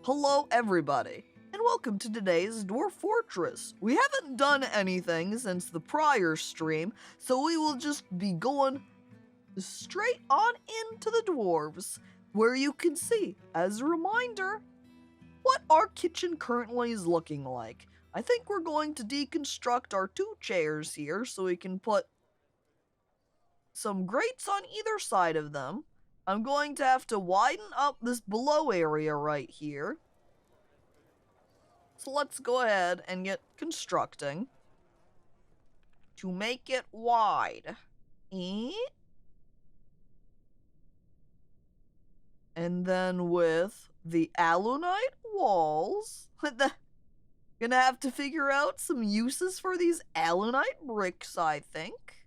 Hello everybody, and welcome to today's Dwarf Fortress. We haven't done anything since the prior stream, so we will just be going straight on into the dwarves, where you can see, as a reminder, what our kitchen currently is looking like. I think we're going to deconstruct our 2 chairs here so we can put some grates on either side of them. I'm going to have to widen up this below area right here. So let's go ahead and get constructing to make it wide. And then with the alunite walls, gonna have to figure out some uses for these alunite bricks, I think.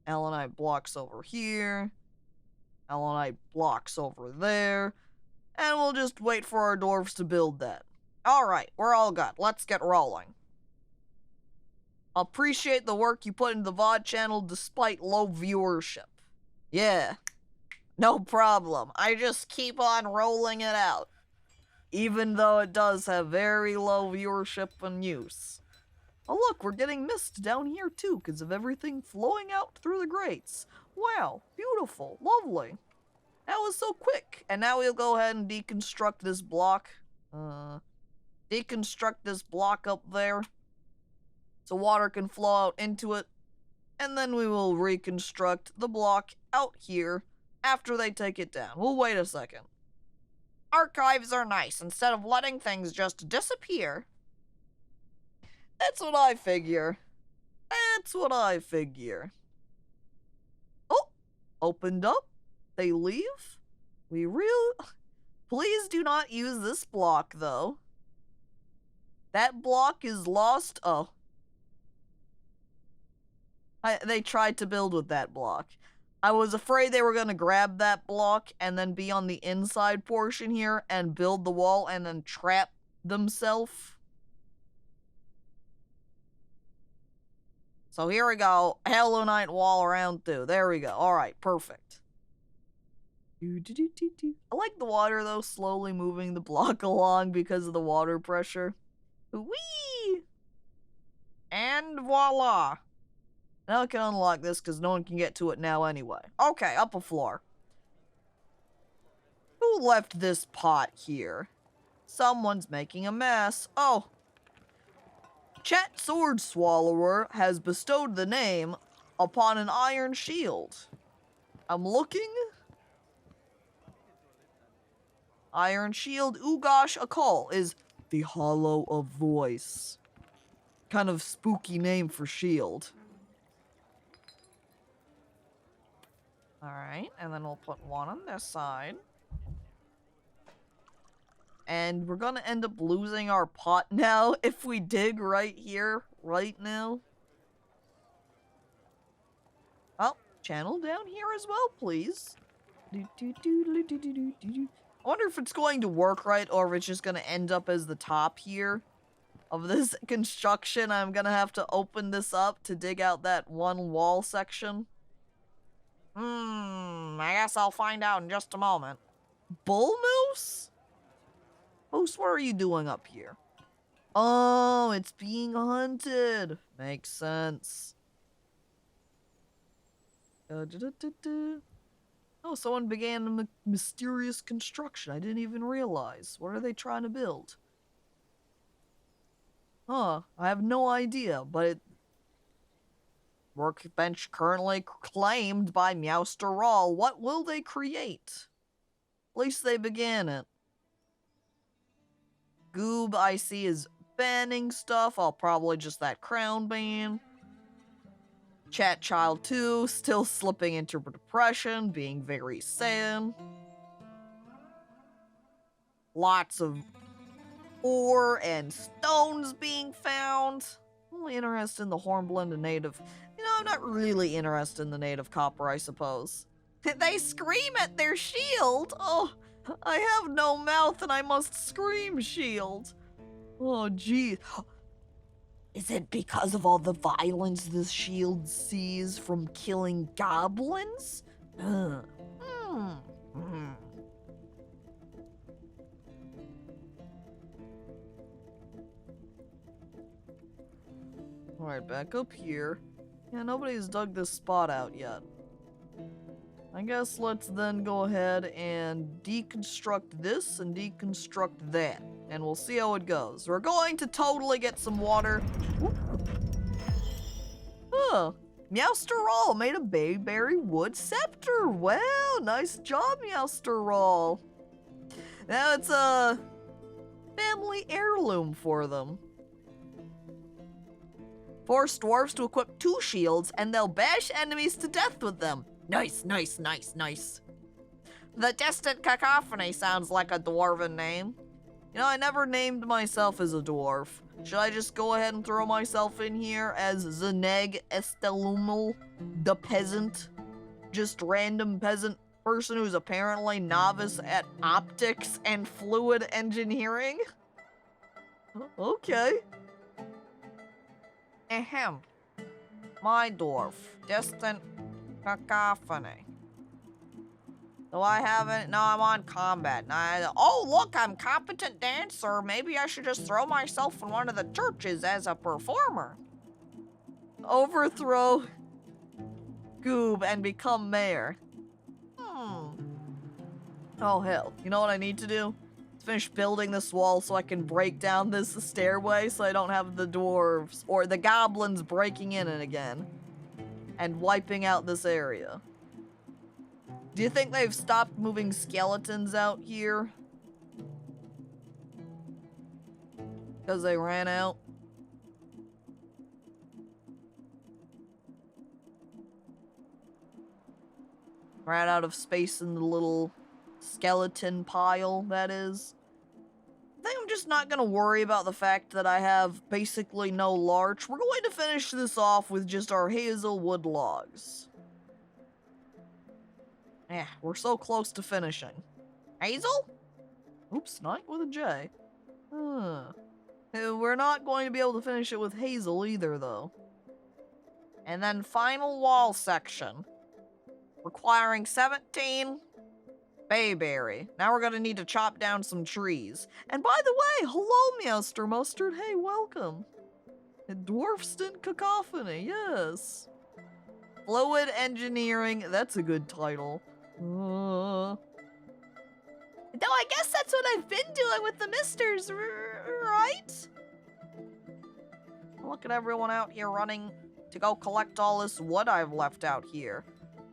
Alunite blocks over here. Alunite blocks over there. And we'll just wait for our dwarves to build that. Alright, we're all good. Let's get rolling. Appreciate the work you put into the VOD channel despite low viewership. Yeah, no problem. I just keep on rolling it out. Even though it does have very low viewership and use. Oh look, we're getting mist down here too because of everything flowing out through the grates. Wow, beautiful, lovely. That was so quick. And now we'll go ahead and deconstruct this block. Deconstruct this block up there so water can flow out into it. And then we will reconstruct the block out here after they take it down. We'll wait a second. Archives are nice instead of letting things just disappear. That's what I figure. That's what I figure. Oh, opened up. They leave? Please do not use this block, though. That block is lost. Oh. They tried to build with that block. I was afraid they were going to grab that block and then be on the inside portion here and build the wall and then trap themselves. So here we go. Alunite wall around 2. There we go. Alright, perfect. I like the water, though, slowly moving the block along because of the water pressure. Whee! And voila! Now I can unlock this because no one can get to it now anyway. Okay, up a floor. Who left this pot here? Someone's making a mess. Oh. Chat Sword Swallower has bestowed the name upon an iron shield. I'm looking. Iron Shield Ugosh Akal is the Hollow of Voice. Kind of spooky name for shield. Alright, and then we'll put one on this side. And we're gonna end up losing our pot now if we dig right here, right now. Oh, channel down here as well, please. I wonder if it's going to work right, or if it's just gonna end up as the top here of this construction. I'm gonna have to open this up to dig out that one wall section. I guess I'll find out in just a moment. Bull moose? Moose, what are you doing up here? Oh, it's being hunted. Makes sense. Oh, someone began a mysterious construction. I didn't even realize. What are they trying to build? Huh, I have no idea, but workbench currently claimed by Meowster Raw. What will they create? At least they began it. Goob, I see, is banning stuff. I'll probably just that crown ban. Chat Child 2, still slipping into depression, being very sad. Lots of ore and stones being found. Only interested in the Hornblende and native. You know, I'm not really interested in the native copper, I suppose. They scream at their shield! Oh, I have no mouth and I must scream, shield. Oh, geez. Is it because of all the violence the shield sees from killing goblins? Alright, back up here. Yeah, nobody's dug this spot out yet. I guess let's then go ahead and deconstruct this and deconstruct that. And we'll see how it goes. We're going to totally get some water. Huh. Meowsterall made a bayberry wood scepter. Wow, nice job, Meowsterall. Now it's a family heirloom for them. Force dwarves to equip 2 shields, and they'll bash enemies to death with them. Nice, nice, nice, nice. The DistantCacophony sounds like a dwarven name. You know, I never named myself as a dwarf. Should I just go ahead and throw myself in here as Zeneg Estelumel, the peasant? Just random peasant person who's apparently novice at optics and fluid engineering? Okay. Ahem. My dwarf, DistantCacophony. Do I have it? No, I'm on combat. Oh, look, I'm competent dancer. Maybe I should just throw myself in one of the churches as a performer. Overthrow Goob and become mayor. Oh, hell. You know what I need to do? Finish building this wall so I can break down this stairway so I don't have the dwarves or the goblins breaking in it again and wiping out this area. Do you think they've stopped moving skeletons out here? Because they ran out? Ran out of space in the little skeleton pile, that is. I think I'm just not going to worry about the fact that I have basically no larch. We're going to finish this off with just our hazel wood logs. Yeah, we're so close to finishing. Hazel? Oops, not with a J. We're not going to be able to finish it with hazel either, though. And then final wall section. Requiring 17 bayberry. Now we're gonna need to chop down some trees. And by the way, hello, Meowster Mustard. Hey, welcome. DistantCacophony, yes. Fluid engineering, that's a good title. Though I guess that's what I've been doing with the misters, right? Look at everyone out here running to go collect all this wood I've left out here.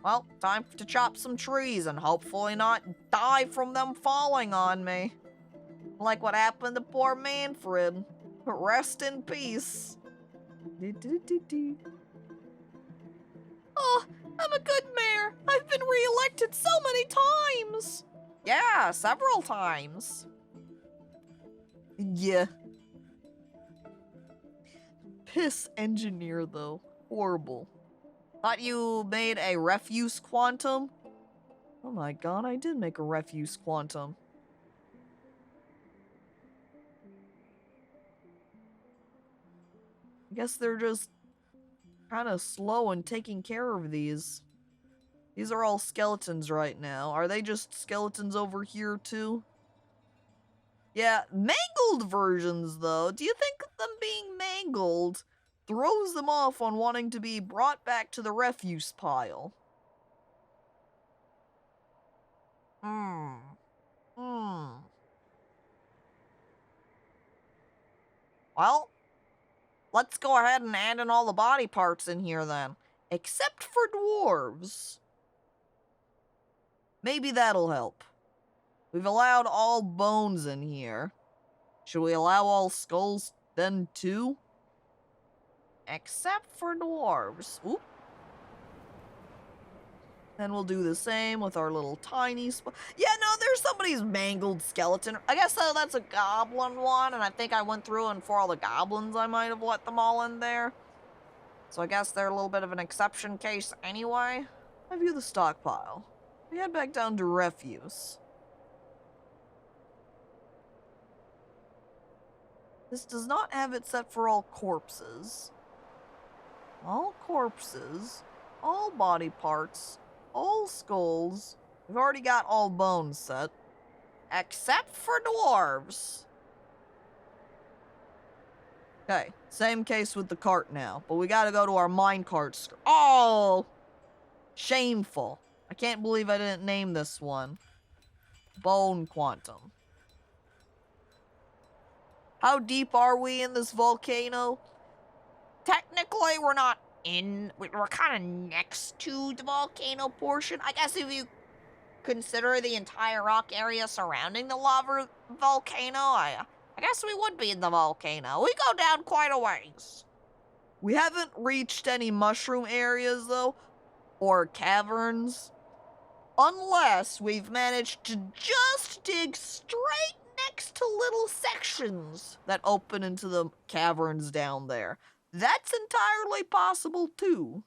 Well, time to chop some trees and hopefully not die from them falling on me. Like what happened to poor Manfred. Rest in peace. Oh, I'm a good mayor. I've been re-elected so many times. Yeah, several times. Yeah. Piss engineer, though. Horrible. Thought you made a refuse quantum? Oh my god, I did make a refuse quantum. I guess they're just kind of slow in taking care of these. These are all skeletons right now. Are they just skeletons over here too? Yeah, mangled versions though. Do you think them being mangled throws them off on wanting to be brought back to the refuse pile? Well, let's go ahead and add in all the body parts in here then. Except for dwarves. Maybe that'll help. We've allowed all bones in here. Should we allow all skulls then too? Except for dwarves. Oop. Then we'll do the same with our little tiny yeah, no, there's somebody's mangled skeleton. I guess that's a goblin one, and I think I went through and for all the goblins I might have let them all in there. So I guess they're a little bit of an exception case anyway. I view the stockpile. We head back down to refuse. This does not have it set for all corpses. All corpses, all body parts, all skulls. We've already got all bones set. Except for dwarves. Okay, same case with the cart now, but we gotta go to our minecart. Oh! Shameful. I can't believe I didn't name this one. Bone Quantum. How deep are we in this volcano? Technically, we're not we're kind of next to the volcano portion. I guess if you consider the entire rock area surrounding the lava volcano, I guess we would be in the volcano. We go down quite a ways. We haven't reached any mushroom areas, though, or caverns, unless we've managed to just dig straight next to little sections that open into the caverns down there. That's entirely possible, too.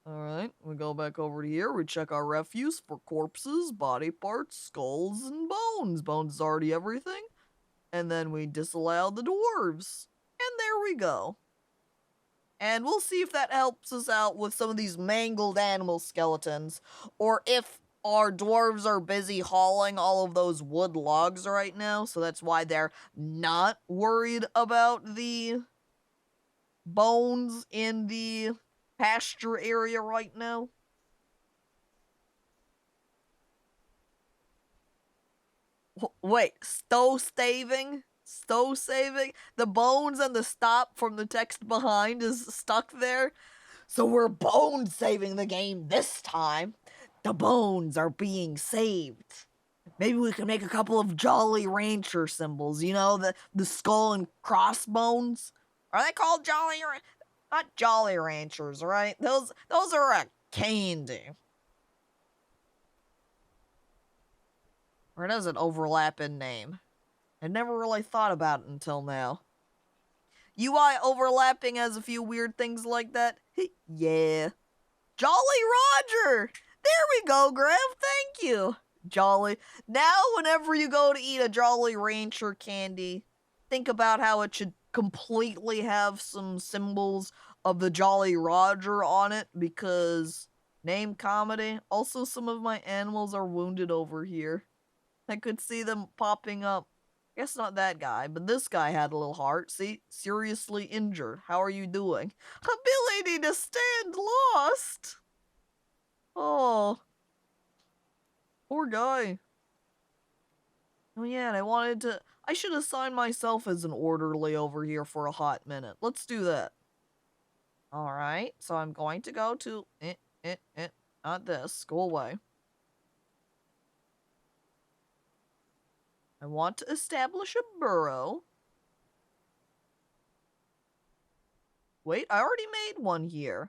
Alright, we go back over to here. We check our refuse for corpses, body parts, skulls, and bones. Bones is already everything. And then we disallow the dwarves. And there we go. And we'll see if that helps us out with some of these mangled animal skeletons. Or if our dwarves are busy hauling all of those wood logs right now. So that's why they're not worried about the bones in the pasture area right now. Wait, stow-saving? Stow-saving? The bones and the stop from the text behind is stuck there. So we're bone-saving the game this time. The bones are being saved. Maybe we can make a couple of Jolly Rancher symbols, you know, the skull and crossbones. Are they called Not Jolly Ranchers, right? Those are a candy. Or does it overlap in name? I never really thought about it until now. UI overlapping has a few weird things like that. Yeah. Jolly Roger! There we go, Graham, thank you. Jolly. Now whenever you go to eat a Jolly Rancher candy, think about how it should completely have some symbols of the Jolly Roger on it, because name comedy. Also, some of my animals are wounded over here. I could see them popping up. Guess not that guy, but this guy had a little heart. See? Seriously injured. How are you doing? Ability to stand lost! Oh. Poor guy. Oh yeah, and I should assign myself as an orderly over here for a hot minute. Let's do that. Alright, so I'm going to go to... Not this. Go away. I want to establish a burrow. Wait, I already made one here.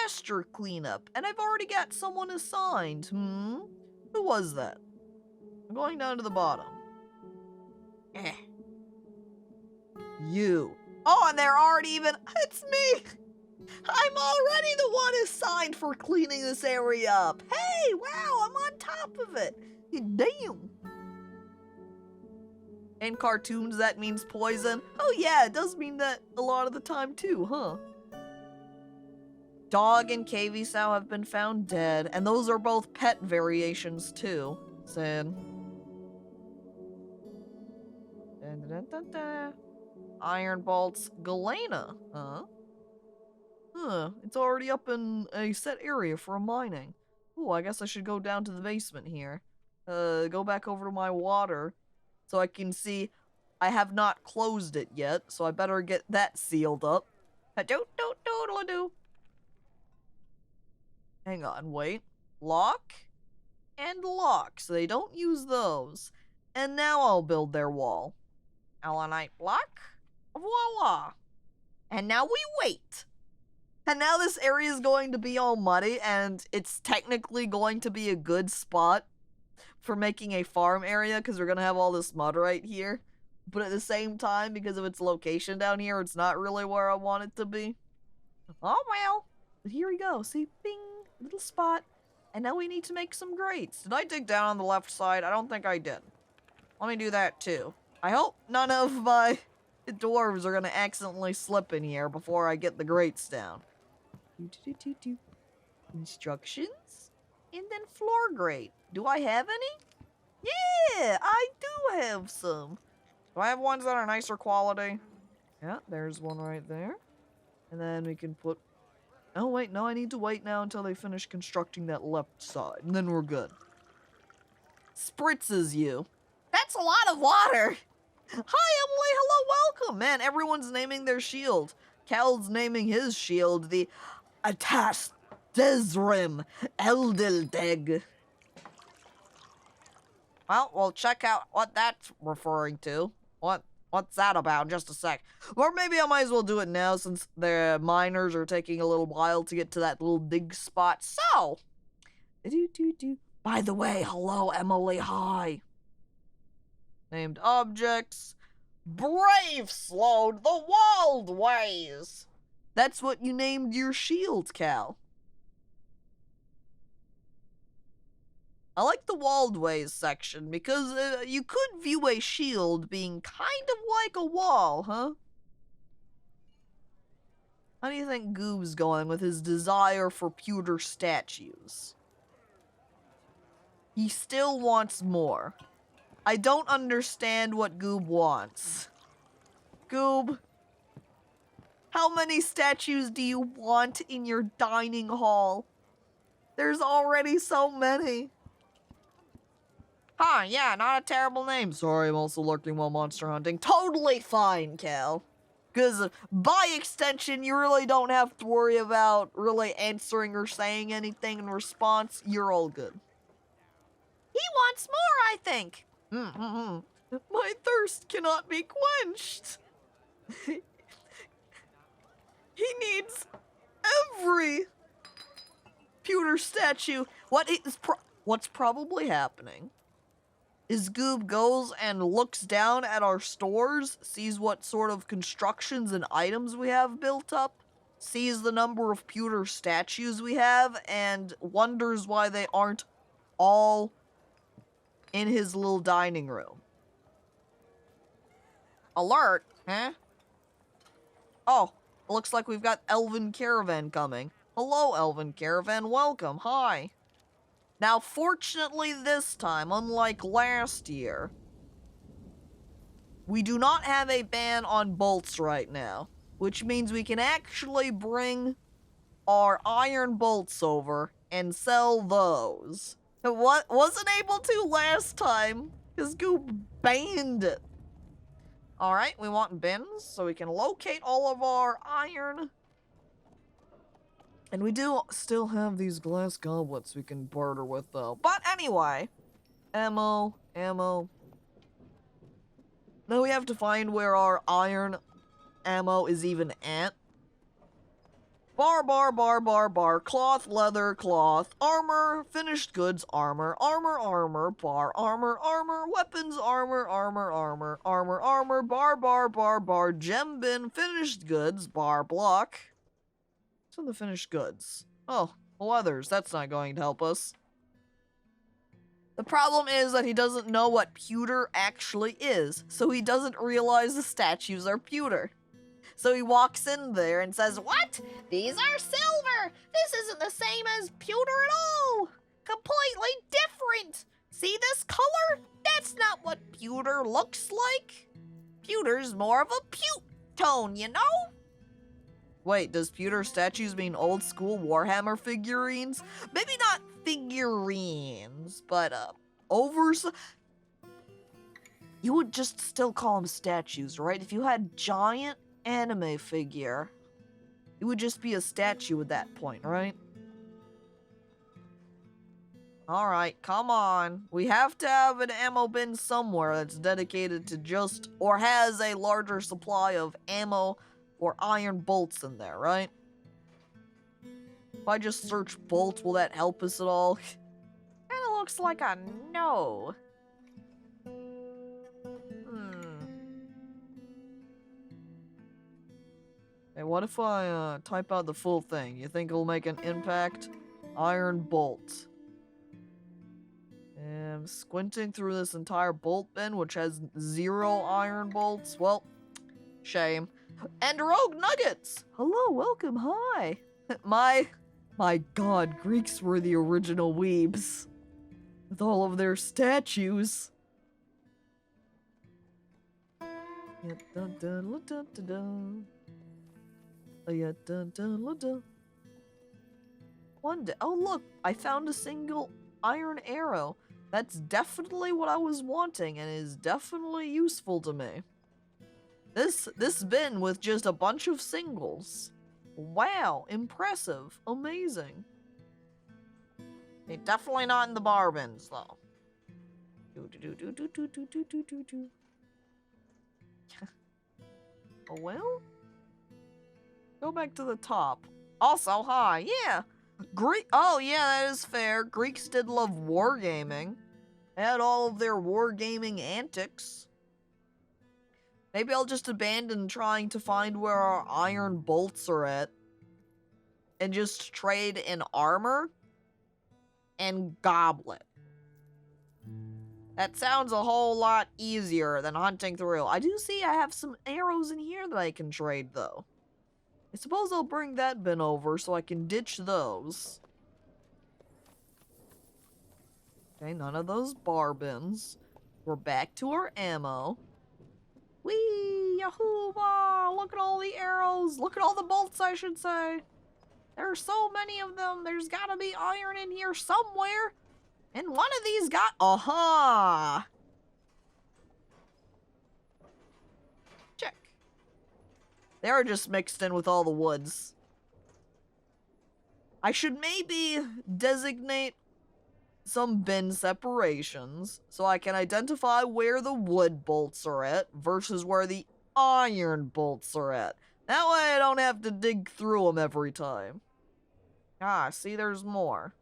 Pasture cleanup, and I've already got someone assigned. Who was that? I'm going down to the bottom. You. Oh, and they're already even... It's me! I'm already the one assigned for cleaning this area up. Hey, wow, I'm on top of it. Damn. In cartoons, that means poison. Oh yeah, it does mean that a lot of the time too, huh? Dog and KV sow have been found dead, and those are both pet variations too. Sad. Dun, dun, dun, dun. Iron Bolt's Galena, huh? It's already up in a set area for mining. Ooh, I guess I should go down to the basement here. Go back over to my water so I can see I have not closed it yet, so I better get that sealed up. Do. Hang on, wait. Lock and lock, so they don't use those. And now I'll build their wall. Allanite block. Voila. And now we wait. And now this area is going to be all muddy, and it's technically going to be a good spot for making a farm area, because we're going to have all this mud right here. But at the same time, because of its location down here, it's not really where I want it to be. Oh well. But here we go. See? Bing. Little spot. And now we need to make some grates. Did I dig down on the left side? I don't think I did. Let me do that too. I hope none of my dwarves are going to accidentally slip in here before I get the grates down. Instructions? And then floor grate. Do I have any? Yeah, I do have some. Do I have ones that are nicer quality? Yeah, there's one right there. And then we can put... Oh, wait, no, I need to wait now until they finish constructing that left side, and then we're good. Spritzes you. That's a lot of water. Hi, Emily, hello, welcome. Man, everyone's naming their shield. Cal's naming his shield the Atas Desrim Eldeldeg. Well, we'll check out what that's referring to. What's that about in just a sec. Or maybe I might as well do it now since the miners are taking a little while to get to that little dig spot. So, by the way, hello, Emily, hi. Named objects. Brave slowed the wild ways. That's what you named your shield, Cal. I like the walled ways section because you could view a shield being kind of like a wall, huh? How do you think Goob's going with his desire for pewter statues? He still wants more. I don't understand what Goob wants. Goob, how many statues do you want in your dining hall? There's already so many. Huh, yeah, not a terrible name. Sorry, I'm also lurking while monster hunting. Totally fine, Cal. Because by extension, you really don't have to worry about really answering or saying anything in response. You're all good. He wants more, I think. My thirst cannot be quenched. He needs every pewter statue. What's probably happening is Goob goes and looks down at our stores, sees what sort of constructions and items we have built up, sees the number of pewter statues we have, and wonders why they aren't all in his little dining room. Alert, huh? Oh, looks like we've got Elven Caravan coming. Hello, Elven Caravan, welcome, hi. Now, fortunately this time, unlike last year, we do not have a ban on bolts right now, which means we can actually bring our iron bolts over and sell those. What wasn't able to last time, because Goob banned it. Alright, we want bins, so we can locate all of our iron. And we do still have these glass goblets we can barter with, though. But anyway, ammo. Now we have to find where our iron ammo is even at. Bar, cloth, leather, cloth, armor, finished goods, armor, bar, armor, weapons, armor, bar, gem bin, finished goods, bar, block. What's in the finished goods? Oh, leathers, that's not going to help us. The problem is that he doesn't know what pewter actually is, so he doesn't realize the statues are pewter. So he walks in there and says, "What? These are silver. This isn't the same as pewter at all. Completely different. See this color? That's not what pewter looks like. Pewter's more of a pewt tone, you know?" Wait, does pewter statues mean old school Warhammer figurines? Maybe not figurines, but you would just still call them statues, right? If you had giant anime figure, it would just be a statue at that point, right? Alright, come on. We have to have an ammo bin somewhere that's dedicated to just, or has a larger supply of ammo or iron bolts in there, right? If I just search bolts, will that help us at all? Kinda looks like a no. Hey, what if I type out the full thing? You think it'll make an impact? Iron bolt. I'm squinting through this entire bolt bin, which has 0 iron bolts. Well, shame. And rogue nuggets! Hello, welcome, hi. My god, Greeks were the original weebs. with all of their statues. One day, oh look, I found a single iron arrow. That's definitely what I was wanting and is definitely useful to me. This bin with just a bunch of singles. Wow, impressive, amazing. They're definitely not in the bar bins, though. Oh well? Go back to the top. Also, hi, yeah. Oh yeah, that is fair. Greeks did love wargaming. They had all of their wargaming antics. Maybe I'll just abandon trying to find where our iron bolts are at. And just trade in armor and goblet. That sounds a whole lot easier than hunting through. I do see I have some arrows in here that I can trade, though. I suppose I'll bring that bin over so I can ditch those. Okay, none of those bar bins. We're back to our ammo. Whee! Yahoo! Look at all the arrows! Look at all the bolts, I should say! There are so many of them. There's gotta be iron in here somewhere. And one of these got... Aha! Check. They are just mixed in with all the woods. I should maybe designate some bin separations so I can identify where the wood bolts are at versus where the iron bolts are at. That way I don't have to dig through them every time. Ah, see, there's more.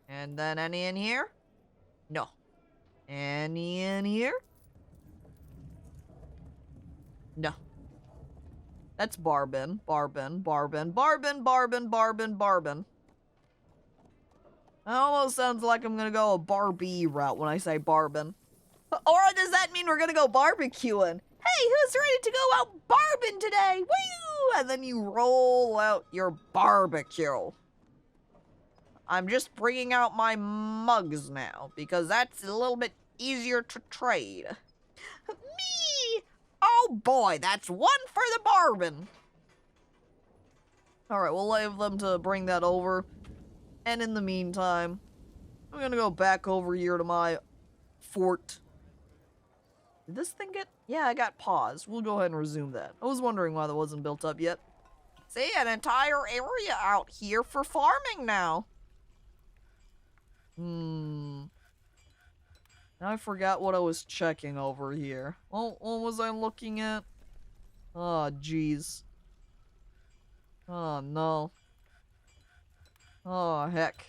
And then any in here? No. Any in here? No. That's barbin, barbin, barbin, barbin, barbin, barbin, barbin. That almost sounds like I'm gonna go a Barbie route when I say barbin. Or does that mean we're gonna go barbecuing? Hey, who's ready to go out barbin today? Woo! And then you roll out your barbecue. I'm just bringing out my mugs now, because that's a little bit easier to trade. Me! Oh boy, that's one for the barbin. Alright, we'll leave them to bring that over. And in the meantime, I'm gonna go back over here to my fort. Did this thing get... Yeah, I got paused. We'll go ahead and resume that. I was wondering why that wasn't built up yet. See, an entire area out here for farming now. Now I forgot what I was checking over here. Well, what was I looking at? Oh, jeez. Oh, no. Oh, heck.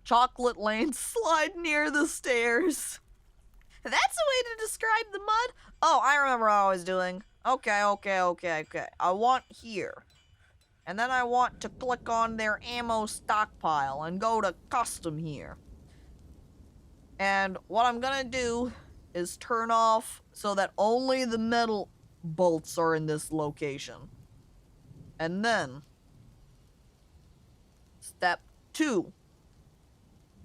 Chocolate landslide near the stairs. That's a way to describe the mud? Oh, I remember what I was doing. Okay. I want here. And then I want to click on their ammo stockpile and go to custom here. And what I'm gonna do is turn off so that only the metal bolts are in this location. And then, step 2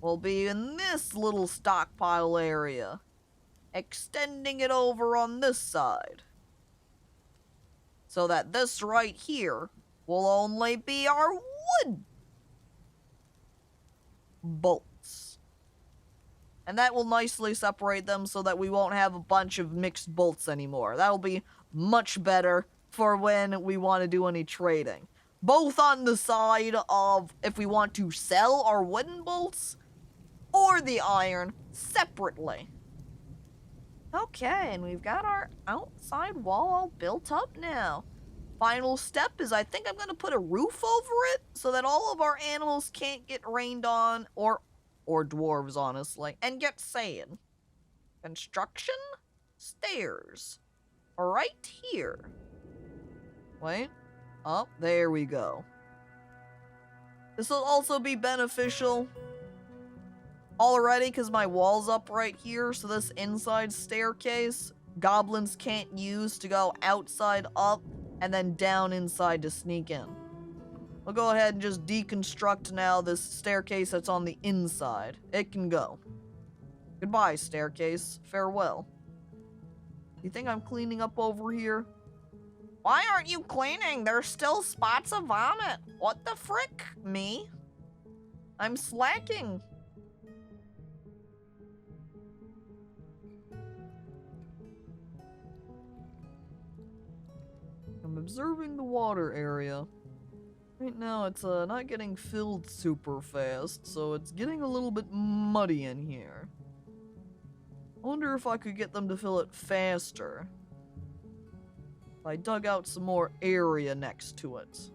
will be in this little stockpile area, extending it over on this side. So that this right here will only be our wood bolts. And that will nicely separate them so that we won't have a bunch of mixed bolts anymore. That'll be much better for when we want to do any trading. Both on the side of if we want to sell our wooden bolts or the iron separately. Okay, and we've got our outside wall all built up now. Final step is I think I'm going to put a roof over it so that all of our animals can't get rained on, or dwarves, honestly, and get sand. Construction stairs. Right here. Wait. Oh, there we go. This will also be beneficial already because my wall's up right here, so this inside staircase goblins can't use to go outside up and then down inside to sneak in. We'll go ahead and just deconstruct now this staircase that's on the inside. It can go. Goodbye, staircase. Farewell. You think I'm cleaning up over here? Why aren't you cleaning? There's still spots of vomit. What the frick? Me? I'm slacking. I'm observing the water area. Right now it's not getting filled super fast, so it's getting a little bit muddy in here. I wonder if I could get them to fill it faster. If I dug out some more area next to it.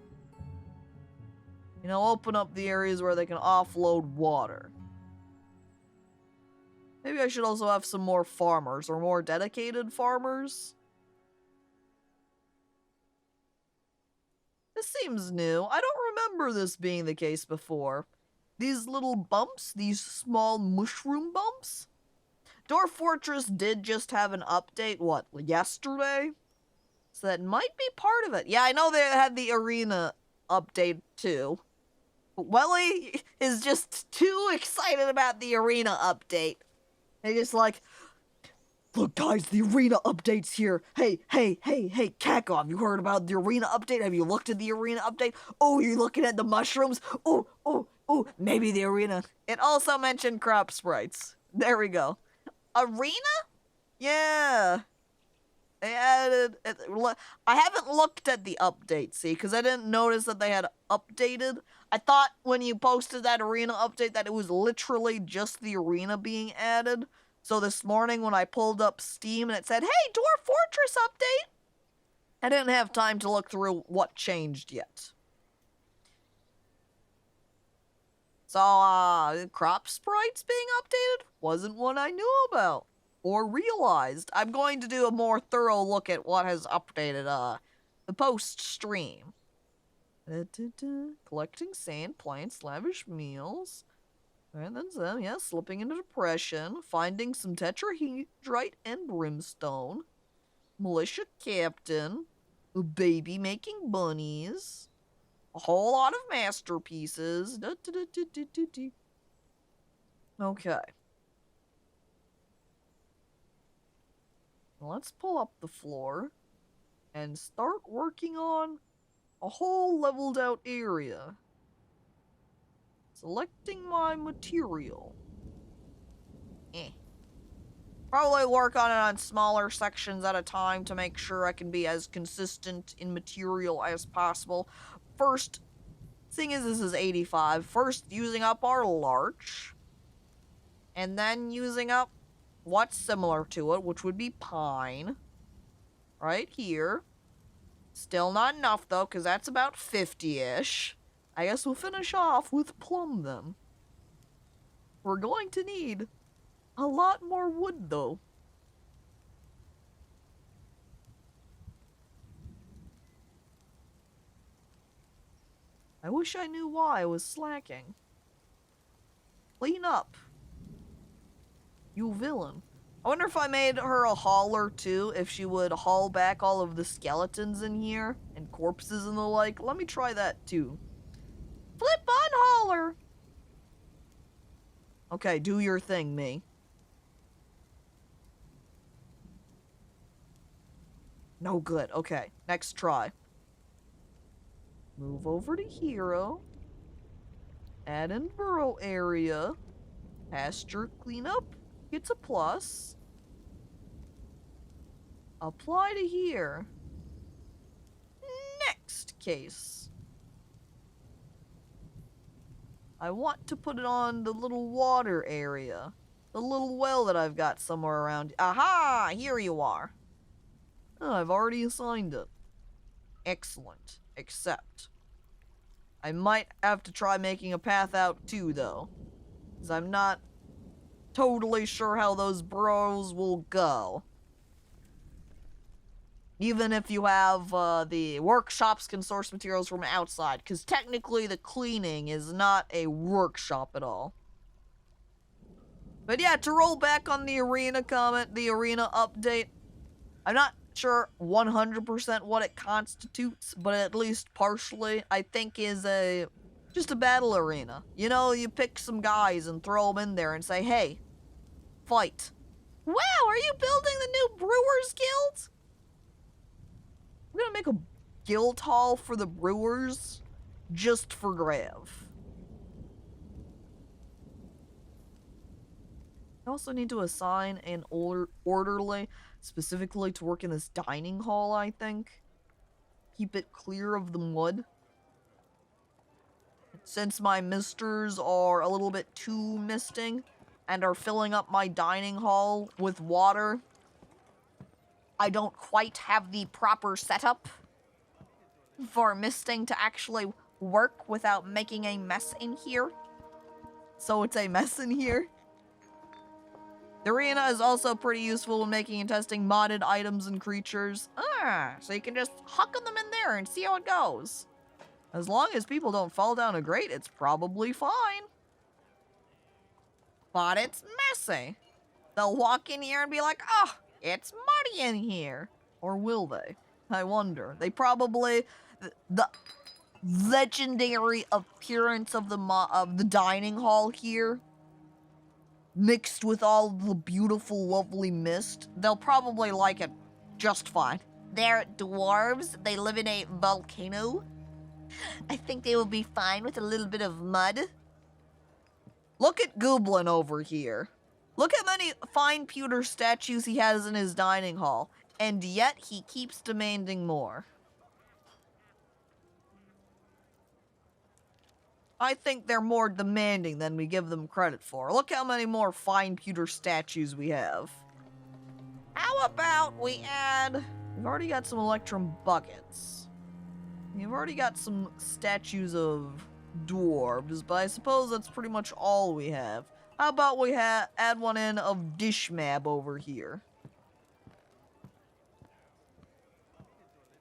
You know, open up the areas where they can offload water. Maybe I should also have some more farmers, or more dedicated farmers. This seems new. I don't remember this being the case before. These little bumps, these small mushroom bumps? Dwarf Fortress did just have an update, what, yesterday? So that might be part of it. Yeah, I know they had the arena update too. But Welly is just too excited about the arena update. They're just like, look guys, the arena update's here. Hey, Caco, have you heard about the arena update? Have you looked at the arena update? Oh, you're looking at the mushrooms? Oh, maybe the arena. It also mentioned crop sprites. There we go. Arena? Yeah. They added... I haven't looked at the update, see, because I didn't notice that they had updated. I thought when you posted that arena update that it was literally just the arena being added. So this morning when I pulled up Steam and it said, hey, Dwarf Fortress update, I didn't have time to look through what changed yet. So, crop sprites being updated wasn't one I knew about or realized. I'm going to do a more thorough look at what has updated the post-stream. Collecting sand, plants, lavish meals. And then some, yeah, slipping into depression, finding some tetrahedrite and brimstone, militia captain, a baby making bunnies, a whole lot of masterpieces. Okay. Let's pull up the floor and start working on a whole leveled out area. Selecting my material. Probably work on it on smaller sections at a time to make sure I can be as consistent in material as possible. First, thing is this is 85. First, using up our larch. And then using up what's similar to it, which would be pine. Right here. Still not enough, though, because that's about 50-ish. I guess we'll finish off with plum, then. We're going to need a lot more wood, though. I wish I knew why I was slacking. Clean up. You villain. I wonder if I made her a hauler, too, if she would haul back all of the skeletons in here, and corpses and the like. Let me try that, too. Flip on hauler! Okay, do your thing, me. No good. Okay, next try. Move over to hero. Add in burrow area. Pasture cleanup gets a plus. Apply to here. Next case. I want to put it on the little water area. The little well that I've got somewhere around. Aha! Here you are. Oh, I've already assigned it. Excellent. Except, I might have to try making a path out too, though. Because I'm not totally sure how those burrows will go. Even if you have the workshops can source materials from outside. Because technically the cleaning is not a workshop at all. But yeah, to roll back on the arena comment, the arena update. I'm not sure 100% what it constitutes, but at least partially, I think is just a battle arena. You know, you pick some guys and throw them in there and say, hey, fight. Wow, are you building the new Brewers Guild? We're gonna make a guild hall for the Brewers just for Grav. I also need to assign an orderly specifically to work in this dining hall, I think. Keep it clear of the mud. Since my misters are a little bit too misting and are filling up my dining hall with water, I don't quite have the proper setup for misting to actually work without making a mess in here. So it's a mess in here. The arena is also pretty useful when making and testing modded items and creatures. So you can just huck them in there and see how it goes. As long as people don't fall down a grate, it's probably fine. But it's messy. They'll walk in here and be like, oh, it's muddy in here. Or will they? I wonder. They probably... The legendary appearance of the dining hall here, mixed with all the beautiful, lovely mist, they'll probably like it just fine. They're dwarves. They live in a volcano. I think they will be fine with a little bit of mud. Look at Goblin over here. Look how many fine pewter statues he has in his dining hall, and yet he keeps demanding more. I think they're more demanding than we give them credit for. Look how many more fine pewter statues we have. How about we add... We've already got some electrum buckets. We've already got some statues of dwarves, but I suppose that's pretty much all we have. How about we add one in of Dishmab over here?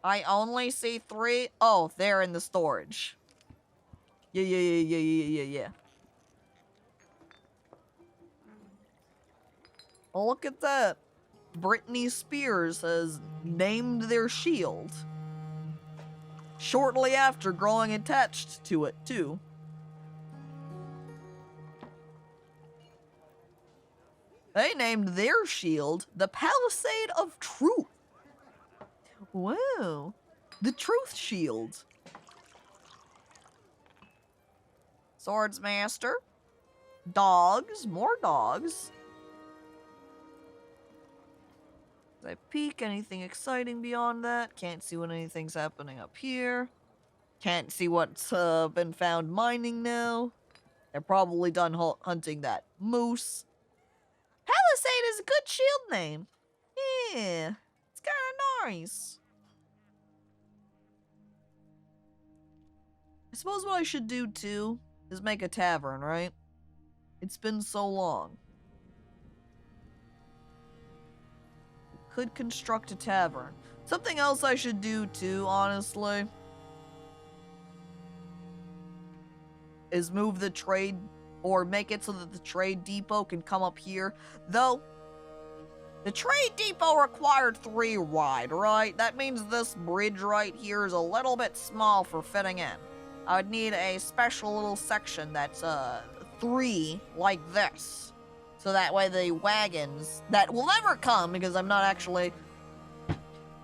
I only see 3. Oh, they're in the storage. Yeah. Oh, look at that. Britney Spears has named their shield. Shortly after growing attached to it, too. They named their shield the Palisade of Truth. Wow. The Truth Shield. Swordsmaster. Dogs. More dogs. As I peek, anything exciting beyond that? Can't see when anything's happening up here. Can't see what's been found mining now. They're probably done hunting that moose. Palisade is a good shield name. Yeah. It's kind of nice. I suppose what I should do, too, is make a tavern, right? It's been so long. Could construct a tavern. Something else I should do, too, honestly, is move the trade, or make it so that the trade depot can come up here. Though, the trade depot required 3 wide, right? That means this bridge right here is a little bit small for fitting in. I would need a special little section that's 3 like this. So that way the wagons that will never come, because I'm not actually...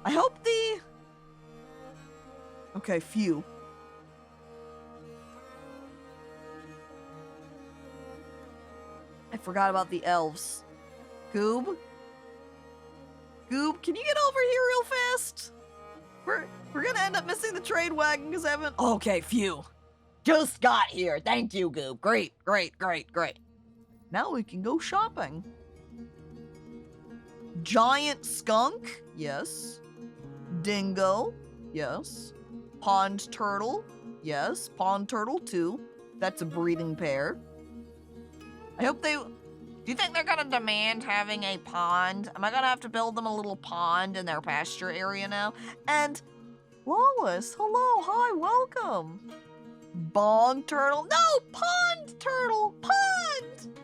I hope the... Okay, phew. I forgot about the elves. Goob? Goob, can you get over here real fast? We're gonna end up missing the trade wagon because I haven't... Okay, phew. Just got here. Thank you, Goob. Great. Now we can go shopping. Giant skunk? Yes. Dingo? Yes. Pond turtle? Yes. Pond turtle, too. That's a breeding pair. I hope they... Do you think they're gonna demand having a pond? Am I gonna have to build them a little pond in their pasture area now? And... Lawless, hello, hi, welcome. Bong turtle? No, pond turtle, pond!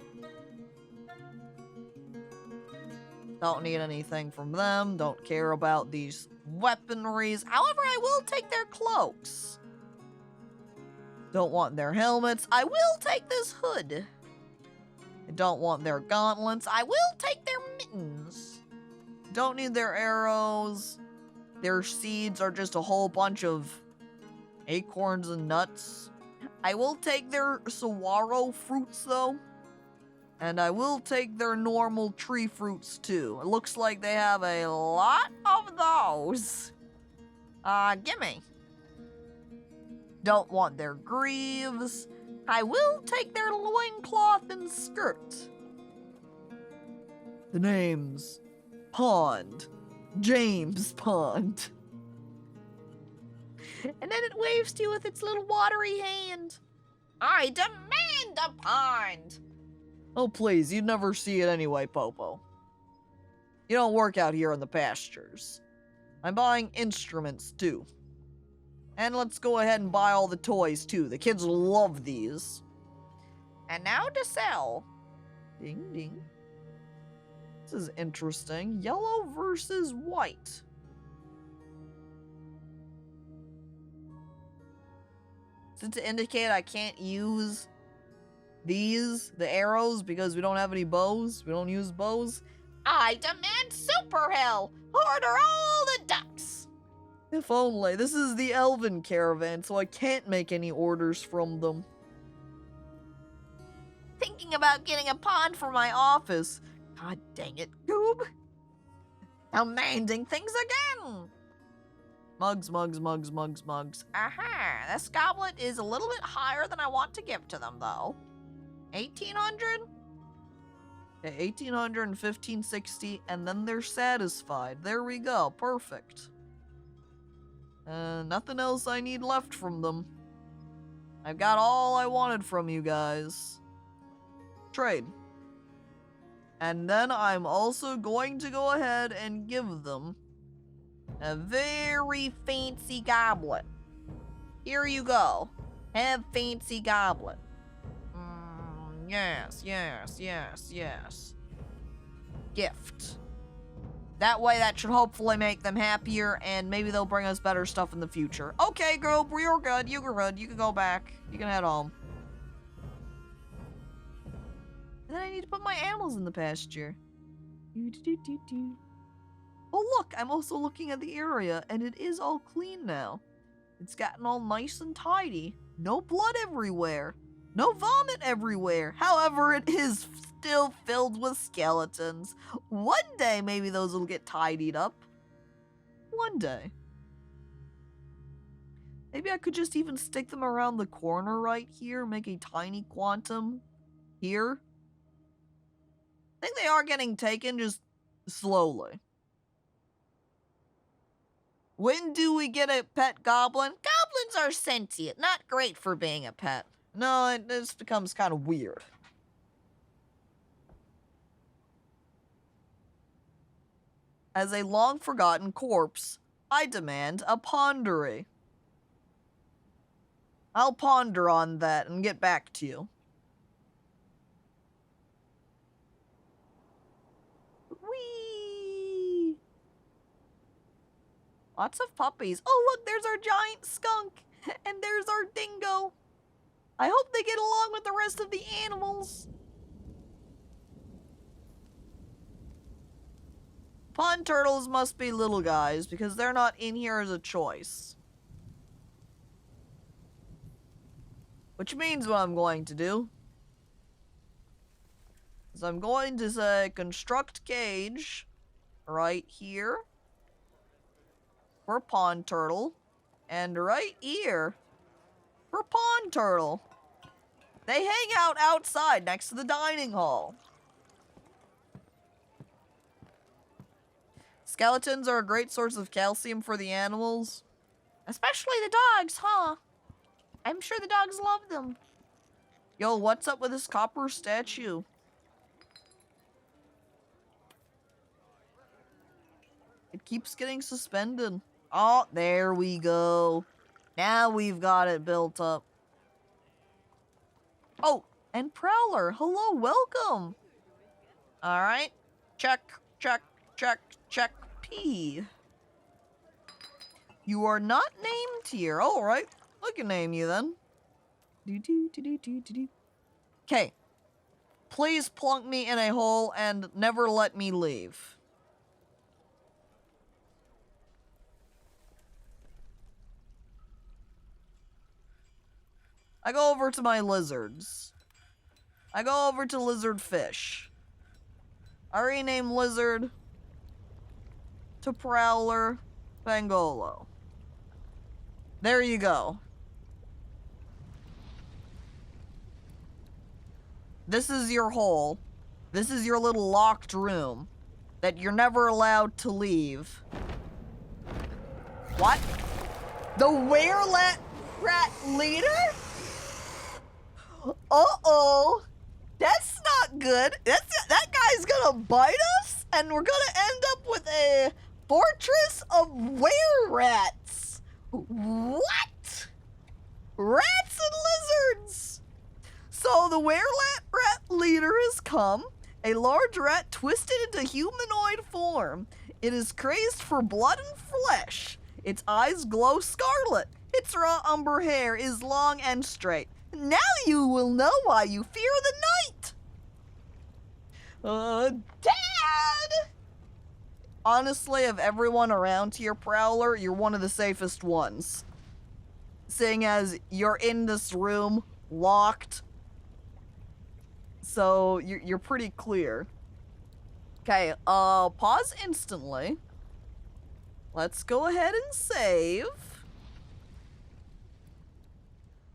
Don't need anything from them. Don't care about these weaponries. However, I will take their cloaks. Don't want their helmets. I will take this hood. I don't want their gauntlets. I will take their mittens. Don't need their arrows. Their seeds are just a whole bunch of acorns and nuts. I will take their saguaro fruits, though. And I will take their normal tree fruits, too. It looks like they have a lot of those. Gimme. Don't want their greaves. I will take their loincloth and skirt. The name's Pond. James Pond. And then it waves to you with its little watery hand. I demand a pond! Oh, please, you'd never see it anyway, Popo. You don't work out here in the pastures. I'm buying instruments, too. And let's go ahead and buy all the toys, too. The kids love these. And now to sell. Ding, ding. This is interesting. Yellow versus white. Is it to indicate I can't use the arrows, because we don't have any bows? We don't use bows? I demand super hell! Order all the ducks! If only. This is the elven caravan, so I can't make any orders from them. Thinking about getting a pond for my office. God dang it, Goob. Demanding things again! Mugs, mugs, mugs, mugs, mugs. Aha, this goblet is a little bit higher than I want to give to them, though. 1,800? Okay, 1,800 and 1,560, and then they're satisfied. There we go, perfect. Nothing else I need left from them. I've got all I wanted from you guys. Trade. And then I'm also going to go ahead and give them a very fancy goblet. Here you go. Have fancy goblet. Yes, yes, yes, yes. Gift. That way, that should hopefully make them happier, and maybe they'll bring us better stuff in the future. Okay, girl, you're good. You're good. You can go back. You can head home. And then I need to put my animals in the pasture. Oh, look, I'm also looking at the area, and it is all clean now. It's gotten all nice and tidy. No blood everywhere. No vomit everywhere. However, it is still filled with skeletons. One day, maybe those will get tidied up. One day. Maybe I could just even stick them around the corner right here, make a tiny quantum here. I think they are getting taken, just slowly. When do we get a pet goblin? Goblins are sentient, not great for being a pet. No, it just becomes kind of weird. As a long-forgotten corpse, I demand a pondery. I'll ponder on that and get back to you. Whee! Lots of puppies. Oh, look, there's our giant skunk. And there's our dingo. I hope they get along with the rest of the animals. Pond turtles must be little guys because they're not in here as a choice. Which means what I'm going to do is I'm going to say construct cage right here for pond turtle and right here for pond turtle. They hang out outside next to the dining hall. Skeletons are a great source of calcium for the animals. Especially the dogs, huh? I'm sure the dogs love them. Yo, what's up with this copper statue? It keeps getting suspended. Oh, there we go. Now we've got it built up. Oh, and Prowler. Hello, welcome. All right, check. check, check, check. P. You are not named here. Alright, I can name you then. Okay. Please plunk me in a hole and never let me leave. I go over to my lizards. I go over to lizard fish. I rename lizard to Prowler Pangolo. There you go. This is your hole. This is your little locked room that you're never allowed to leave. What? The were-rat leader? Uh-oh. That's not good. That guy's gonna bite us, and we're gonna end up with a fortress of were-rats. What? Rats and lizards. So the were-rat leader has come, a large rat twisted into humanoid form. It is crazed for blood and flesh. Its eyes glow scarlet. Its raw umber hair is long and straight. Now you will know why you fear the night. Dad! Honestly, of everyone around here, Prowler, you're one of the safest ones. Seeing as you're in this room, locked. So, you're pretty clear. Okay, pause instantly. Let's go ahead and save.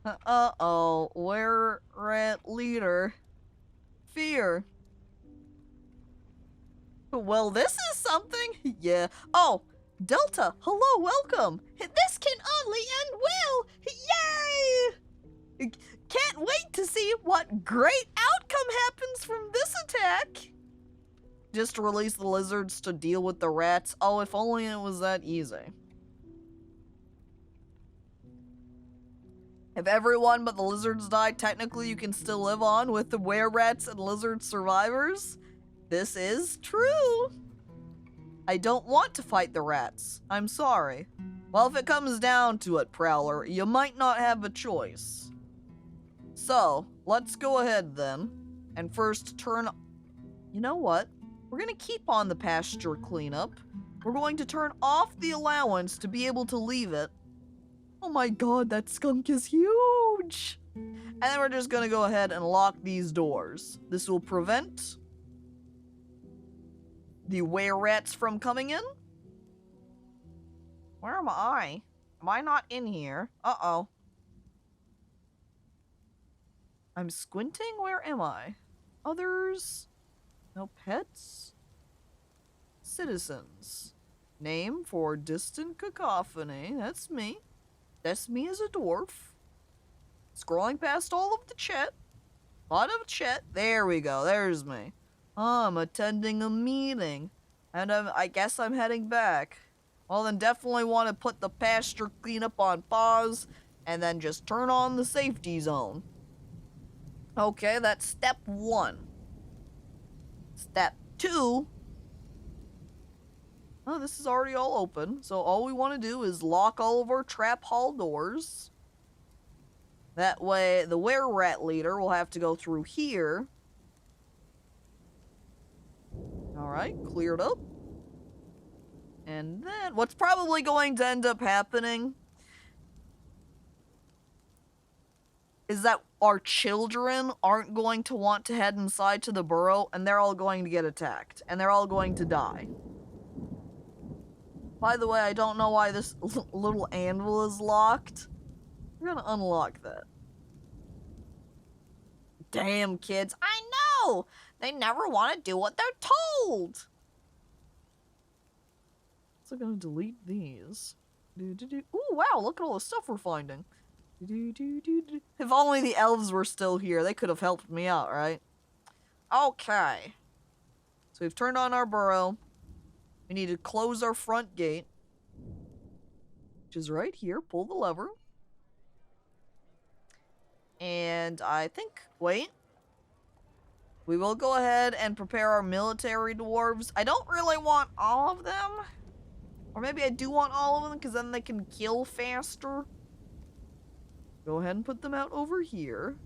Uh-oh, were-rat leader. Fear. Well, this is something. Yeah. Oh, Delta, hello, welcome. This can only end well. Yay! Can't wait to see what great outcome happens from this attack. Just release the lizards to deal with the rats. Oh, if only it was that easy. If everyone but the lizards die, technically you can still live on with the were-rats and lizard survivors. This is true. I don't want to fight the rats. I'm sorry. Well, if it comes down to it, Prowler, you might not have a choice. So, let's go ahead then, and first turn... You know what? We're gonna keep on the pasture cleanup. We're going to turn off the allowance to be able to leave it. Oh my god, that skunk is huge! And then we're just gonna go ahead and lock these doors. This will prevent the were-rats from coming in. Where am I? Am I not in here? Uh-oh. I'm squinting? Where am I? Others? No pets? Citizens. Name for DistantCacophony. That's me. That's me as a dwarf. Scrolling past all of the chat. A lot of chat. There we go. There's me. I'm attending a meeting. And I guess I'm heading back. Well, then definitely want to put the pasture cleanup on pause. And then just turn on the safety zone. Okay, that's step 1. Step 2. Oh, this is already all open. So all we want to do is lock all of our trap hall doors. That way, the were-rat leader will have to go through here. Alright, cleared up. And then, what's probably going to end up happening is that our children aren't going to want to head inside to the burrow, and they're all going to get attacked. And they're all going to die. By the way, I don't know why this little anvil is locked. We're gonna unlock that. Damn, kids. I know! They never want to do what they're told! So I'm gonna delete these. Ooh, wow, look at all the stuff we're finding. If only the elves were still here, they could have helped me out, right? Okay. So we've turned on our burrow. We need to close our front gate, which is right here. Pull the lever. And I think, wait. We will go ahead and prepare our military dwarves. I don't really want all of them. Or maybe I do want all of them because then they can kill faster. Go ahead and put them out over here.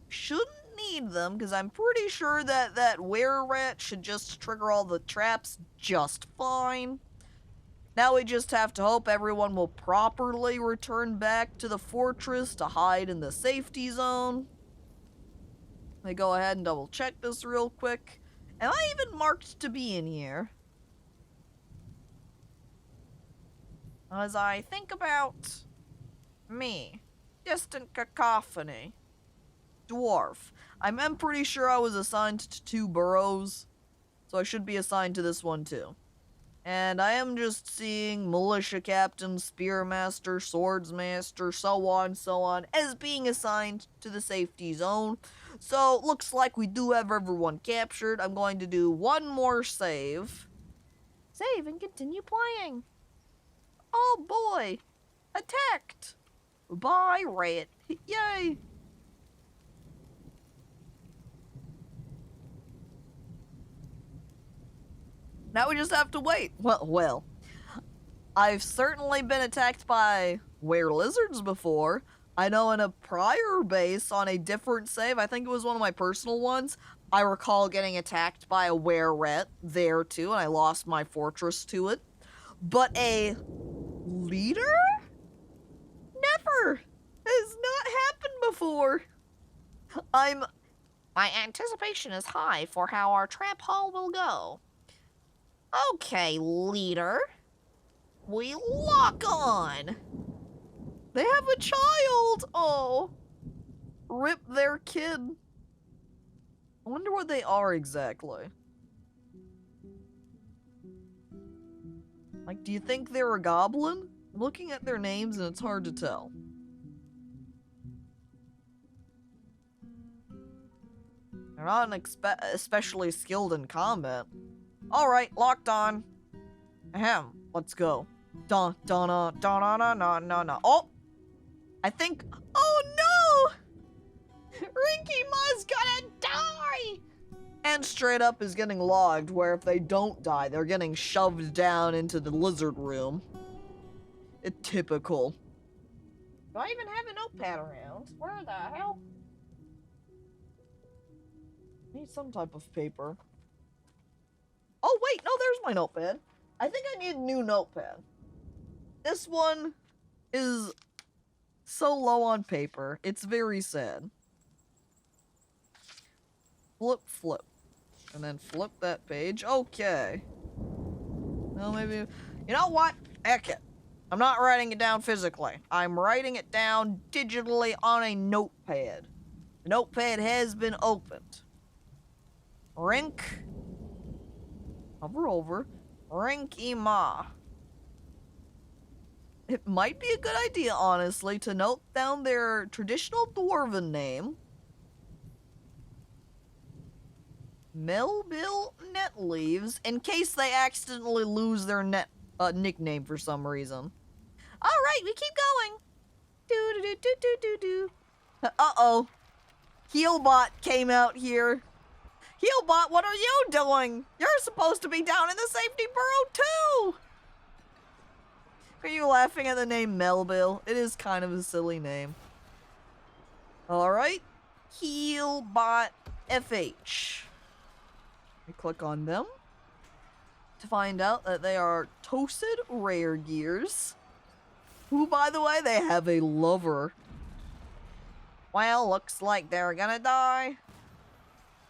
Shouldn't need them because I'm pretty sure that that were-rat should just trigger all the traps just fine. Now we just have to hope everyone will properly return back to the fortress to hide in the safety zone. Let me go ahead and double check this real quick. Am I even marked to be in here? As I think about me, DistantCacophony, Dwarf. I'm pretty sure I was assigned to 2 burrows, so I should be assigned to this one too. And I am just seeing Militia Captain, Spearmaster, Swordsmaster, so on, as being assigned to the safety zone. So, looks like we do have everyone captured. I'm going to do one more save. Save and continue playing. Oh boy! Attacked! By rat. Yay! Now we just have to wait. Well, I've certainly been attacked by were-lizards before. I know in a prior base on a different save, I think it was one of my personal ones, I recall getting attacked by a were-rat there too, and I lost my fortress to it. But a leader? Never! Has not happened before. My anticipation is high for how our trap haul will go. Okay, leader. We lock on. They have a child! Oh. Rip their kid. I wonder what they are exactly. Like, do you think they're a goblin? I'm looking at their names and it's hard to tell. They're not especially skilled in combat. Alright, locked on. Ahem, let's go. Dun dun dun dun dun dun dun dun. Oh! I think. Oh no! Rinky Ma's gonna die! And straight up is getting logged, where if they don't die, they're getting shoved down into the lizard room. Typical. Do I even have a notepad around? Where the hell? Need some type of paper. Oh wait, no, there's my notepad. I think I need a new notepad. This one is so low on paper. It's very sad. Flip, flip. And then flip that page. Okay. Well, maybe... You know what? Heck it. I'm not writing it down physically. I'm writing it down digitally on a notepad. The notepad has been opened. Rink. Hover over. Rinky Ma. It might be a good idea, honestly, to note down their traditional dwarven name. Melville Netleaves, in case they accidentally lose their nickname for some reason. Alright, we keep going. Do-do-do-do-do-do-do. Uh-oh. Healbot came out here. Healbot, what are you doing? You're supposed to be down in the safety burrow, too! Are you laughing at the name Melville? It is kind of a silly name. Alright. Healbot FH. I click on them to find out that they are toasted rare gears. Who, by the way, they have a lover. Well, looks like they're gonna die.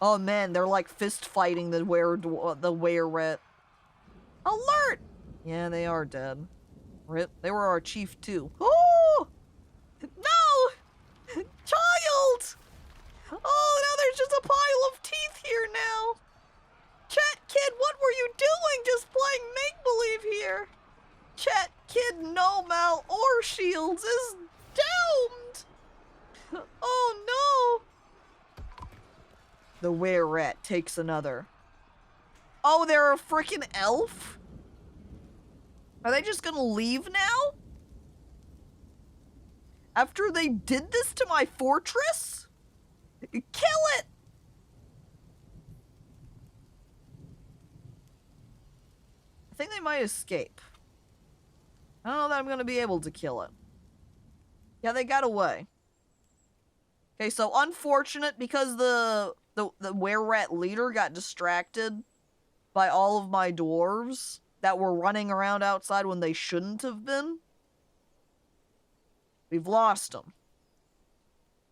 Oh man, they're like fist fighting the were-rat. Alert! Yeah, they are dead. Rip. They were our chief too. Oh! No! Child! Oh, now there's just a pile of teeth here now. Chat kid, what were you doing? Just playing make-believe here. Chat kid, no mal or shields is doomed. Oh no. The were-rat takes another. Oh, they're a freaking elf? Are they just gonna leave now? After they did this to my fortress? Kill it! think they might escape. I don't know that I'm gonna be able to kill it. Yeah, they got away. Okay, so unfortunate because the were-rat leader got distracted by all of my dwarves that were running around outside when they shouldn't have been. We've lost them.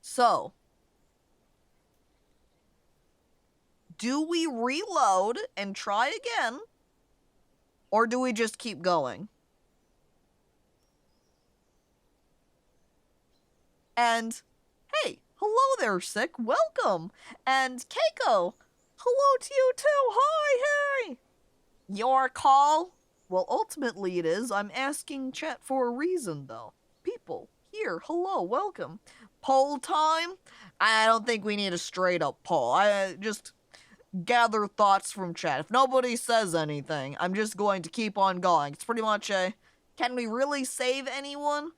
So, do we reload and try again? Or do we just keep going? And, hey, hello there, Sick. Welcome. And, Keiko, hello to you too. Hi, hey. Your call? Well, ultimately it is. I'm asking chat for a reason, though. People, here, hello, welcome. Poll time? I don't think we need a straight-up poll. I just gather thoughts from chat. If nobody says anything, I'm just going to keep on going. It's pretty much a, can we really save anyone?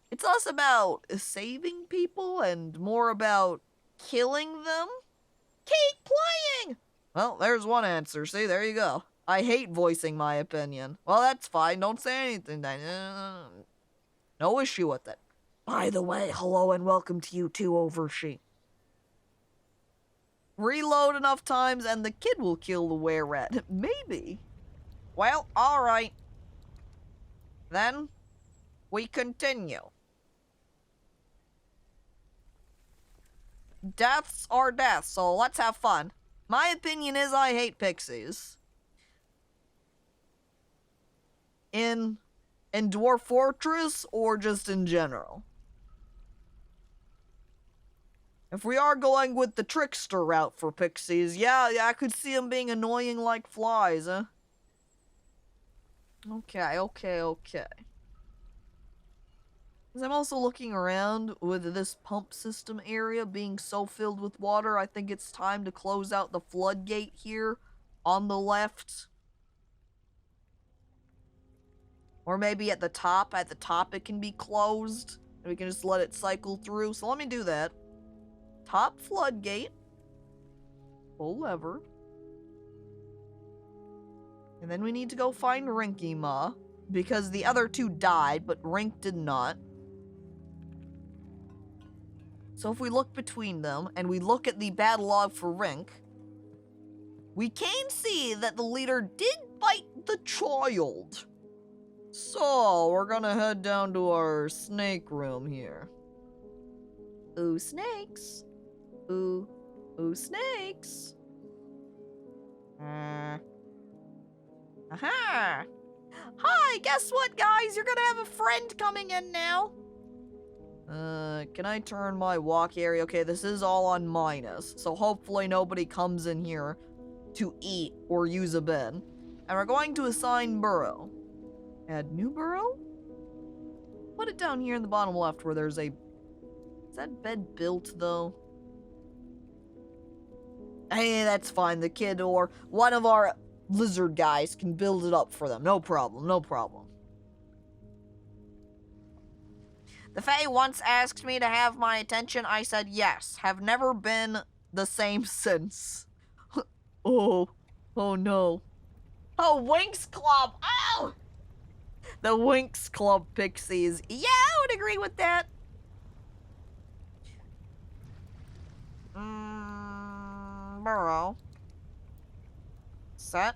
It's less about saving people and more about killing them. Keep playing! Well, there's one answer. See, there you go. I hate voicing my opinion. Well, that's fine. Don't say anything then. No issue with it. By the way, hello and welcome to you too, Oversheet. Reload enough times and the kid will kill the were-rat. Maybe. Well, alright. Then, we continue. Deaths are deaths, so let's have fun. My opinion is I hate pixies. In Dwarf Fortress or just in general? If we are going with the trickster route for pixies, yeah, I could see them being annoying like flies, huh? Okay. Because I'm also looking around with this pump system area being so filled with water, I think it's time to close out the floodgate here on the left. Or maybe at the top it can be closed, and we can just let it cycle through. So let me do that. Top floodgate. Pull lever. And then we need to go find Rinky Ma, because the other two died, but Rink did not. So if we look between them, and we look at the battle log for Rink, we can see that the leader did bite the child. So, we're gonna head down to our snake room here. Ooh, snakes. Ooh, snakes. Aha! Hi, guess what, guys? You're gonna have a friend coming in now. Can I turn my walk area? Okay, this is all on minus, so hopefully nobody comes in here to eat or use a bed. And we're going to assign burrow. Add new burrow? Put it down here in the bottom left where there's a... Is that bed built, though? Hey, that's fine. The kid or one of our lizard guys can build it up for them. No problem, no problem. The Fae once asked me to have my attention. I said yes. Have never been the same since. Oh no. Oh, Winx Club! Oh! The Winx Club pixies. Yeah, I would agree with that. Burrow. Set.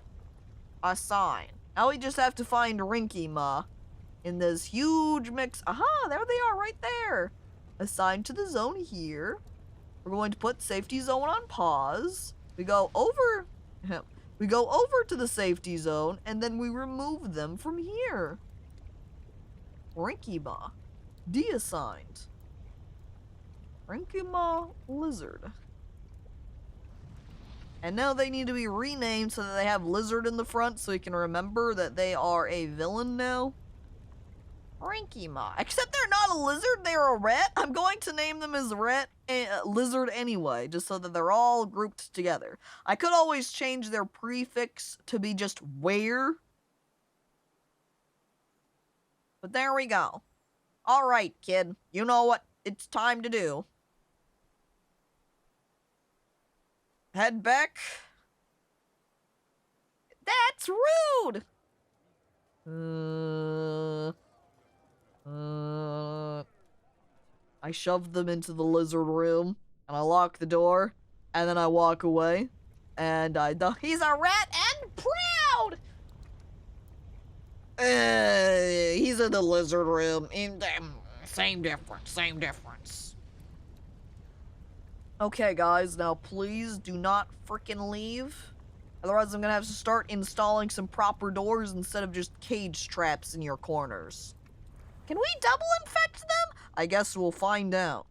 Assign. Now we just have to find Rinky Ma in this huge mix. Aha, there they are right there. Assign to the zone here. We're going to put safety zone on pause. We go over to the safety zone and then we remove them from here. Rinky Ma. Deassigned. Rinky Ma Lizard. And now they need to be renamed so that they have lizard in the front so we can remember that they are a villain now. Rinky Ma. Except they're not a lizard, they're a rat. I'm going to name them as lizard anyway, just so that they're all grouped together. I could always change their prefix to be just where. But there we go. Alright, kid. You know what it's time to do. Head back. That's rude! I shove them into the lizard room, and I lock the door, and then I walk away, and I die. He's a rat and proud! He's in the lizard room. Same difference, same difference. Okay, guys, now please do not freaking leave. Otherwise, I'm gonna have to start installing some proper doors instead of just cage traps in your corners. Can we double infect them? I guess we'll find out.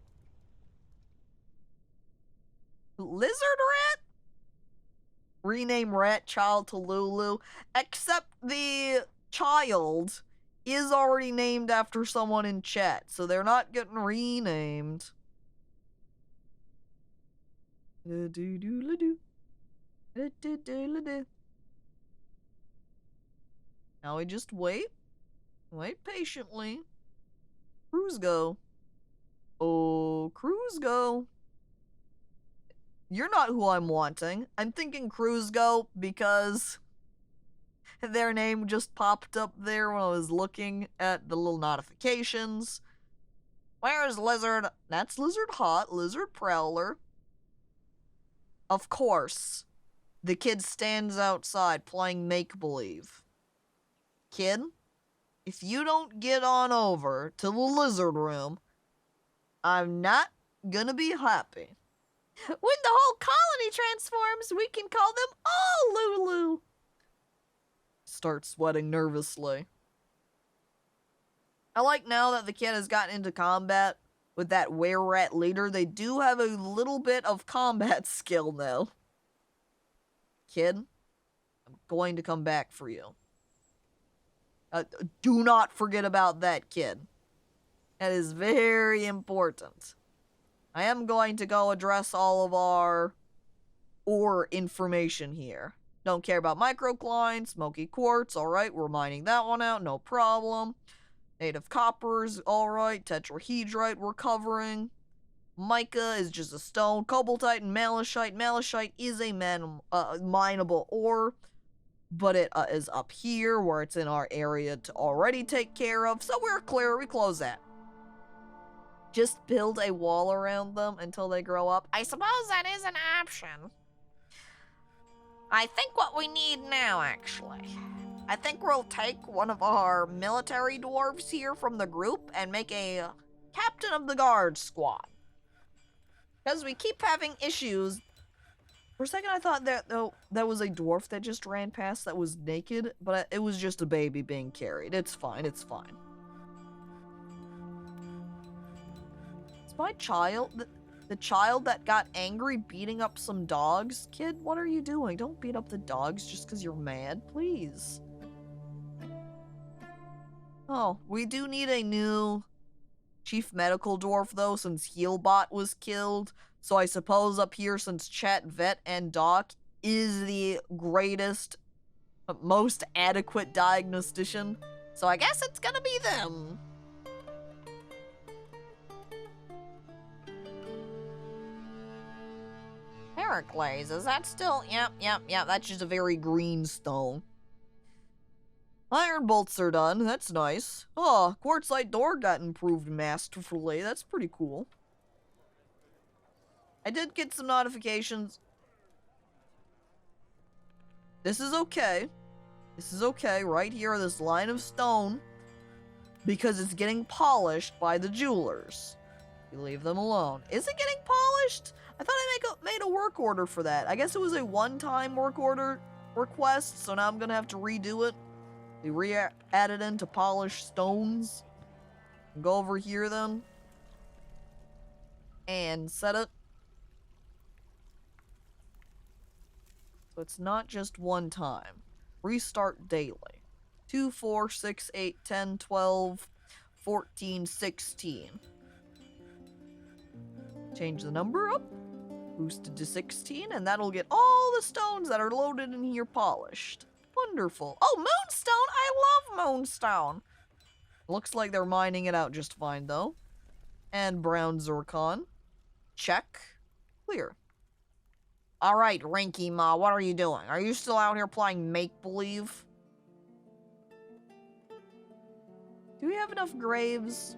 Lizard rat? Rename rat child to Lulu. Except the child is already named after someone in chat, so they're not getting renamed. Now we just wait. Wait patiently. Cruise go. Oh, Cruise go. You're not who I'm wanting. I'm thinking Cruise go because their name just popped up there when I was looking at the little notifications. Where's Lizard? That's Lizard Hot, Lizard Prowler. Of course, the kid stands outside playing make-believe. Kid, if you don't get on over to the lizard room, I'm not gonna be happy. When the whole colony transforms, we can call them all Lulu. Start sweating nervously. I like now that the kid has gotten into combat with that were-rat leader, they do have a little bit of combat skill now. Kid, I'm going to come back for you. Do not forget about that, kid. That is very important. I am going to go address all of our ore information here. Don't care about microcline, smoky quartz, alright, we're mining that one out, no problem. Native coppers, alright, tetrahedrite we're covering. Mica is just a stone. Cobaltite and malachite. Malachite is a mineable ore, but it is up here where it's in our area to already take care of, so we're clear, we close that. Just build a wall around them until they grow up. I suppose that is an option. I think what we need now, actually, I think we'll take one of our military dwarves here from the group and make a captain of the guard squad. Because we keep having issues. For a second I thought that was a dwarf that just ran past that was naked, but it was just a baby being carried. It's fine, it's fine. It's my child, the child that got angry beating up some dogs. Kid, what are you doing? Don't beat up the dogs just because you're mad, please. Oh, we do need a new chief medical dwarf though, since Healbot was killed. So I suppose up here, since Chat Vet and Doc is the greatest, most adequate diagnostician, so I guess it's gonna be them. Heracles, is that still? Yep, That's just a very green stone. Iron bolts are done, that's nice. Oh, quartzite door got improved masterfully, that's pretty cool. I did get some notifications. This is okay. This is okay, right here, this line of stone, because it's getting polished by the jewelers. You leave them alone. Is it getting polished? I thought I made a work order for that. I guess it was a one-time work order request, so now I'm gonna have to redo it. We re-add it in to polish stones. Go over here then. And set it. So it's not just one time. Restart daily. 2, 4, 6, 8, 10, 12, 14, 16. Change the number up. Boosted to 16, and that'll get all the stones that are loaded in here polished. Wonderful. Oh, moonstone! I love moonstone! Looks like they're mining it out just fine, though. And brown zircon. Check. Clear. Alright, Rinky Ma, what are you doing? Are you still out here playing make-believe? Do we have enough graves?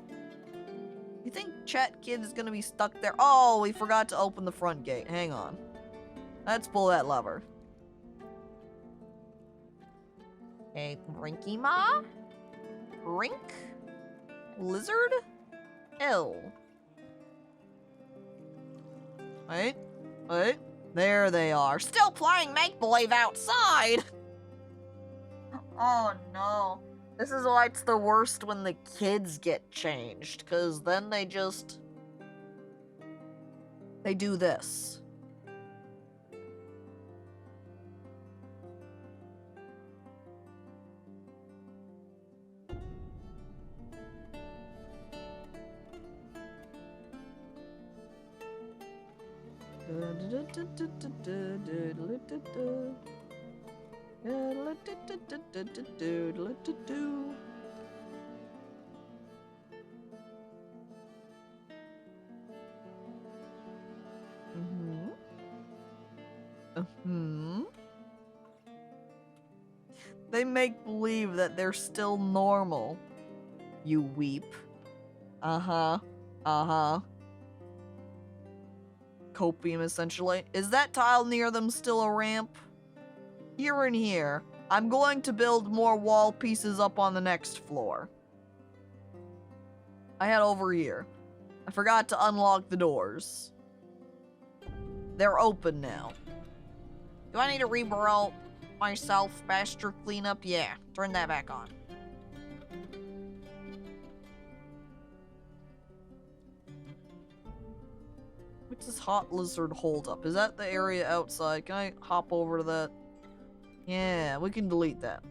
You think Chet Kid is gonna be stuck there? Oh, we forgot to open the front gate. Hang on. Let's pull that lever. A Rinky Ma? Rink? Lizard? L. Wait. Wait. There they are. Still playing make-believe outside! Oh no. This is why it's the worst when the kids get changed, because then they just... They do this. They make believe that they're still normal. You weep. Uh-huh. Uh-huh. Copium, essentially. Is that tile near them still a ramp? Here and here. I'm going to build more wall pieces up on the next floor. I head over here. I forgot to unlock the doors. They're open now. Do I need to reburrow myself faster cleanup? Yeah, turn that back on. What's this hot lizard hold up? Is that the area outside? Can I hop over to that? Yeah, we can delete that.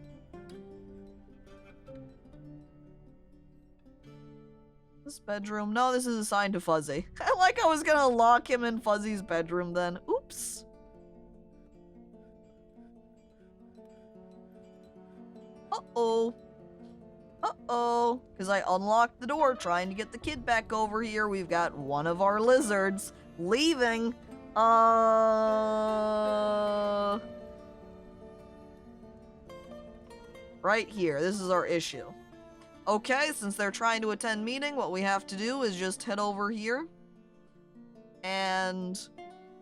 This bedroom? No, this is assigned to Fuzzy. Like I was gonna lock him in Fuzzy's bedroom then. Oops. Uh-oh. Uh-oh. Because I unlocked the door trying to get the kid back over here. We've got one of our lizards leaving. Right here. This is our issue. Okay, since they're trying to attend meeting, what we have to do is just head over here and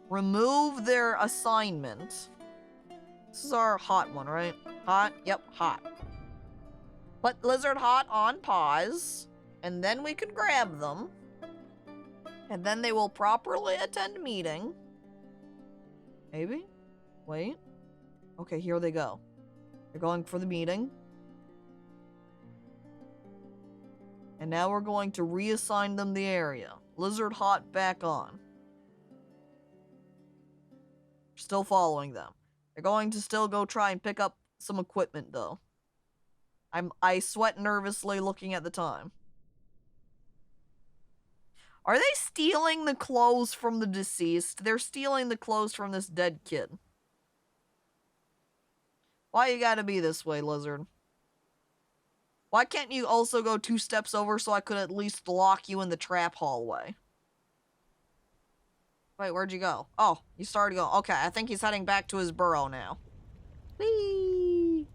remove their assignment. This is our hot one, right? Hot? Yep, hot. Put Lizard Hot on pause, and then we can grab them. And then they will properly attend meeting. Maybe? Wait. Okay, here they go. They're going for the meeting. And now we're going to reassign them the area. Lizard Hot back on. Still following them. They're going to still go try and pick up some equipment, though. I sweat nervously looking at the time. Are they stealing the clothes from the deceased? They're stealing the clothes from this dead kid. Why you gotta be this way, Lizard? Why can't you also go 2 steps over so I could at least lock you in the trap hallway? Wait, where'd you go? Oh, you started going. Okay, I think he's heading back to his burrow now. Whee!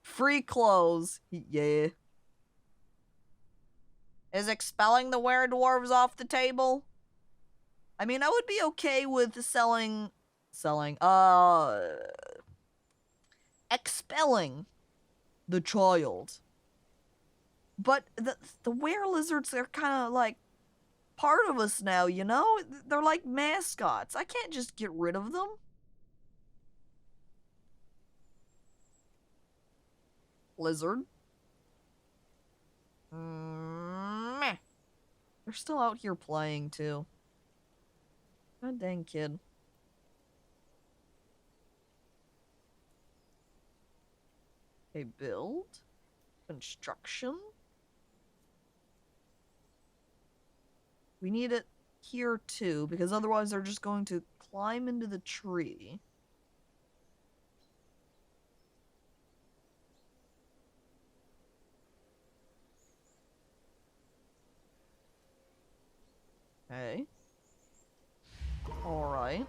Free clothes. Yeah. Is expelling the were-dwarves off the table? I mean, I would be okay with expelling the child. But the were-lizards, they're kind of like part of us now, you know? They're like mascots. I can't just get rid of them. Lizard. Meh. They're still out here playing, too. God dang, kid. Okay, build. Construction. We need it here, too, because otherwise they're just going to climb into the tree. Okay. Alright.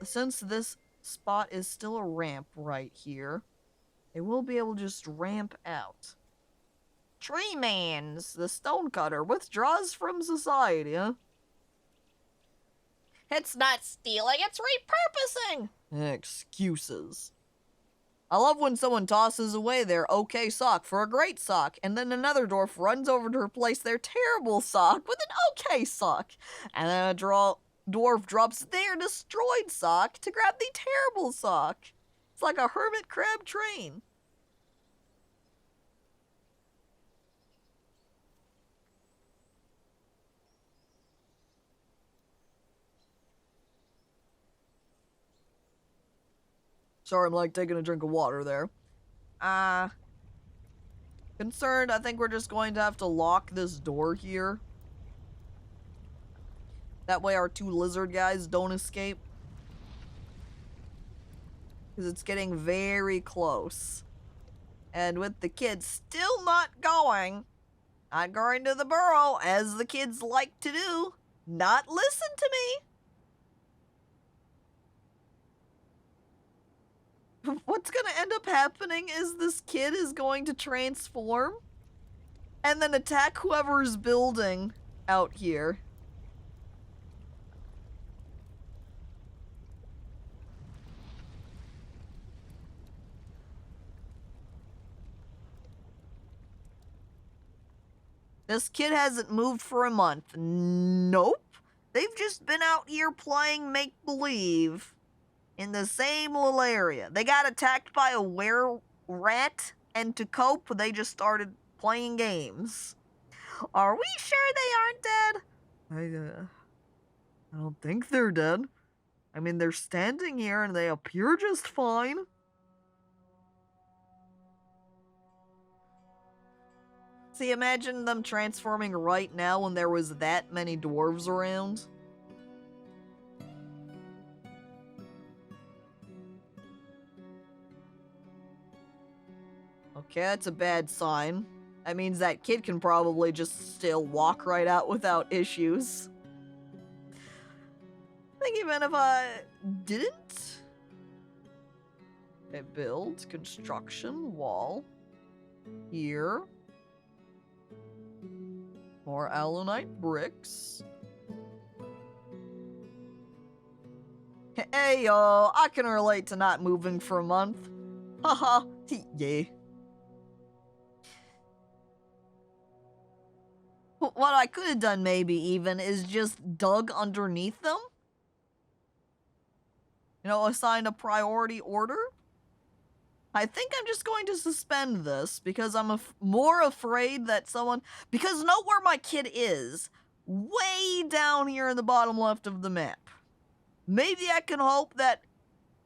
Since this spot is still a ramp right here. They will be able to just ramp out. Treeman's, the stonecutter, withdraws from society, huh? It's not stealing, it's repurposing! Excuses. I love when someone tosses away their okay sock for a great sock, and then another dwarf runs over to replace their terrible sock with an okay sock, and then a dwarf drops their destroyed sock to grab the terrible sock. It's like a hermit crab train. Sorry, I'm like taking a drink of water there. Concerned, I think we're just going to have to lock this door here. That way our two lizard guys don't escape. Because it's getting very close. And with the kids still not going to the burrow, as the kids like to do, not listen to me. What's gonna end up happening is this kid is going to transform and then attack whoever's building out here. This kid hasn't moved for a month. Nope. They've just been out here playing make-believe in the same little area. They got attacked by a were-rat, and to cope, they just started playing games. Are we sure they aren't dead? I don't think they're dead. I mean, they're standing here and they appear just fine. See, imagine them transforming right now when there was that many dwarves around. Okay, that's a bad sign. That means that kid can probably just still walk right out without issues. I think even if I didn't... Okay, build, construction, wall. Here. More alunite bricks. Hey, yo, I can relate to not moving for a month. Haha, yeah. What I could have done maybe even is just dug underneath them. You know, assigned a priority order. I think I'm just going to suspend this because I'm more afraid that someone... Because note where my kid is. Way down here in the bottom left of the map. Maybe I can hope that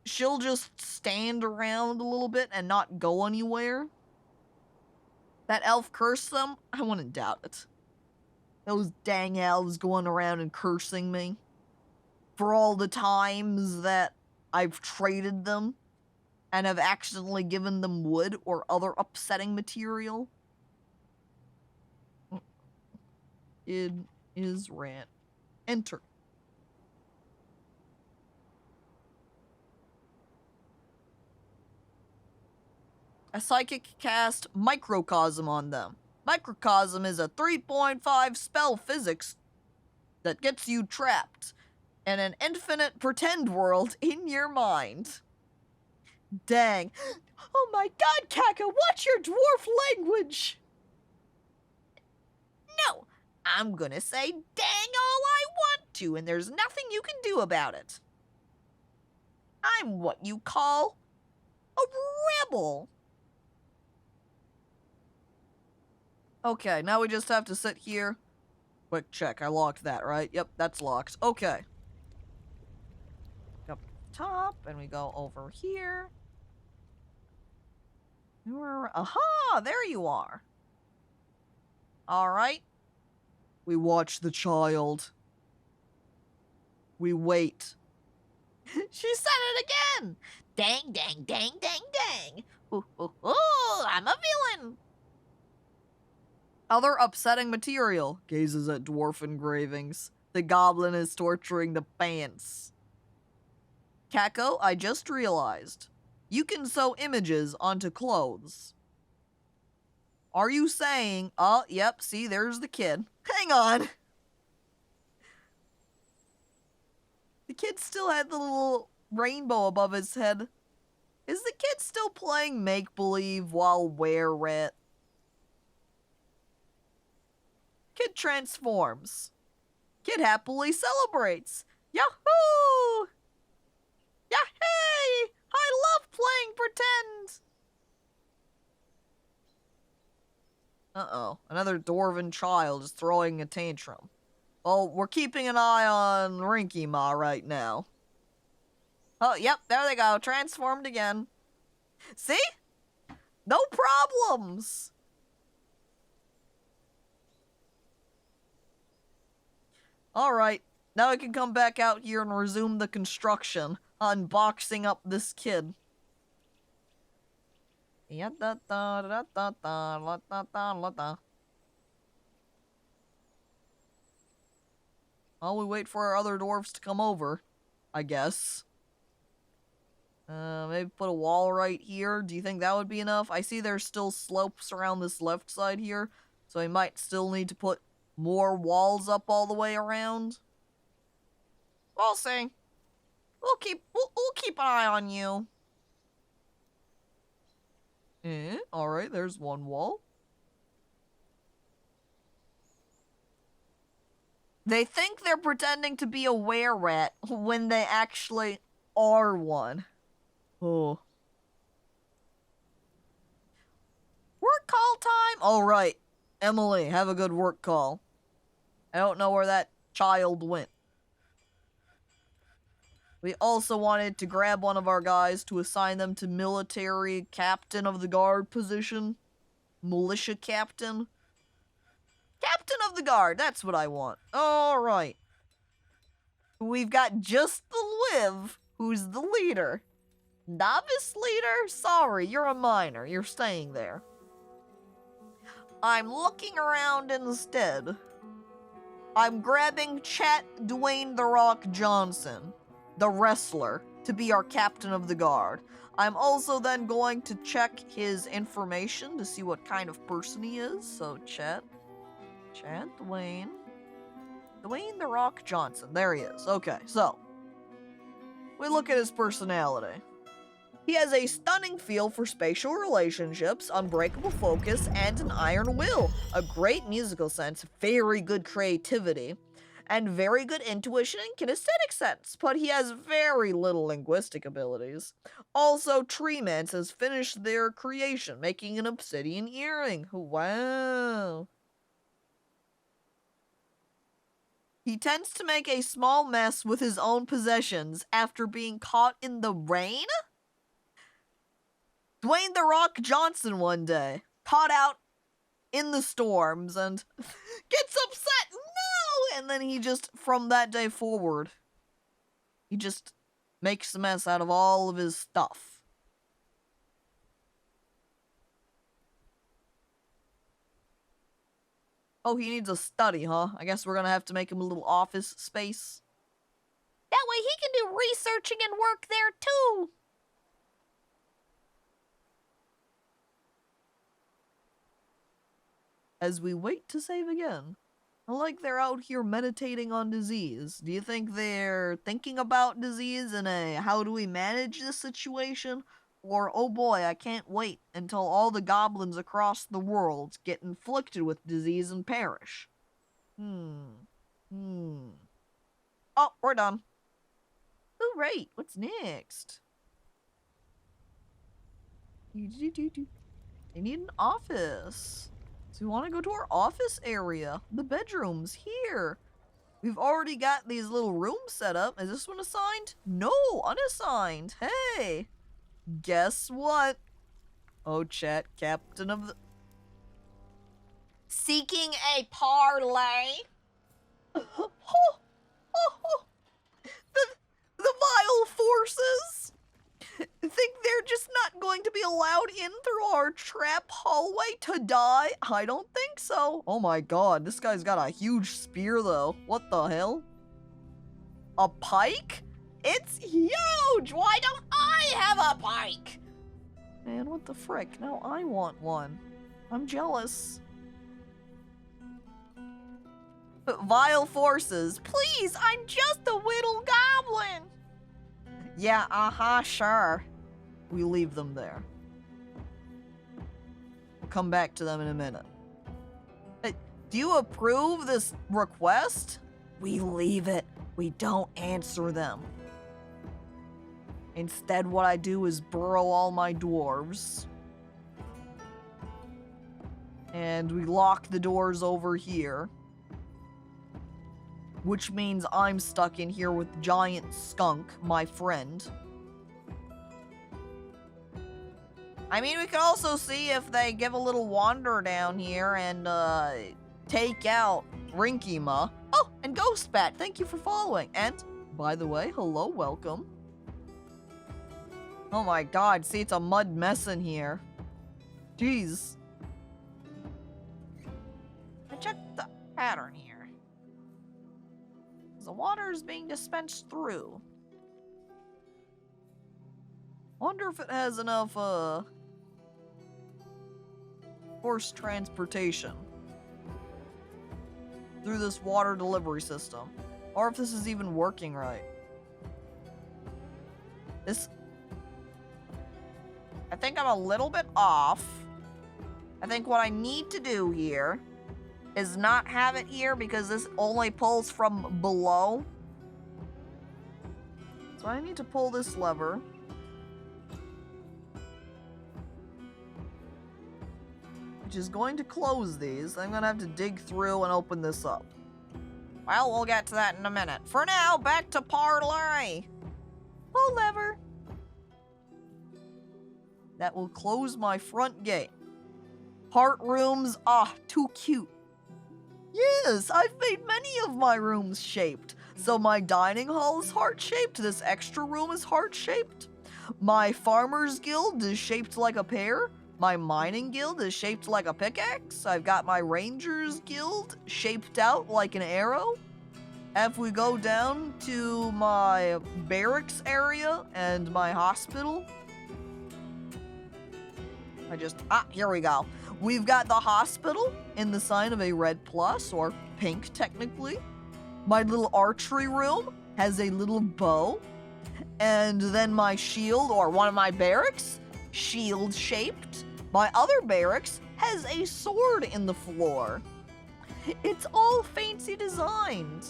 she'll just stand around a little bit and not go anywhere. That elf cursed them? I wouldn't doubt it. Those dang elves going around and cursing me. For all the times that I've traded them. And have accidentally given them wood or other upsetting material. It is rant. Enter. A psychic cast Microcosm on them. Microcosm is a 3.5 spell physics that gets you trapped in an infinite pretend world in your mind. Dang. Oh my god, Caca, what's your dwarf language? No, I'm gonna say dang all I want to, and there's nothing you can do about it. I'm what you call a rebel. Okay, now we just have to sit here. Quick check, I locked that, right? Yep, that's locked. Okay. Up top, and we go over here. Aha! There you are. Alright. We watch the child. We wait. She said it again! Dang, dang, dang, dang, dang! Ooh, ooh, ooh, I'm a villain! Other upsetting material. Gazes at dwarf engravings. The goblin is torturing the pants. Caco, I just realized. You can sew images onto clothes. Are you saying, oh, yep, see, there's the kid. Hang on. The kid still had the little rainbow above his head. Is the kid still playing make-believe while wear it? Kid transforms. Kid happily celebrates. Yahoo! Yahoo! I love playing pretend! Uh-oh, another dwarven child is throwing a tantrum. Well, we're keeping an eye on Rinky Ma right now. Oh, yep, there they go, transformed again. See? No problems! Alright, now I can come back out here and resume the construction, unboxing up this kid. While we wait for our other dwarves to come over, I guess. Maybe put a wall right here. Do you think that would be enough? I see there's still slopes around this left side here, so I might still need to put more walls up all the way around. We'll see. We'll keep an eye on you. Alright, there's one wall. They think they're pretending to be a were-rat when they actually are one. Oh. Work call time? Alright. Emily, have a good work call. I don't know where that child went. We also wanted to grab one of our guys to assign them to military captain of the guard position. Militia captain. Captain of the guard, that's what I want. Alright. We've got just the Liv, who's the leader. Novice leader? Sorry, you're a minor. You're staying there. I'm looking around instead. I'm grabbing Chat Dwayne The Rock Johnson, the wrestler, to be our captain of the guard. I'm also then going to check his information to see what kind of person he is. So Chat Dwayne The Rock Johnson. There he is. Okay, so we look at his personality. He has a stunning feel for spatial relationships, unbreakable focus, and an iron will. A great musical sense, very good creativity, and very good intuition and kinesthetic sense, but he has very little linguistic abilities. Also, Treemans has finished their creation, making an obsidian earring. Wow. He tends to make a small mess with his own possessions after being caught in the rain? Dwayne The Rock Johnson one day, caught out in the storms and gets upset, no! And then he just, from that day forward, he just makes a mess out of all of his stuff. Oh, he needs a study, huh? I guess we're gonna have to make him a little office space. That way he can do researching and work there too. As we wait to save again. Like they're out here meditating on disease. Do you think they're thinking about disease in a how do we manage this situation? Or, oh boy, I can't wait until all the goblins across the world get inflicted with disease and perish. Oh, we're done. Oh, right. What's next? They need an office. So we want to go to our office area. The bedroom's here. We've already got these little rooms set up. Is this one assigned? No, unassigned. Hey, guess what? Oh, chat, captain of the... Seeking a parlay? The vile forces think they're just not going to be allowed in through our trap hallway to die? I don't think so. Oh my god, this guy's got a huge spear though. What the hell? A pike? It's huge! Why don't I have a pike? Man, what the frick? Now I want one. I'm jealous. Vile forces. Please, I'm just a little goblin. Yeah, sure. We leave them there. We'll come back to them in a minute. Hey, do you approve this request? We leave it. We don't answer them. Instead, what I do is burrow all my dwarves. And we lock the doors over here. Which means I'm stuck in here with Giant Skunk, my friend. I mean, we could also see if they give a little wander down here and, take out Rinkima. Oh, and Ghostbat, thank you for following. And, by the way, hello, welcome. Oh my god, see, it's a mud mess in here. Jeez. I checked the pattern here. The water is being dispensed through. Wonder if it has enough, forced transportation through this water delivery system. Or if this is even working right. I think I'm a little bit off. I think what I need to do here is not have it here because this only pulls from below. So I need to pull this lever. Which is going to close these. I'm gonna have to dig through and open this up. Well, we'll get to that in a minute. For now, back to parlay. Pull lever. That will close my front gate. Heart rooms, too cute. Yes, I've made many of my rooms shaped. So my dining hall is heart-shaped, this extra room is heart-shaped. My farmer's guild is shaped like a pear. My mining guild is shaped like a pickaxe. I've got my ranger's guild shaped out like an arrow. If we go down to my barracks area and my hospital, here we go. We've got the hospital in the sign of a red plus, or pink technically. My little archery room has a little bow. And then my shield, or one of my barracks, shield shaped. My other barracks has a sword in the floor. It's all fancy designed.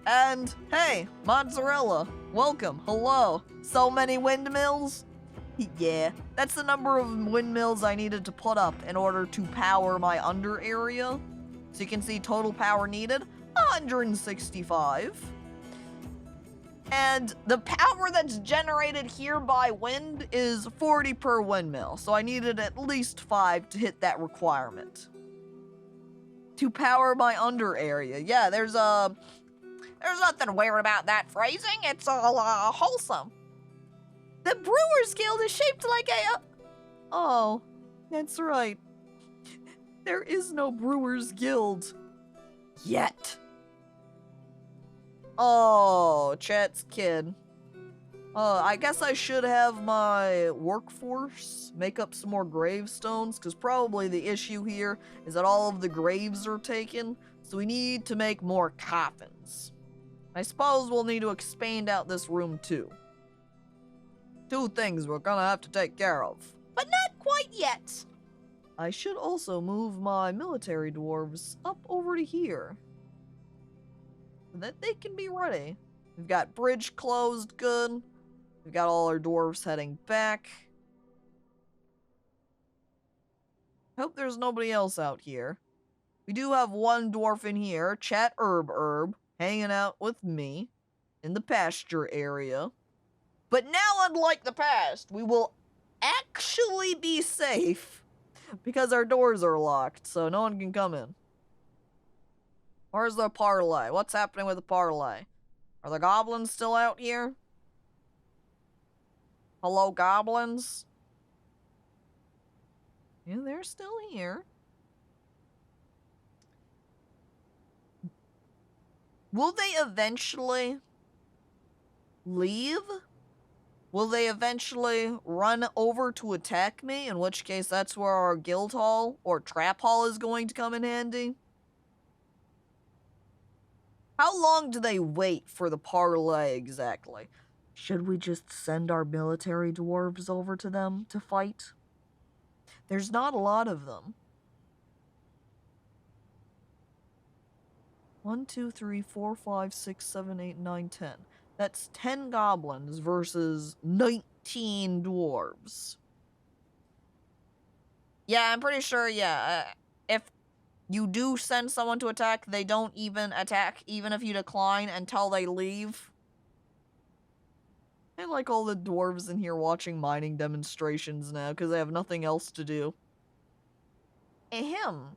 And hey, mozzarella, welcome, hello. So many windmills? Yeah, that's the number of windmills I needed to put up in order to power my under area. So you can see total power needed, 165. And the power that's generated here by wind is 40 per windmill. So I needed at least 5 to hit that requirement. To power my under area. Yeah, there's nothing weird about that phrasing. It's all wholesome. The Brewer's Guild is shaped like a... Oh, that's right. There is no Brewer's Guild. Yet. Oh, chat's kid. I guess I should have my workforce make up some more gravestones, because probably the issue here is that all of the graves are taken, so we need to make more coffins. I suppose we'll need to expand out this room too. 2 things we're gonna have to take care of. But not quite yet. I should also move my military dwarves up over to here, so that they can be ready. We've got bridge closed, good. We've got all our dwarves heading back. Hope there's nobody else out here. We do have one dwarf in here, Chat Herb, hanging out with me in the pasture area. But now, unlike the past, we will actually be safe because our doors are locked, so no one can come in. Where's the parlay? What's happening with the parlay? Are the goblins still out here? Hello, goblins? Yeah, they're still here. Will they eventually leave? Will they eventually run over to attack me? In which case, that's where our guild hall or trap hall is going to come in handy. How long do they wait for the parlay exactly? Should we just send our military dwarves over to them to fight? There's not a lot of them. 1, 2, 3, 4, 5, 6, 7, 8, 9, 10. That's 10 goblins versus 19 dwarves. Yeah, I'm pretty sure, if you do send someone to attack, they don't even attack, even if you decline until they leave. I like all the dwarves in here watching mining demonstrations now, because they have nothing else to do. Ahem.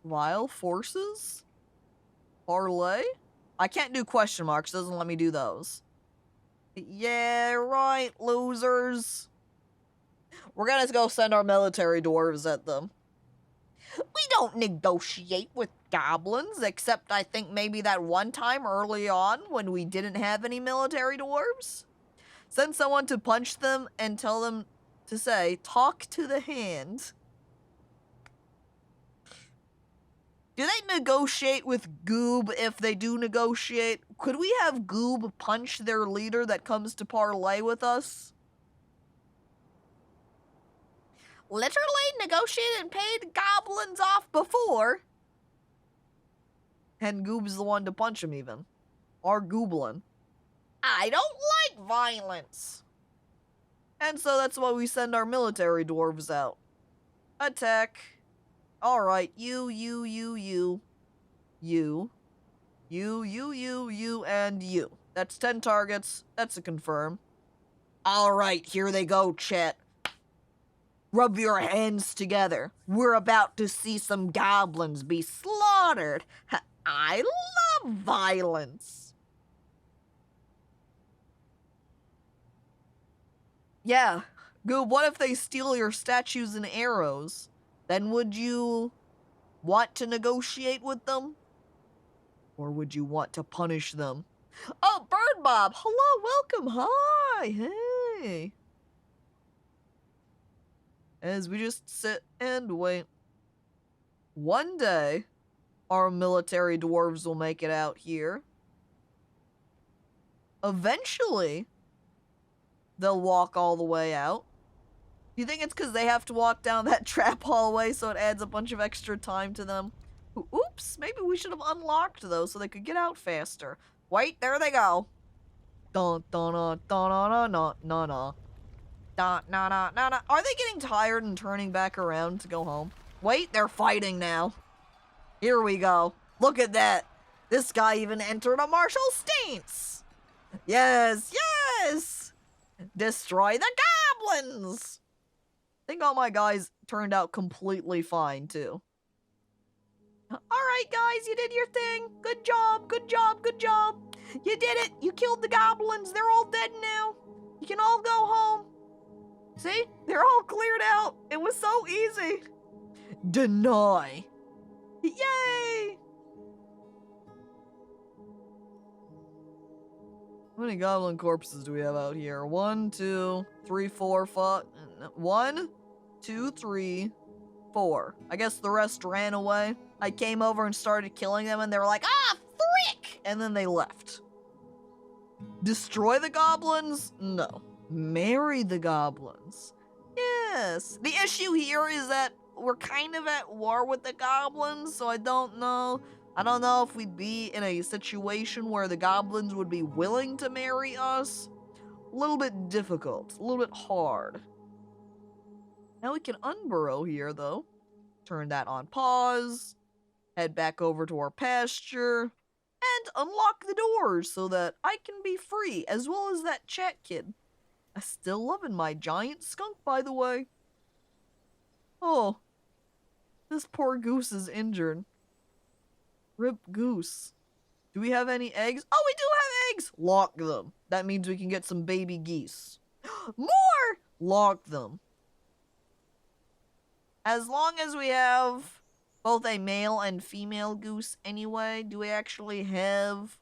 Vile forces? Parlay? I can't do question marks, doesn't let me do those. Yeah, right, losers. We're gonna go send our military dwarves at them. We don't negotiate with goblins, except I think maybe that one time early on when we didn't have any military dwarves. Send someone to punch them and tell them to say, talk to the hand. Do they negotiate with Goob if they do negotiate? Could we have Goob punch their leader that comes to parlay with us? Literally negotiated and paid goblins off before. And Goob's the one to punch him even. Our Gooblin. I don't like violence. And so that's why we send our military dwarves out. Attack. Alright, you, and you. That's 10 targets. That's a confirm. Alright, here they go, chat. Rub your hands together. We're about to see some goblins be slaughtered. I love violence. Yeah. Goob, what if they steal your statues and arrows? Then would you want to negotiate with them? Or would you want to punish them? Oh, Bird Bob! Hello, welcome, hi, hey! As we just sit and wait. One day, our military dwarves will make it out here. Eventually, they'll walk all the way out. You think it's because they have to walk down that trap hallway, so it adds a bunch of extra time to them? Oops, maybe we should have unlocked those so they could get out faster. Wait, there they go. Dun dun dun dun dun dun dun dun. Dun, na, na, na, na. Are they getting tired and turning back around to go home? Wait, they're fighting now. Here we go. Look at that. This guy even entered a martial stance. Yes, yes. Destroy the goblins. I think all my guys turned out completely fine, too. Alright, guys, you did your thing. Good job, good job, good job. You did it. You killed the goblins. They're all dead now. You can all go home. See? They're all cleared out. It was so easy. Deny. Yay! How many goblin corpses do we have out here? 1, 2, 3, 4, 5. 1, 2, 3, 4. I guess the rest ran away. I came over and started killing them, and they were like, ah, frick! And then they left. Destroy the goblins? No. Marry the goblins. Yes. The issue here is that we're kind of at war with the goblins, so I don't know. I don't know if we'd be in a situation where the goblins would be willing to marry us. A little bit difficult. A little bit hard. Now we can unburrow here, though. Turn that on pause. Head back over to our pasture. And unlock the doors so that I can be free, as well as that chat kid. I'm still loving my giant skunk, by the way. Oh. This poor goose is injured. Rip goose. Do we have any eggs? Oh, we do have eggs! Lock them. That means we can get some baby geese. More! Lock them. As long as we have both a male and female goose anyway. Do we actually have...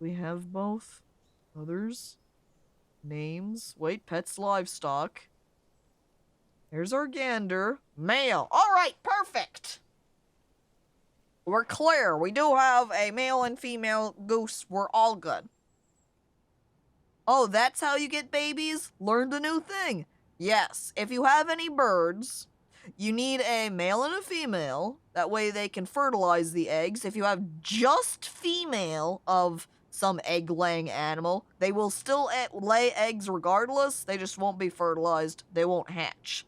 We have both? Others? Names? Wait, pets, livestock. Here's our gander. Male. All right, perfect. We're clear. We do have a male and female goose. We're all good. Oh, that's how you get babies? Learned a new thing. Yes, if you have any birds, you need a male and a female. That way they can fertilize the eggs. If you have just female of some egg-laying animal, they will still lay eggs regardless. They just won't be fertilized. They won't hatch.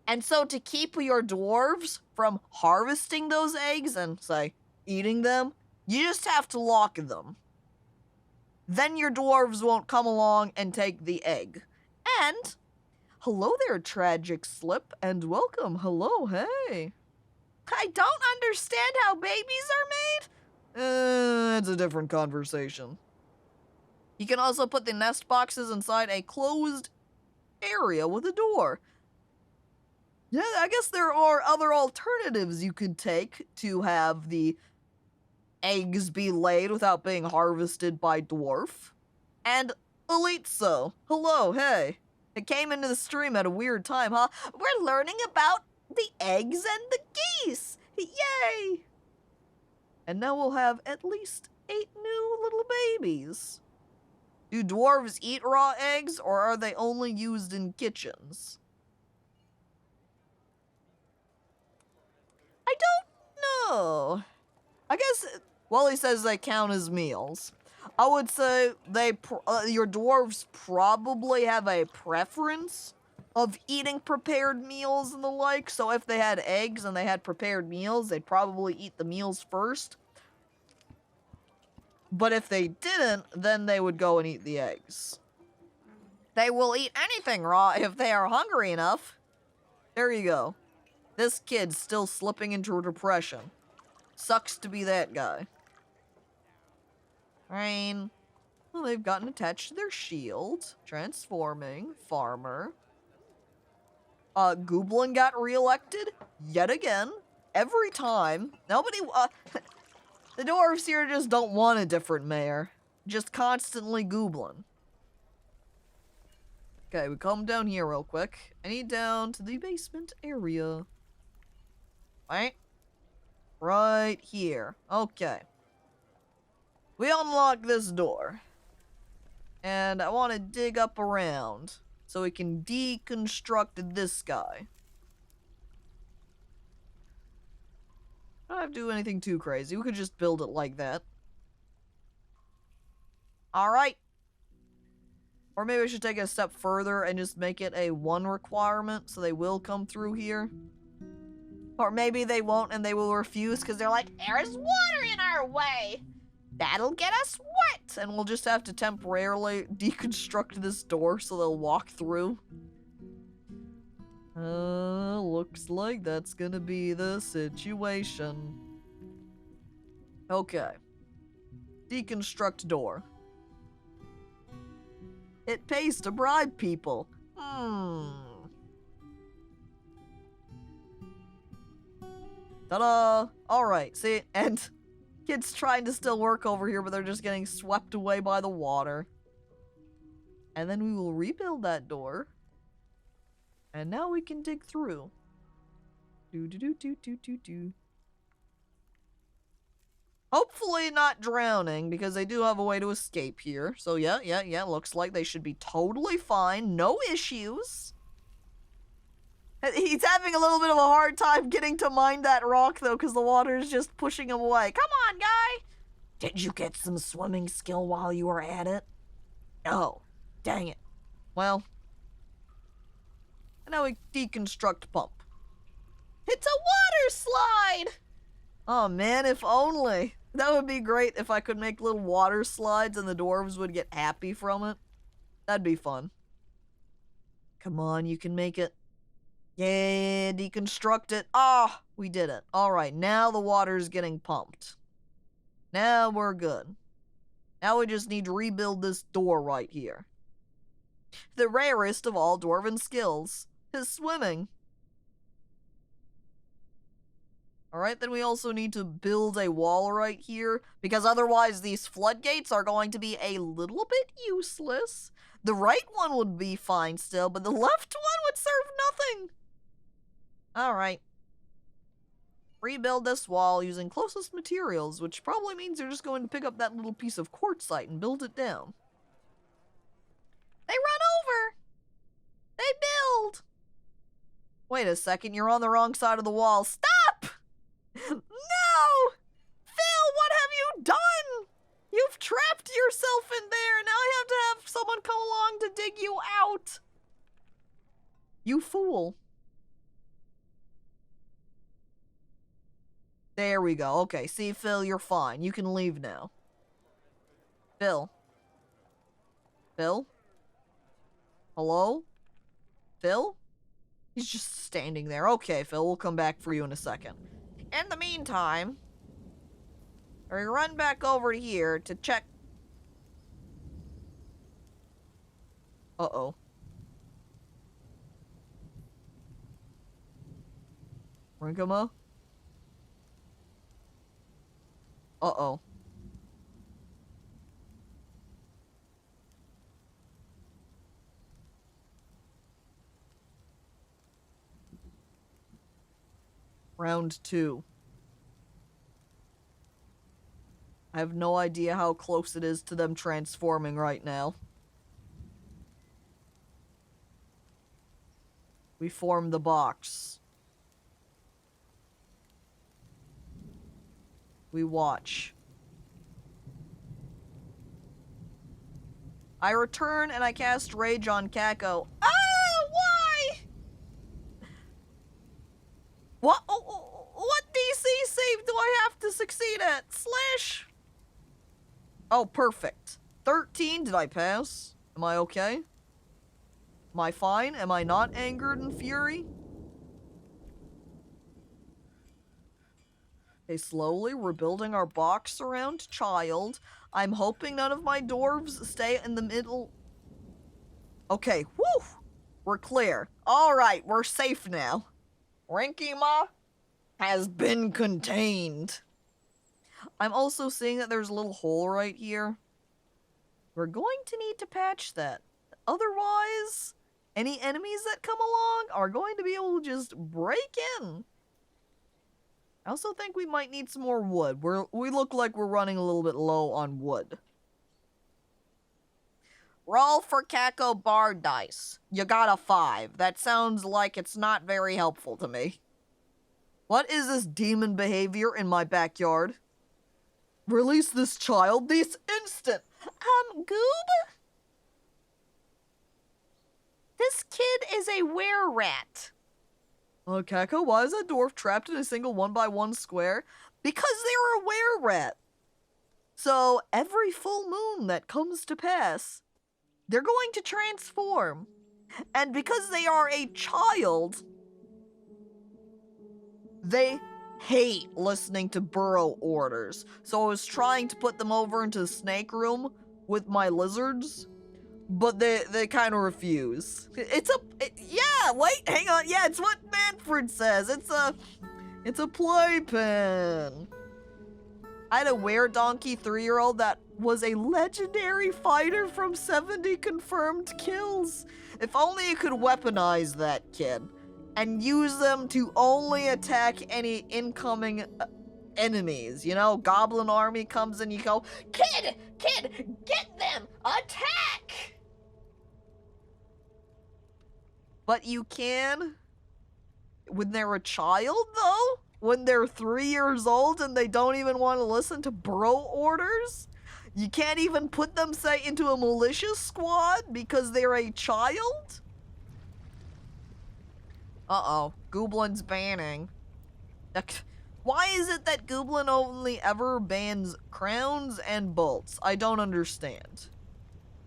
And so to keep your dwarves from harvesting those eggs and, say, eating them, you just have to lock them. Then your dwarves won't come along and take the egg. And, hello there, Tragic Slip, and welcome. Hello, hey. I don't understand how babies are made. It's a different conversation. You can also put the nest boxes inside a closed area with a door. Yeah, I guess there are other alternatives you could take to have the eggs be laid without being harvested by Dwarf. And Elitso, hello, hey. It came into the stream at a weird time, huh? We're learning about the eggs and the geese. Yay! And now we'll have at least 8 new little babies. Do dwarves eat raw eggs, or are they only used in kitchens? I don't know. I guess Wally says they count as meals. I would say your dwarves probably have a preference of eating prepared meals and the like. So if they had eggs and they had prepared meals, they'd probably eat the meals first. But if they didn't, then they would go and eat the eggs. They will eat anything raw if they are hungry enough. There you go. This kid's still slipping into a depression. Sucks to be that guy. Rain. Well, they've gotten attached to their shield. Transforming. Farmer. Gooblin got reelected yet again. Every time. Nobody, the dwarves here just don't want a different mayor. Just constantly Gooblin. Okay, we come down here real quick. I need down to the basement area. Right here. Okay. We unlock this door. And I want to dig up around so we can deconstruct this guy. I don't have to do anything too crazy. We could just build it like that. Alright. Or maybe I should take it a step further and just make it a 1 requirement so they will come through here. Or maybe they won't and they will refuse because they're like, there's water in our way. That'll get us wet. And we'll just have to temporarily deconstruct this door so they'll walk through. Looks like that's gonna be the situation. Okay. Deconstruct door. It pays to bribe people. Ta-da! Alright, see, and kids trying to still work over here, but they're just getting swept away by the water. And then we will rebuild that door. And now we can dig through. Do. Hopefully not drowning, because they do have a way to escape here. So yeah, looks like they should be totally fine. No issues. He's having a little bit of a hard time getting to mine that rock, though, because the water is just pushing him away. Come on, guy! Did you get some swimming skill while you were at it? No. Dang it. Well. And now we deconstruct pump. It's a water slide! Oh, man, if only. That would be great if I could make little water slides and the dwarves would get happy from it. That'd be fun. Come on, you can make it. Yeah, deconstruct it. Ah, we did it. All right, now the water's getting pumped. Now we're good. Now we just need to rebuild this door right here. The rarest of all dwarven skills is swimming. Alright, then we also need to build a wall right here, because otherwise these floodgates are going to be a little bit useless. The right one would be fine still, but the left one would serve nothing. Alright. Rebuild this wall using closest materials, which probably means you're just going to pick up that little piece of quartzite and build it down. They run over! They build! Wait a second, you're on the wrong side of the wall. Stop! No! Phil, what have you done? You've trapped yourself in there. Now I have to have someone come along to dig you out. You fool. There we go. Okay, see, Phil, you're fine. You can leave now. Phil? Phil? Hello? Phil? He's just standing there. Okay, Phil, we'll come back for you in a second. In the meantime, we run back over here to check. Uh-oh. Rinkama? Uh-oh. Round 2. I have no idea how close it is to them transforming right now. We form the box. We watch. I return and I cast Rage on Caco. Ah! Why? What DC save do I have to succeed at? Slash? Oh, perfect. 13, did I pass? Am I okay? Am I fine? Am I not angered and fury? Okay, slowly we're building our box around child. I'm hoping none of my dwarves stay in the middle. Okay, whew! We're clear. Alright, we're safe now. Rinkima has been contained. I'm also seeing that there's a little hole right here. We're going to need to patch that. Otherwise, any enemies that come along are going to be able to just break in. I also think we might need some more wood. We look like we're running a little bit low on wood. Roll for Caco bar dice. You got a 5. That sounds like it's not very helpful to me. What is this demon behavior in my backyard? Release this child this instant. Goob? This kid is a were-rat. Caco, why is that dwarf trapped in a single 1x1 square? Because they're a were-rat. So, every full moon that comes to pass, they're going to transform. And because they are a child, they hate listening to burrow orders. So I was trying to put them over into the snake room with my lizards, but they kind of refuse. Yeah, wait, hang on. Yeah, it's what Manfred says. It's a playpen. I had a were-donkey 3-year-old that was a legendary fighter from 70 confirmed kills. If only you could weaponize that kid and use them to only attack any incoming enemies. You know, goblin army comes and you go, Kid, get them, attack! But you can when they're a child, though? When they're 3 years old and they don't even want to listen to bro orders? You can't even put them, say, into a militia squad because they're a child? Uh-oh. Gooblin's banning. Why is it that Gooblin only ever bans crowns and bolts? I don't understand.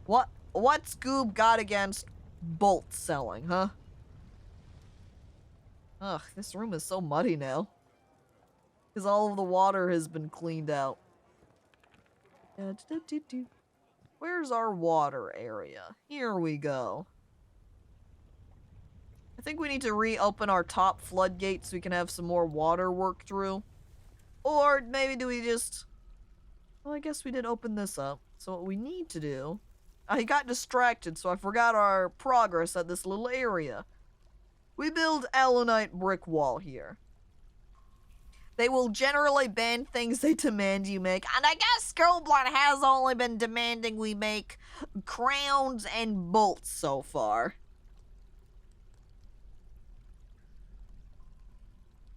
What's Goob got against bolt selling, huh? Ugh, this room is so muddy now. Because all of the water has been cleaned out. Where's our water area? Here we go. I think we need to reopen our top floodgate so we can have some more water work through. Or maybe do we just... Well, I guess we did open this up. So what we need to do... I got distracted, so I forgot our progress at this little area. We build alunite brick wall here. They will generally ban things they demand you make. And I guess Scrollblind has only been demanding we make crowns and bolts so far.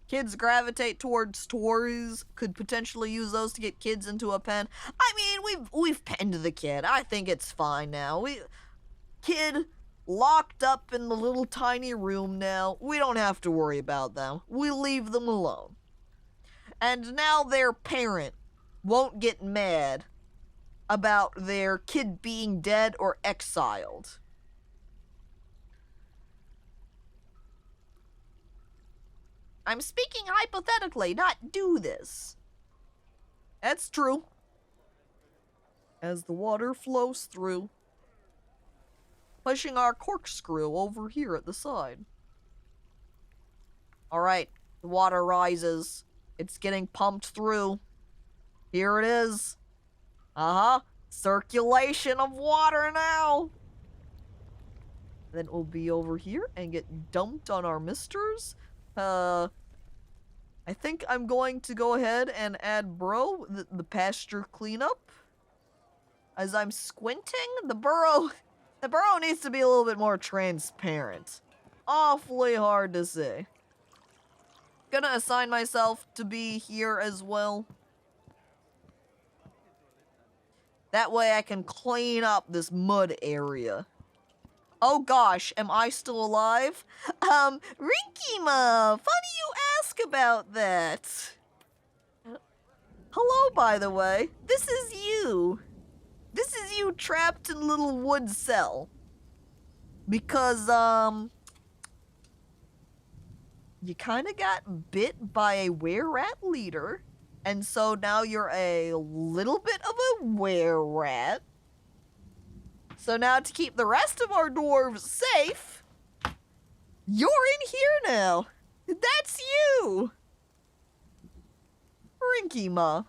Kids gravitate towards toys. Could potentially use those to get kids into a pen. I mean, we've penned the kid. I think it's fine now. Kid locked up in the little tiny room now. We don't have to worry about them. We leave them alone. And now their parent won't get mad about their kid being dead or exiled. I'm speaking hypothetically, not do this. That's true. As the water flows through, pushing our corkscrew over here at the side. Alright, the water rises. It's getting pumped through. Here it is. Circulation of water now. Then we'll be over here and get dumped on our misters. I think I'm going to go ahead and add the pasture cleanup. As I'm squinting, the burrow needs to be a little bit more transparent. Awfully hard to see. Gonna assign myself to be here as well. That way I can clean up this mud area. Oh gosh, am I still alive? Rinkima, funny you ask about that. Hello, by the way. This is you. This is you trapped in a little wood cell. Because, you kinda got bit by a were-rat leader. And so now you're a little bit of a were-rat. So now to keep the rest of our dwarves safe, you're in here now. That's you. Rinkima.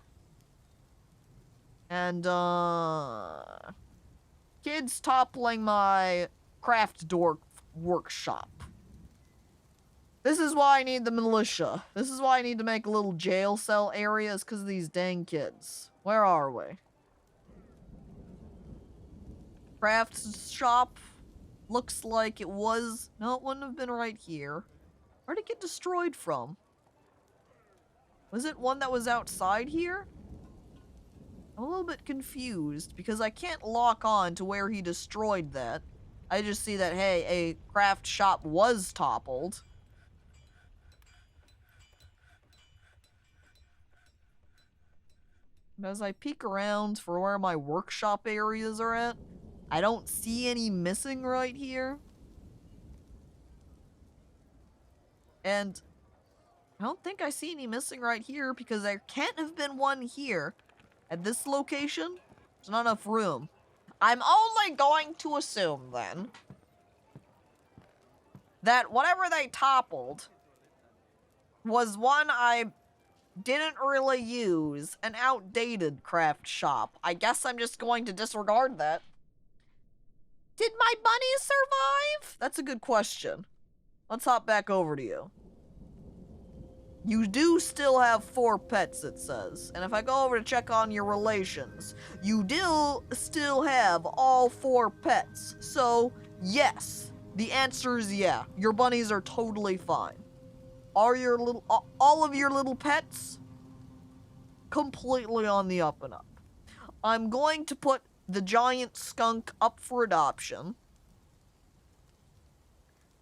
And, kids toppling my craft door workshop. This is why I need the militia. This is why I need to make little jail cell areas, because of these dang kids. Where are we? Craft shop. Looks like it was... No, it wouldn't have been right here. Where'd it get destroyed from? Was it one that was outside here? I'm a little bit confused, because I can't lock on to where he destroyed that. I just see that, hey, a craft shop was toppled. And as I peek around for where my workshop areas are at, I don't see any missing right here. And I don't think I see any missing right here because there can't have been one here. At this location, there's not enough room. I'm only going to assume, then, that whatever they toppled was one I didn't really use, an outdated craft shop. I guess I'm just going to disregard that. Did my bunnies survive? That's a good question. Let's hop back over to you. You do still have 4 pets, it says. And if I go over to check on your relations, you do still have all 4 pets. So, yes. The answer is yeah. Your bunnies are totally fine. Are your all of your little pets completely on the up and up? I'm going to put the giant skunk up for adoption,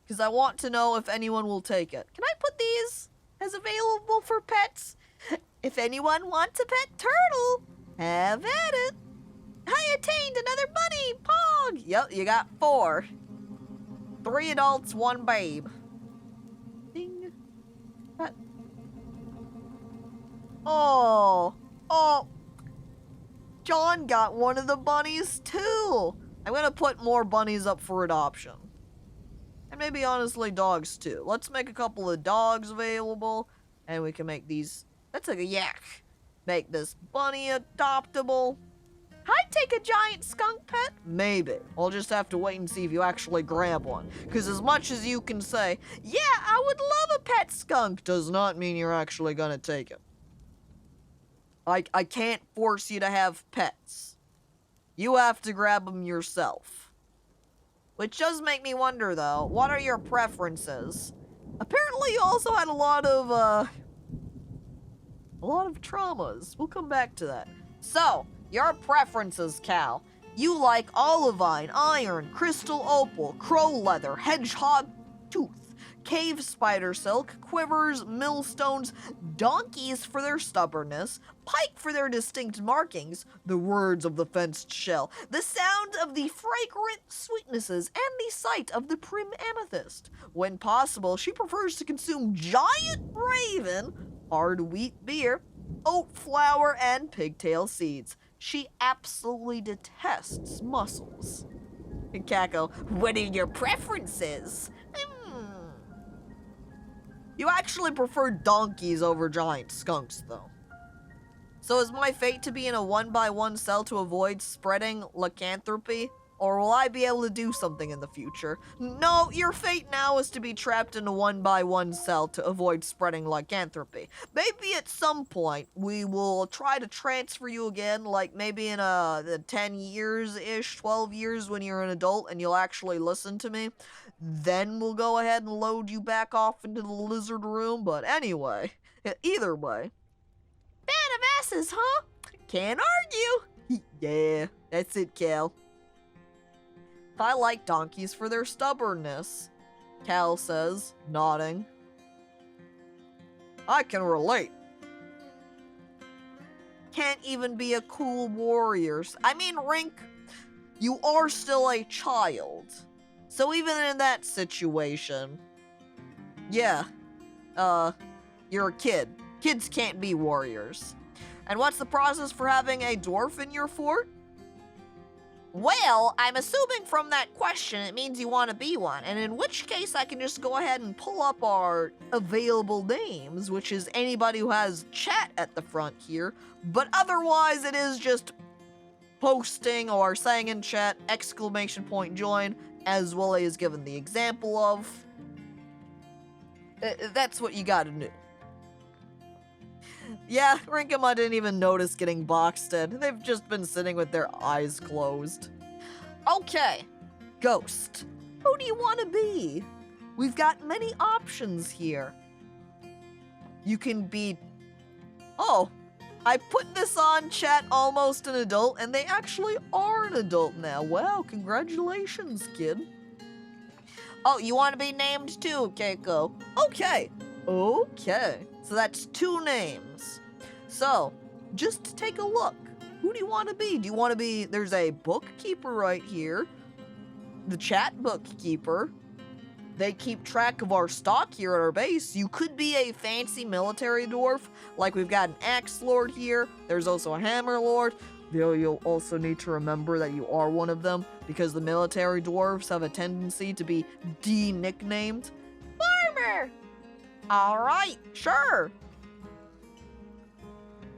because I want to know if anyone will take it. Can I put these as available for pets? If anyone wants a pet turtle, have at it. I attained another bunny, Pog. Yep, you got 4. 3 adults, 1 babe. Ding. Oh. John got one of the bunnies too. I'm gonna put more bunnies up for adoption. And maybe, honestly, dogs, too. Let's make a couple of dogs available. And we can make these... That's like a yak. Make this bunny adoptable. I'd take a giant skunk pet. Maybe. We'll just have to wait and see if you actually grab one. Because as much as you can say, yeah, I would love a pet skunk, does not mean you're actually gonna take it. I can't force you to have pets. You have to grab them yourself. Which does make me wonder, though, what are your preferences? Apparently you also had a lot of traumas. We'll come back to that. So, your preferences, Cal. You like olivine, iron, crystal opal, crow leather, hedgehog tooth, cave spider silk, quivers, millstones, donkeys for their stubbornness, pike for their distinct markings, the words of the fenced shell, the sound of the fragrant sweetnesses, and the sight of the prim amethyst. When possible, she prefers to consume giant raven, hard wheat beer, oat flour, and pigtail seeds. She absolutely detests mussels. And Caco, what are your preferences? You actually prefer donkeys over giant skunks, though. So is my fate to be in a 1x1 cell to avoid spreading lycanthropy? Or will I be able to do something in the future? No, your fate now is to be trapped in a 1x1 cell to avoid spreading lycanthropy. Maybe at some point we will try to transfer you again, like maybe in 10 years-ish, 12 years when you're an adult and you'll actually listen to me. Then we'll go ahead and load you back off into the lizard room, but anyway, either way. Fan of asses, huh? Can't argue. Yeah, that's it, Cal. I like donkeys for their stubbornness, Cal says, nodding. I can relate. Can't even be a cool warrior. I mean, Rink, you are still a child. So even in that situation, yeah, you're a kid. Kids can't be warriors. And what's the process for having a dwarf in your fort? Well, I'm assuming from that question it means you want to be one, and in which case I can just go ahead and pull up our available names, which is anybody who has chat at the front here, but otherwise it is just posting or saying in chat, !join, as well as given the example of. That's what you gotta do. Yeah, Rinkema didn't even notice getting boxed in. They've just been sitting with their eyes closed. Okay, Ghost. Who do you want to be? We've got many options here. You can be... Oh, I put this on chat almost an adult, and they actually are an adult now. Wow, congratulations, kid. Oh, you want to be named too, Keiko? Okay. Okay. So that's 2 names. So, just take a look. Who do you want to be? Do you want to be... There's a bookkeeper right here. The chat bookkeeper. They keep track of our stock here at our base. You could be a fancy military dwarf. Like we've got an axe lord here. There's also a hammer lord. Though you'll also need to remember that you are one of them, because the military dwarves have a tendency to be de-nicknamed. Farmer! Alright, sure.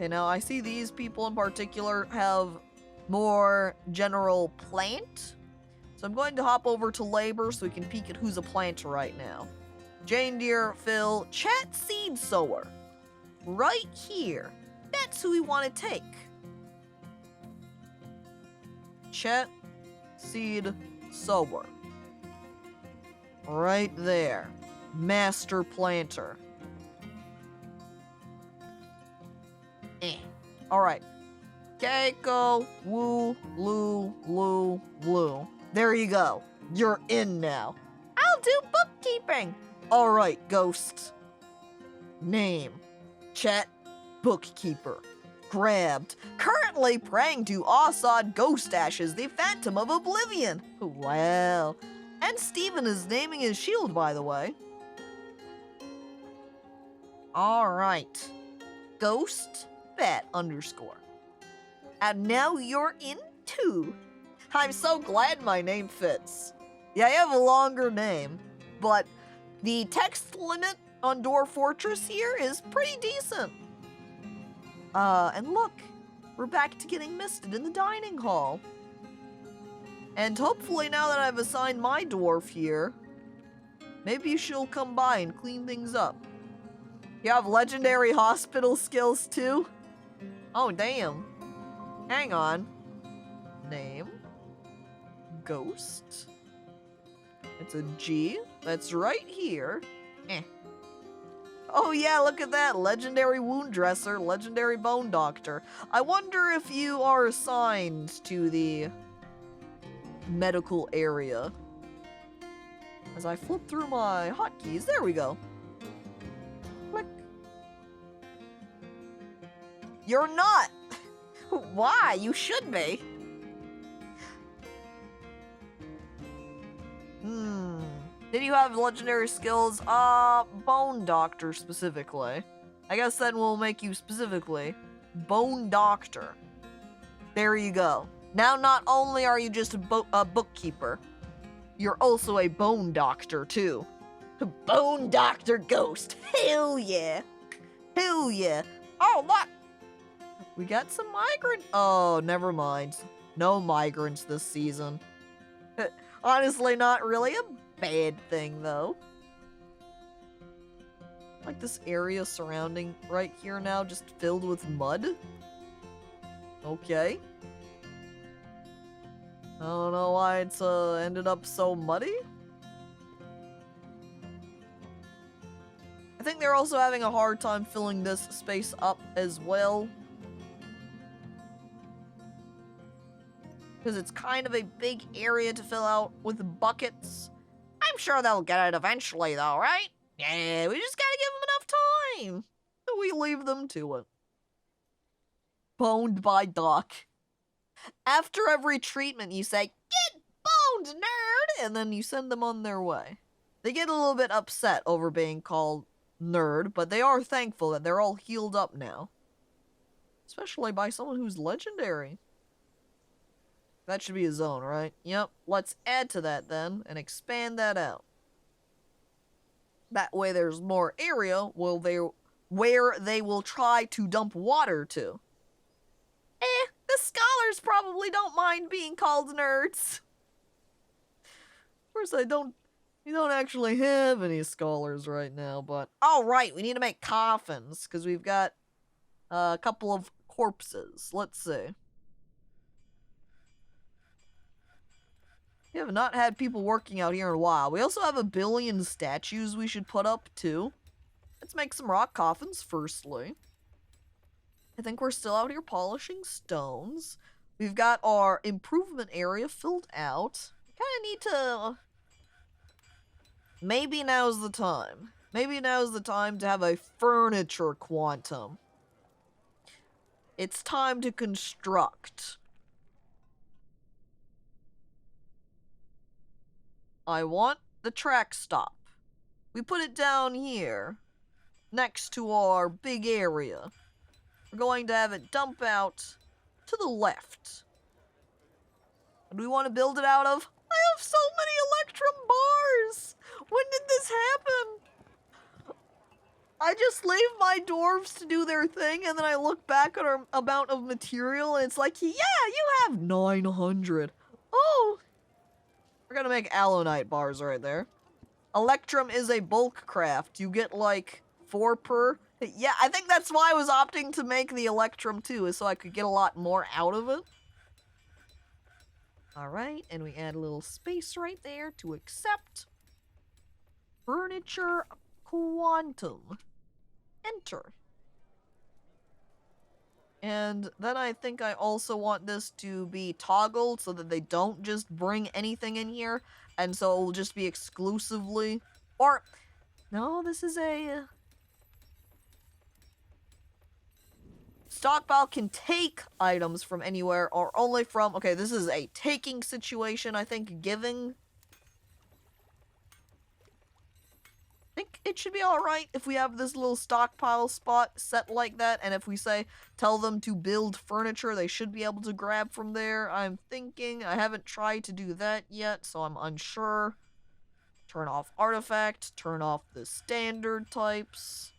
You know, I see these people in particular have more general plant. So I'm going to hop over to labor so we can peek at who's a planter right now. Jane Deere, Phil, Chat Seed Sower. Right here. That's who we want to take. Chat Seed Sower. Right there. Master planter. Alright. Keiko, woo, loo, loo, loo. There you go. You're in now. I'll do bookkeeping. Alright, Ghost. Name. Chat. Bookkeeper. Grabbed. Currently praying to Assad Ghost Ashes, the Phantom of Oblivion. Wow. And Steven is naming his shield, by the way. Alright. Ghost bat _ And now you're in too. I'm so glad my name fits. Yeah, I have a longer name. but the text limit on Dwarf Fortress here is pretty decent. And look, we're back to getting misted in the dining hall. And hopefully now that I've assigned my dwarf here, maybe she'll come by and clean things up. You have legendary hospital skills too? Oh, damn. Hang on. Name. Ghost. It's a G. That's right here. Oh yeah, look at that. Legendary wound dresser, legendary bone doctor. I wonder if you are assigned to the medical area. As I flip through my hotkeys, there we go. Click. You're not! Why? You should be. Did you have legendary skills? Bone doctor specifically. I guess then we'll make you specifically bone doctor. There you go. Now not only are you just a bookkeeper, you're also a bone doctor too. Bone doctor ghost. Hell yeah. Hell yeah. Oh, look. We got some migrant. Oh, never mind. No migrants this season. Honestly, not really a bad thing, though. Like this area surrounding right here now, just filled with mud. Okay. I don't know why it's ended up so muddy. I think they're also having a hard time filling this space up as well. Because it's kind of a big area to fill out with buckets. I'm sure they'll get it eventually, though, right? Yeah, we just gotta give them enough time. So we leave them to it. Boned by Doc. After every treatment, you say, "Get boned, nerd!" And then you send them on their way. They get a little bit upset over being called nerd, but they are thankful that they're all healed up now. Especially by someone who's legendary. That should be a zone, right? Yep. Let's add to that then and expand that out. That way there's more area where they will try to dump water to. The scholars probably don't mind being called nerds. Of course, we don't actually have any scholars right now, but... Oh, right, we need to make coffins, because we've got a couple of corpses. Let's see. We have not had people working out here in a while. We also have 1 billion statues we should put up, too. Let's make some rock coffins, firstly. I think we're still out here polishing stones. We've got our improvement area filled out. Kind of need to... Maybe now's the time. Maybe now's the time to have a furniture quantum. It's time to construct. I want the track stop. We put it down here, next to our big area. We're going to have it dump out to the left. What do we want to build it out of? I have so many electrum bars! When did this happen? I just leave my dwarves to do their thing, and then I look back at our amount of material, and it's like, yeah, you have 900. Oh! We're gonna make alunite bars right there. Electrum is a bulk craft. You get like 4 per. Yeah, I think that's why I was opting to make the electrum too, is so I could get a lot more out of it. Alright, and we add a little space right there to accept. Furniture quantum. Enter. And then I think I also want this to be toggled so that they don't just bring anything in here. And so it will just be exclusively... Or... No, this is a... Stockpile can take items from anywhere or only from... Okay, this is a taking situation, I think. Giving... I think it should be alright if we have this little stockpile spot set like that, and if we say, tell them to build furniture, they should be able to grab from there. I'm thinking, I haven't tried to do that yet, so I'm unsure. Turn off artifact, turn off the standard types.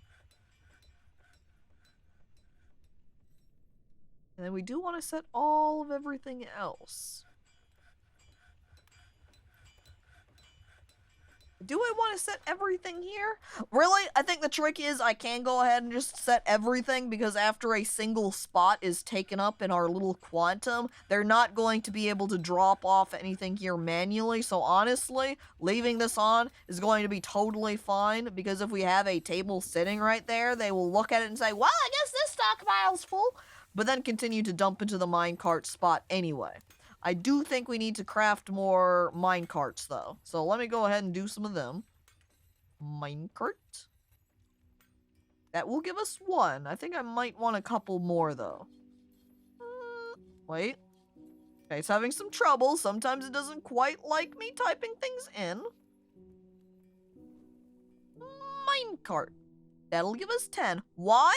And then we do want to set all of everything else. Do I want to set everything here? Really? I think the trick is I can go ahead and just set everything because after a single spot is taken up in our little quantum, they're not going to be able to drop off anything here manually. So honestly, leaving this on is going to be totally fine because if we have a table sitting right there, they will look at it and say, well, I guess this stockpile's full, but then continue to dump into the minecart spot anyway. I do think we need to craft more minecarts, though. So let me go ahead and do some of them. Minecart. That will give us one. I think I might want a couple more, though. Wait. Okay, it's having some trouble. Sometimes it doesn't quite like me typing things in. Minecart. That'll give us 10. Why?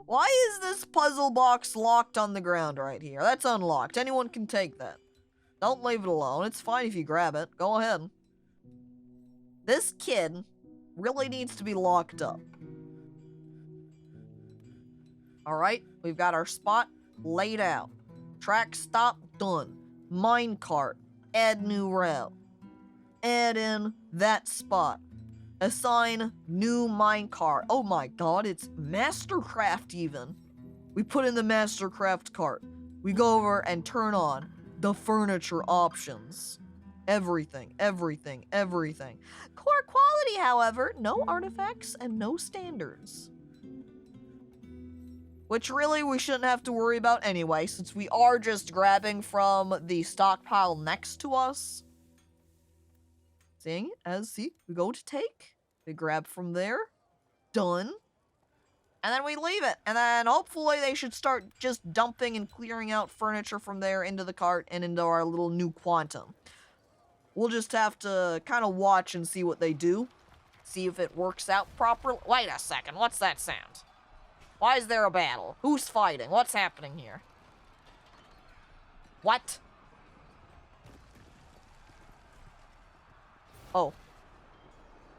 Why is this puzzle box locked on the ground right here? That's unlocked. Anyone can take that. Don't leave it alone. It's fine if you grab it. Go ahead. This kid really needs to be locked up. Alright, we've got our spot laid out. Track stop done. Minecart. Add new route. Add in that spot. Assign new minecart. Oh my god, it's Mastercraft even. We put in the Mastercraft cart. We go over and turn on the furniture options. Everything, everything, everything. Core quality, however, no artifacts and no standards. Which really we shouldn't have to worry about anyway, since we are just grabbing from the stockpile next to us. Seeing as, see, we go to take, we grab from there, done, and then we leave it. And then hopefully they should start just dumping and clearing out furniture from there into the cart and into our little new quantum. We'll just have to kind of watch and see what they do. See if it works out properly. Wait a second, what's that sound? Why is there a battle? Who's fighting? What's happening here? What?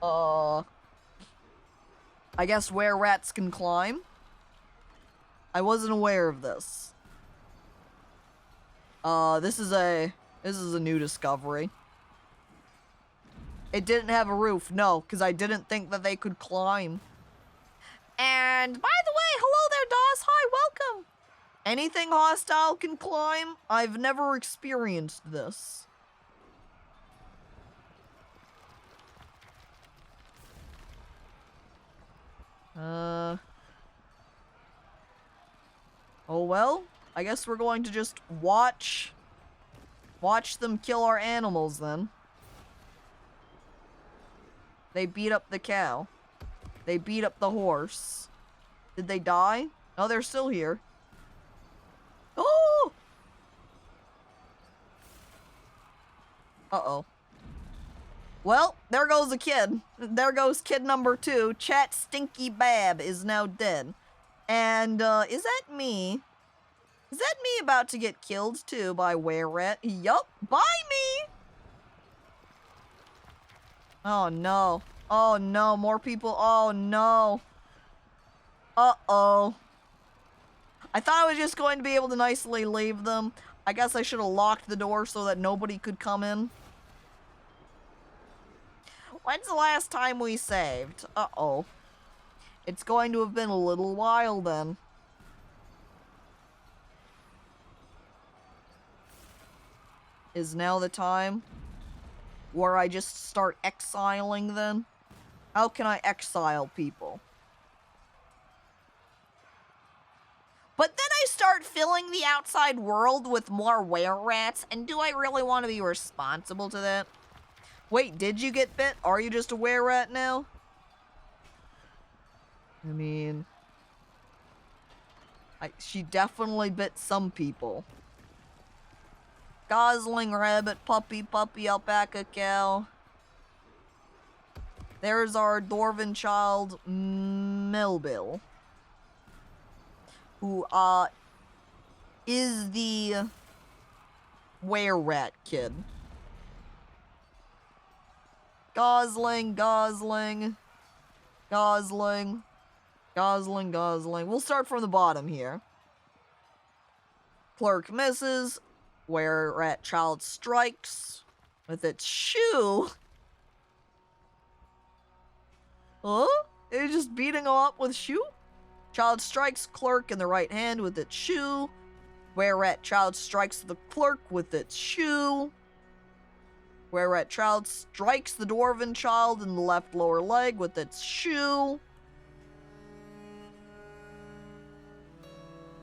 Oh. I guess where rats can climb? I wasn't aware of this. This is a new discovery. It didn't have a roof, no, because I didn't think that they could climb. And, by the way, hello there, Dawes. Hi, welcome. Anything hostile can climb? I've never experienced this. Oh well, I guess we're going to just watch them kill our animals then. They beat up the cow. They beat up the horse. Did they die? Oh, they're still here. Oh! Uh-oh. Well, there goes a kid. There goes kid number 2. Chat Stinky Bab is now dead. And, is that me? Is that me about to get killed, too, by Were-Rat? Yup, by me! Oh, no. Oh, no, more people. Oh, no. Uh-oh. I thought I was just going to be able to nicely leave them. I guess I should have locked the door so that nobody could come in. When's the last time we saved? Uh-oh. It's going to have been a little while then. Is now the time where I just start exiling then? How can I exile people? But then I start filling the outside world with more were-rats, and do I really want to be responsible to that? Wait, did you get bit? Are you just a were-rat now? I mean... she definitely bit some people. Gosling, rabbit, puppy, alpaca, cow. There's our dwarven child, Melville. Who, is the were-rat kid. Gosling, Gosling. Gosling. Gosling, Gosling. We'll start from the bottom here. Clerk misses. Whereat child strikes with its shoe. Huh? They're just beating him up with shoe? Child strikes clerk in the right hand with its shoe. Whereat child strikes the clerk with its shoe. Whereat child strikes the dwarven child in the left lower leg with its shoe.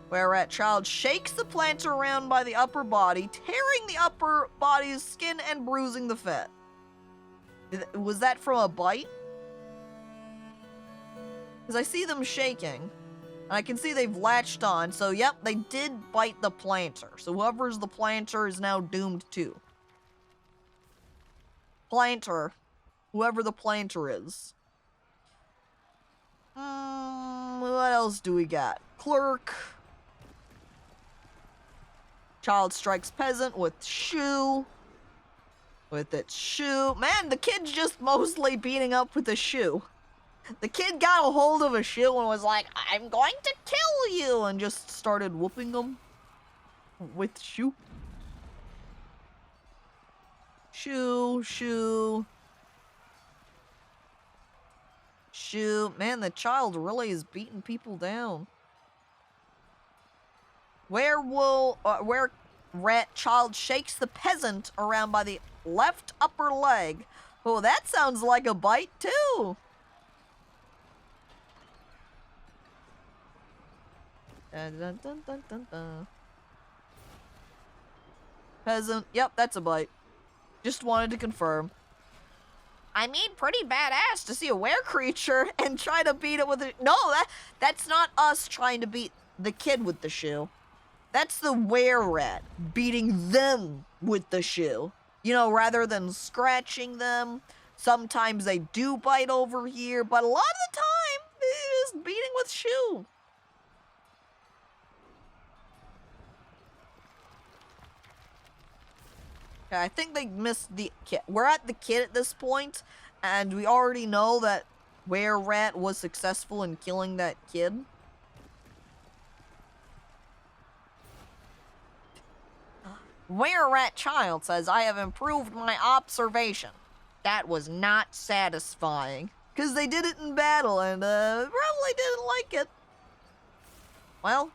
Whereat child shakes the planter around by the upper body, tearing the upper body's skin and bruising the fat. Was that from a bite? Because I see them shaking. And I can see they've latched on. So, yep, they did bite the planter. So whoever's the planter is now doomed too. Planter. Whoever the planter is. What else do we got? Clerk. Child strikes peasant with shoe. With its shoe. Man, the kid's just mostly beating up with a shoe. The kid got a hold of a shoe and was like, I'm going to kill you, and just started whooping them with shoe. Shoe, shoe. Shoe. Man, the child really is beating people down. Where rat child shakes the peasant around by the left upper leg. Oh, that sounds like a bite too. Dun, dun, dun, dun, dun, dun. Peasant. Yep, that's a bite. Just wanted to confirm. I mean, pretty badass to see a were-creature and try to beat it with a... No, that's not us trying to beat the kid with the shoe. That's the were-rat beating them with the shoe. You know, rather than scratching them. Sometimes they do bite over here, but a lot of the time, they're just beating with shoe. Okay, I think they missed the kid. We're at the kid at this point, and we already know that were-rat was successful in killing that kid. Were-rat child says, I have improved my observation. That was not satisfying. Because they did it in battle, and probably didn't like it. Well.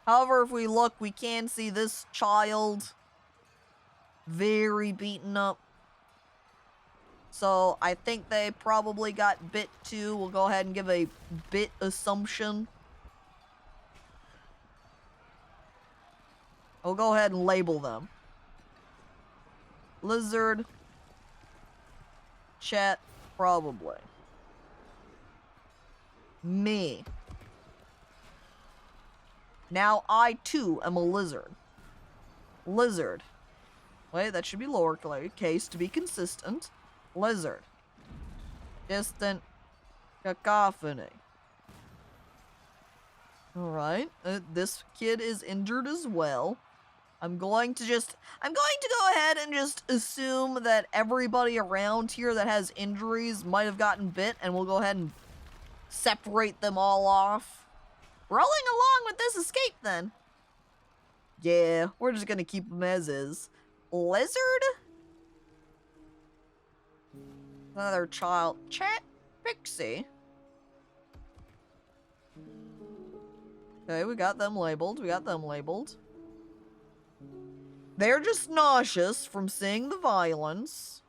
However, if we look, we can see this child very beaten up. So, I think they probably got bit too. We'll go ahead and give a bit assumption. We'll go ahead and label them. Lizard. Chat, probably. Me. Now I too am a lizard. Lizard. Wait, that should be lowercase to be consistent. Lizard. DistantCacophony. Alright, this kid is injured as well. I'm going to go ahead and just assume that everybody around here that has injuries might have gotten bit, and we'll go ahead and separate them all off. Rolling along with this escape then. Yeah, we're just gonna keep them as is. Lizard? Another child. Chat Pixie. Okay, we got them labeled. They're just nauseous from seeing the violence.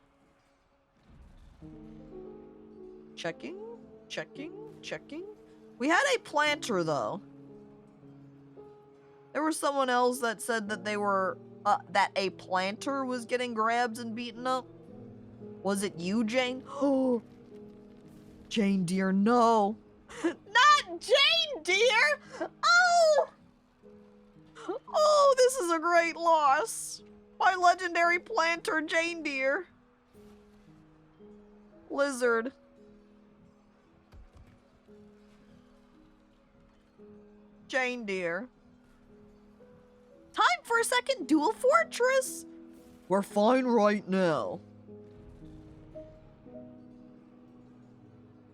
Checking. We had a planter, though. There was someone else that said that they were, that a planter was getting grabbed and beaten up. Was it you, Jane? Oh, Jane dear, no. Not Jane dear! Oh! Oh, this is a great loss. My legendary planter, Jane dear. Lizard. Jane dear. time for a second dual fortress. We're fine right now.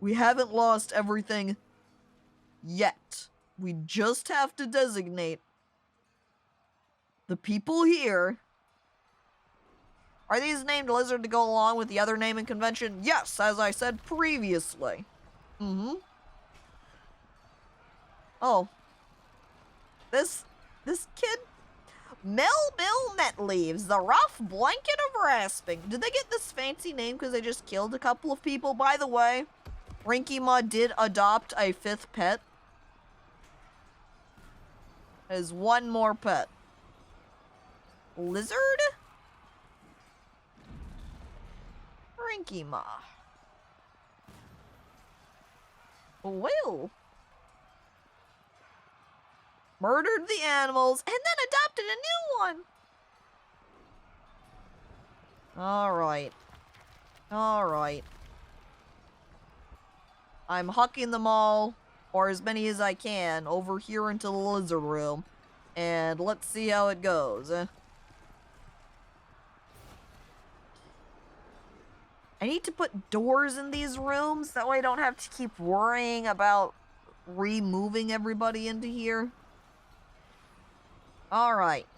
We haven't lost everything yet. We just have to designate the people here. Are these named lizard to go along with the other naming convention? Yes, as I said previously. Oh. This kid? Mel Net Leaves, the rough blanket of rasping. Did they get this fancy name because they just killed a couple of people? By the way, Rinky Ma did adopt a 5th pet. There's one more pet. Lizard? Rinky Ma. Well. Murdered the animals and then adopted a new one. Alright. Alright. I'm hucking them all, or as many as I can, over here into the lizard room. And let's see how it goes. I need to put doors in these rooms, that way I don't have to keep worrying about removing everybody into here. Alright.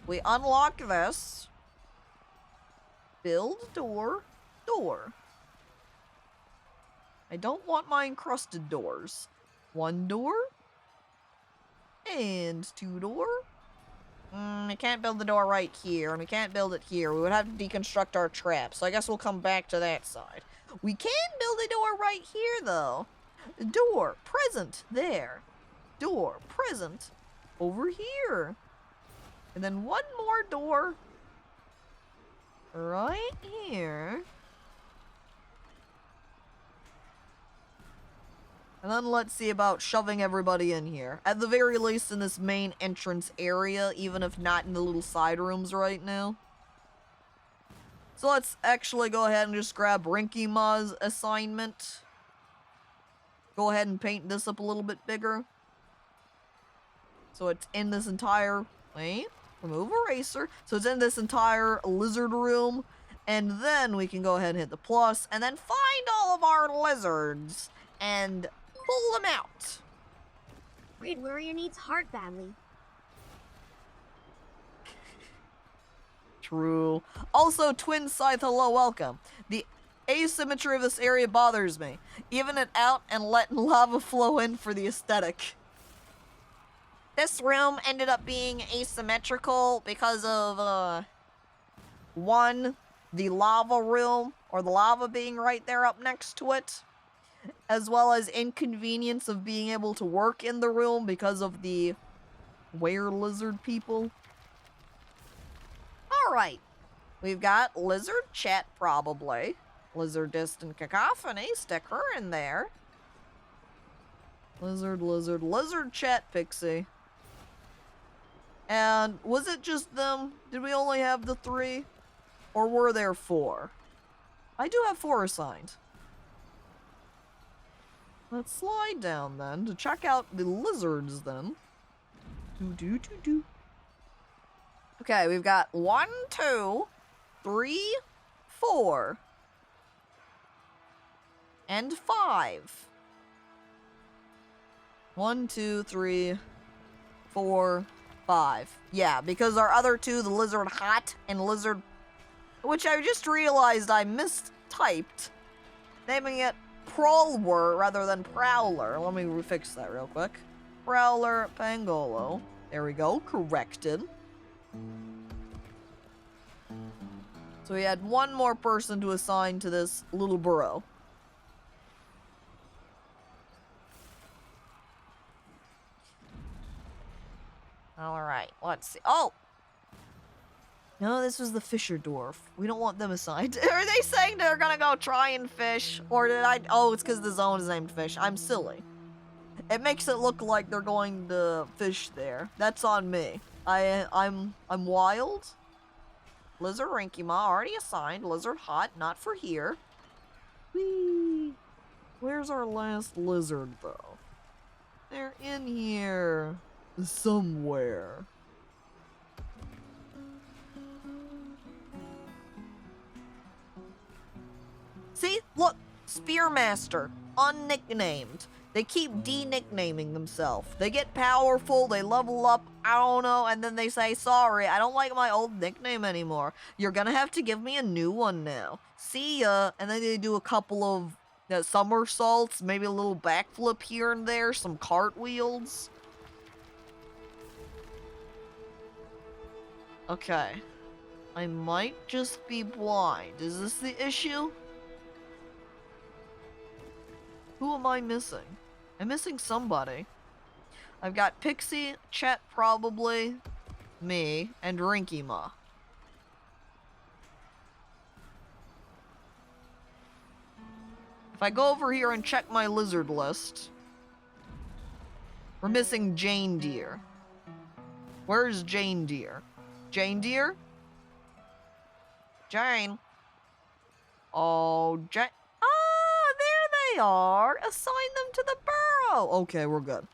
We unlock this. Build door. Door. I don't want my encrusted doors. 1 door. And 2 door. I can't build the door right here, and we can't build it here. We would have to deconstruct our trap, so I guess we'll come back to that side. We can build a door right here, though. Door, present, there. Door, present, over here. And then 1 more door right here. And then let's see about shoving everybody in here. At the very least in this main entrance area, even if not in the little side rooms right now. So let's actually go ahead and just grab Rinky Ma's assignment. Go ahead and paint this up a little bit bigger. So it's in this entire... Wait, remove eraser. So it's in this entire lizard room. And then we can go ahead and hit the plus. And then find all of our lizards. And pull them out. Raid Warrior needs heart badly. True. Also, Twin Scythe, hello, welcome. The asymmetry of this area bothers me. Even it out and letting lava flow in for the aesthetic. This room ended up being asymmetrical because of, 1, the lava room, or the lava being right there up next to it. As well as inconvenience of being able to work in the room because of the were-lizard people. Alright. We've got lizard chat, probably. Lizard DistantCacophony, stick her in there. Lizard chat pixie. And was it just them? Did we only have the 3? Or were there 4? I do have 4 assigned. Let's slide down then to check out the lizards then. Okay, we've got 1, 2, 3, 4. And 5. 1, 2, 3, 4, 5. Yeah, because our other 2, the lizard hot and lizard, which I just realized I mistyped, naming it Prowler rather than Prowler. Let me refix that real quick. Prowler Pangolo. There we go, corrected. So we had 1 more person to assign to this little burrow. Alright, let's see. Oh! No, this was the Fisher Dwarf. We don't want them assigned. Are they saying they're gonna go try and fish? Or did I... Oh, it's because the zone is named fish. I'm silly. It makes it look like they're going to fish there. That's on me. I'm wild. Lizard Rinky Ma already assigned. Lizard hot, not for here. Whee! Where's our last lizard, though? They're in here. somewhere. See? Look! Spearmaster. Unnicknamed. They keep de-nicknaming themselves. They get powerful, they level up, I don't know, and then they say, sorry, I don't like my old nickname anymore. You're gonna have to give me a new one now. See ya. And then they do a couple of somersaults, maybe a little backflip here and there, some cartwheels. Okay. I might just be blind. Is this the issue? Who am I missing? I'm missing somebody. I've got Pixie, Chet probably, me, and Rinkima. If I go over here and check my lizard list, we're missing Jane Deer. Where's Jane Deer? Jane Deer? Jane. Oh, Jane. Ah, there they are. Assign them to the burrow. Okay, we're good.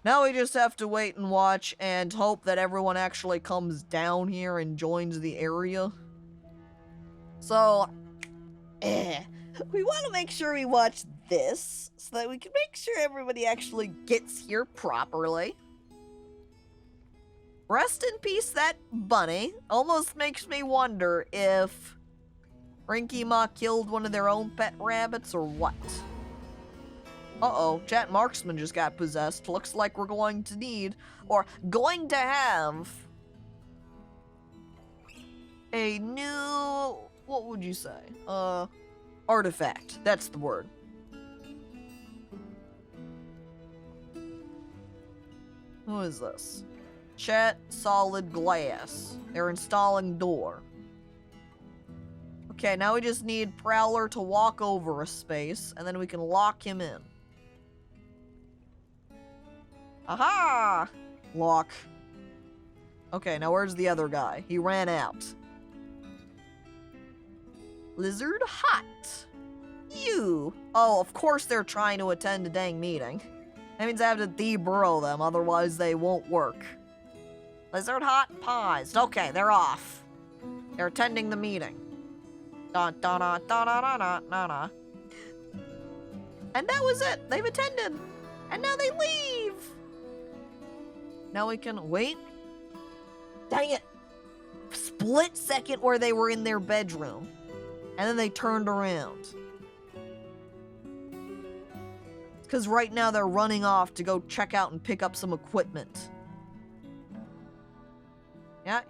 Now we just have to wait and watch and hope that everyone actually comes down here and joins the area. So, we want to make sure we watch this so that we can make sure everybody actually gets here properly. Rest in peace, that bunny. Almost makes me wonder if Rinkima killed one of their own pet rabbits or what. Uh-oh, Chat Marksman just got possessed. Looks like we're going to need, or going to have, a new, what would you say? Artifact. That's the word. Who is this? Chat Solid Glass. They're installing door. Okay, now we just need Prowler to walk over a space, and then we can lock him in. Aha! Lock. Okay, now where's the other guy? He ran out. Lizard Hot. You. Oh, of course they're trying to attend a dang meeting. That means I have to deburrow them, otherwise they won't work. Lizard Hot paused. Okay, they're off. They're attending the meeting. Dun dun dun dun dun dun dun dun. And that was it. They've attended. And now they leave. Now we can wait. Dang it. Split second where they were in their bedroom. And then they turned around. Because right now they're running off to go check out and pick up some equipment. Yeah,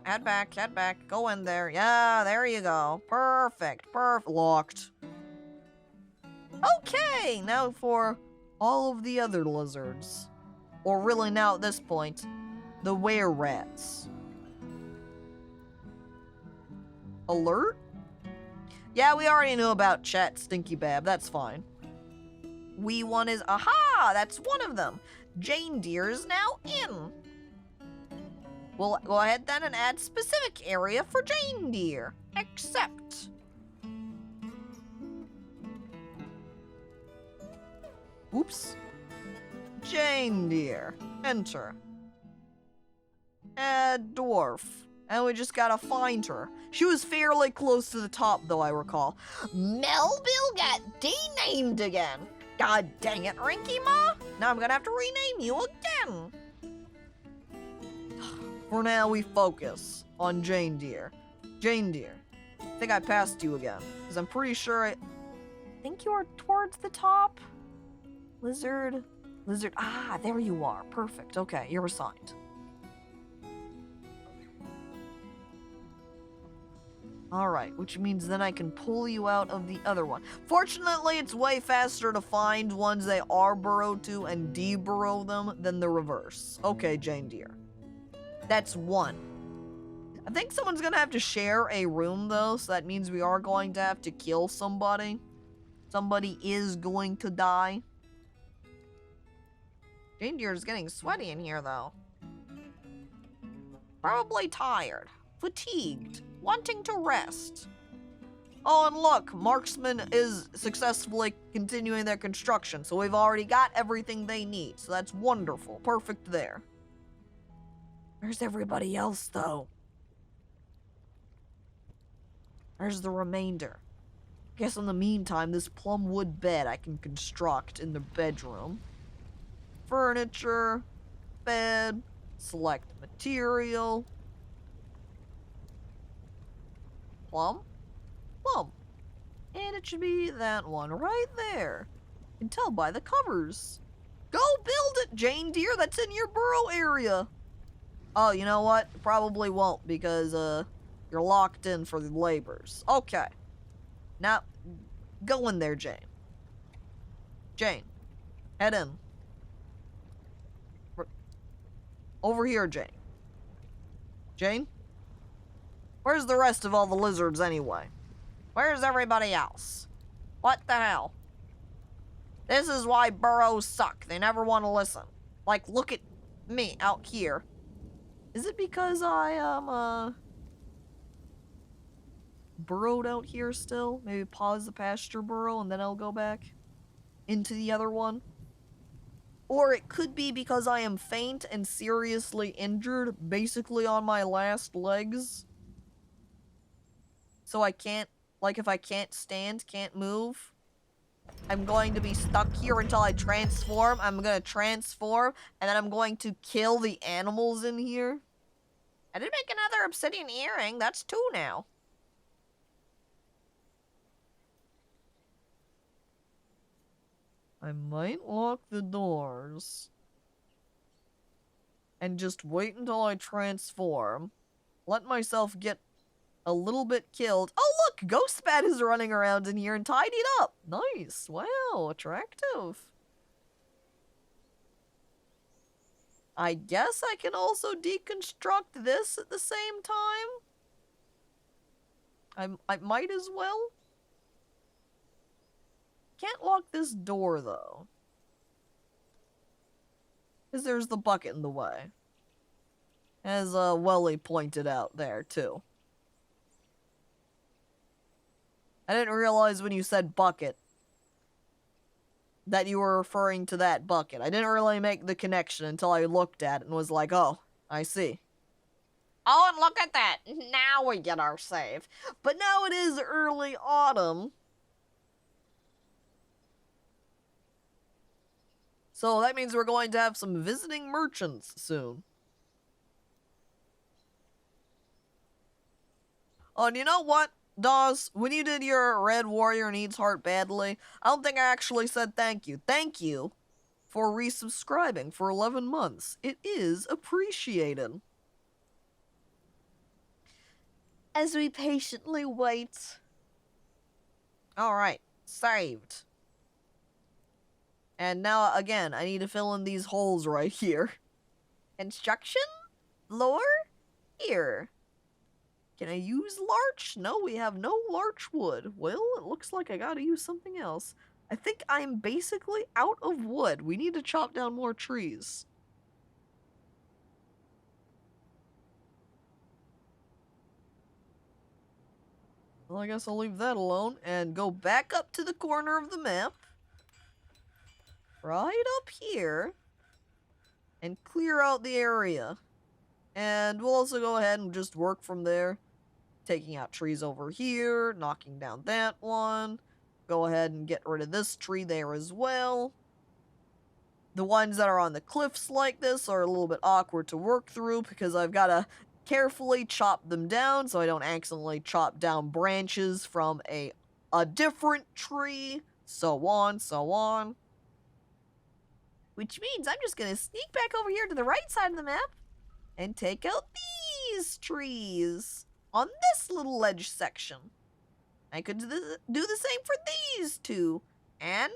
head back, go in there. Yeah, there you go. Perfect, locked. Okay, now for all of the other lizards. Or really now at this point, the were-rats. Alert? Yeah, we already knew about Chat Stinky Bab, that's fine. Wee one is, aha, that's one of them. Jane Deer is now in. We'll go ahead then and add specific area for Jane Deer. Accept. Oops. Jane Deer. Enter. Add Dwarf. And we just gotta find her. She was fairly close to the top, though, I recall. Melville got denamed again. God dang it, Rinkima. Now I'm gonna have to rename you again. For now, we focus on Jane Deer. Jane Deer, I think I passed you again, because I'm pretty sure I think you are towards the top. Lizard, ah, there you are. Perfect, okay, you're assigned. Alright, which means then I can pull you out of the other one. Fortunately, it's way faster to find ones they are burrowed to and deburrow them than the reverse. Okay, Jane Deer. That's one. I think someone's gonna have to share a room, though, so that means we are going to have to kill somebody. Somebody is going to die. Jane Deer is getting sweaty in here, though. Probably tired, fatigued, wanting to rest. Oh, and look, Marksman is successfully continuing their construction, so we've already got everything they need, so that's wonderful. Perfect there. Where's everybody else, though? Where's the remainder? Guess in the meantime, this plum wood bed I can construct in the bedroom. Furniture, bed, select material. Plum? Plum. And it should be that one right there. You can tell by the covers. Go build it, Jane dear. That's in your burrow area. Oh, you know what? Probably won't because, you're locked in for the labors. Okay. Now, go in there, Jane. Jane, head in. Over here, Jane. Jane? Where's the rest of all the lizards anyway? Where's everybody else? What the hell? This is why burrows suck. They never want to listen. Like, look at me out here. Is it because I am, burrowed out here still? Maybe pause the pasture burrow and then I'll go back into the other one? Or it could be because I am faint and seriously injured, basically on my last legs. So I can't, like if I can't stand, can't move, I'm going to be stuck here until I transform. I'm gonna transform, and then I'm going to kill the animals in here. I did make another obsidian earring. That's 2 now. I might lock the doors and just wait until I transform. Let myself get a little bit killed. Oh look, Ghost Bat is running around in here and tidied up. Nice. Wow, attractive. I guess I can also deconstruct this at the same time. I might as well. Can't lock this door, though. Because there's the bucket in the way. As Welly pointed out there, too. I didn't realize when you said bucket that you were referring to that bucket. I didn't really make the connection until I looked at it and was like, oh, I see. Oh, and look at that. Now we get our save. But now it is early autumn. So that means we're going to have some visiting merchants soon. Oh, and you know what, Dawes? When you did your Red Warrior Needs Heart Badly, I don't think I actually said thank you. Thank you for resubscribing for 11 months. It is appreciated. As we patiently wait. Alright, saved. And now, again, I need to fill in these holes right here. Construction? Lore? Here. Can I use larch? No, we have no larch wood. Well, it looks like I gotta use something else. I think I'm basically out of wood. We need to chop down more trees. Well, I guess I'll leave that alone and go back up to the corner of the map. Right up here. And clear out the area. And we'll also go ahead and just work from there. Taking out trees over here, knocking down that one. Go ahead and get rid of this tree there as well. The ones that are on the cliffs like this are a little bit awkward to work through because I've got to carefully chop them down so I don't accidentally chop down branches from a different tree. So on, so on. Which means I'm just going to sneak back over here to the right side of the map and take out these trees on this little ledge section. I could do the same for these two and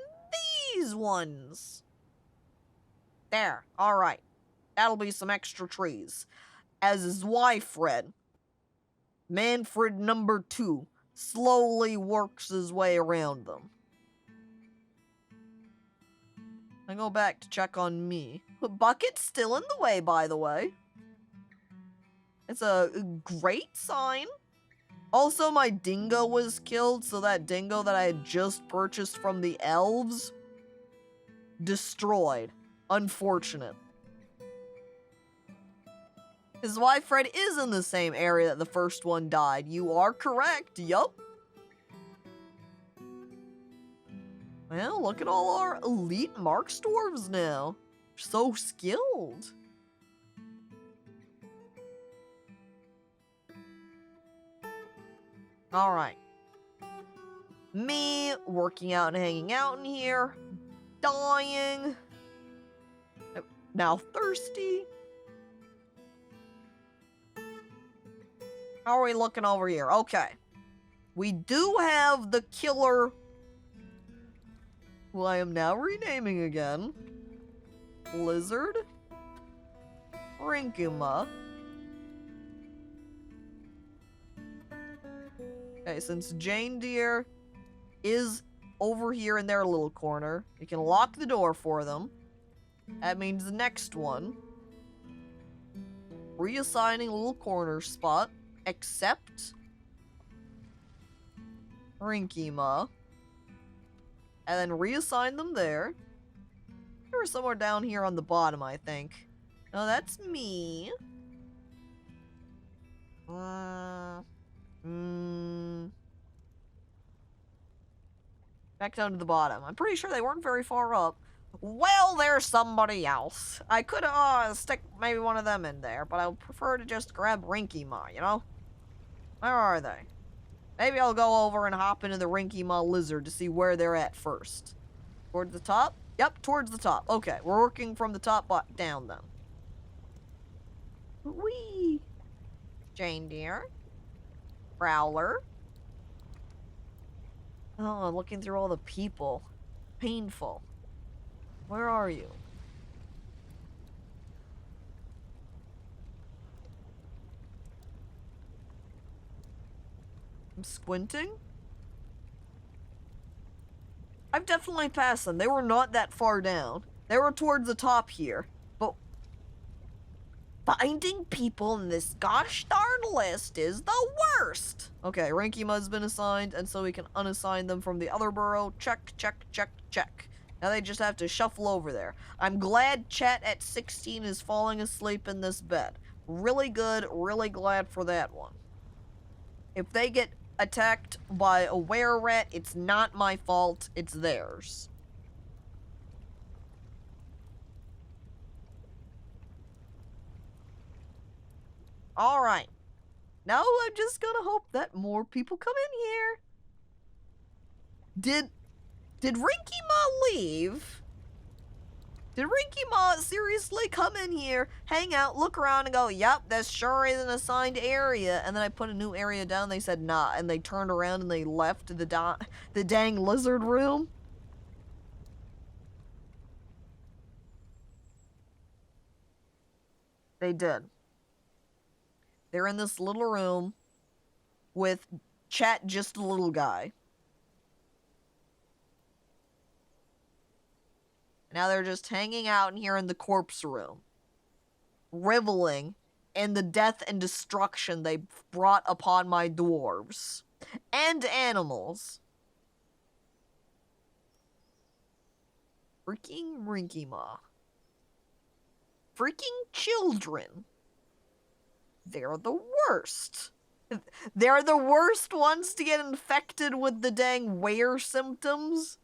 these ones. There, alright. That'll be some extra trees. As his wife read, Manfred number 2 slowly works his way around them. I go back to check on me. The bucket's still in the way, by the way. It's a great sign. Also, my dingo was killed, so that dingo that I had just purchased from the elves, destroyed. Unfortunate. His wife Fred is in the same area that the first one died. You are correct, yup. Well, look at all our elite Mark dwarves now. So skilled. Alright. Me, working out and hanging out in here. Dying. Now thirsty. How are we looking over here? Okay. We do have the killer, who I am now renaming again. Lizard. Rinkuma. Okay, since Jane Deere is over here in their little corner, we can lock the door for them. That means the next one. Reassigning a little corner spot, except Rinkima. And then reassign them there. They were somewhere down here on the bottom, I think. No, that's me. Back down to the bottom. I'm pretty sure they weren't very far up. Well, there's somebody else. I could stick maybe one of them in there, but I would prefer to just grab Rinkima, you know? Where are they? Maybe I'll go over and hop into the Rinkima lizard to see where they're at first. Towards the top? Yep, towards the top. Okay, we're working from the top down then. Whee! Jane Deere. Prowler. Oh, I'm looking through all the people. Painful. Where are you? I'm squinting? I've definitely passed them. They were not that far down. They were towards the top here. But finding people in this gosh darn list is the worst. Okay, Rankima's been assigned, and so we can unassign them from the other burrow. Check, check, check, check. Now they just have to shuffle over there. I'm glad chat at 16 is falling asleep in this bed. Really good, really glad for that one. If they get attacked by a were-rat, it's not my fault, it's theirs. Alright. Now I'm just gonna hope that more people come in here. Did Rinkima leave? Did Rinkima seriously come in here, hang out, look around, and go, yep, this sure is an assigned area, and then I put a new area down, they said nah, and they turned around and they left the dang lizard room? They did. They're in this little room with chat just a little guy. Now they're just hanging out in here in the corpse room, reveling in the death and destruction they brought upon my dwarves and animals. Freaking Rinkima. Freaking children. They're the worst. They're the worst ones to get infected with the dang were symptoms,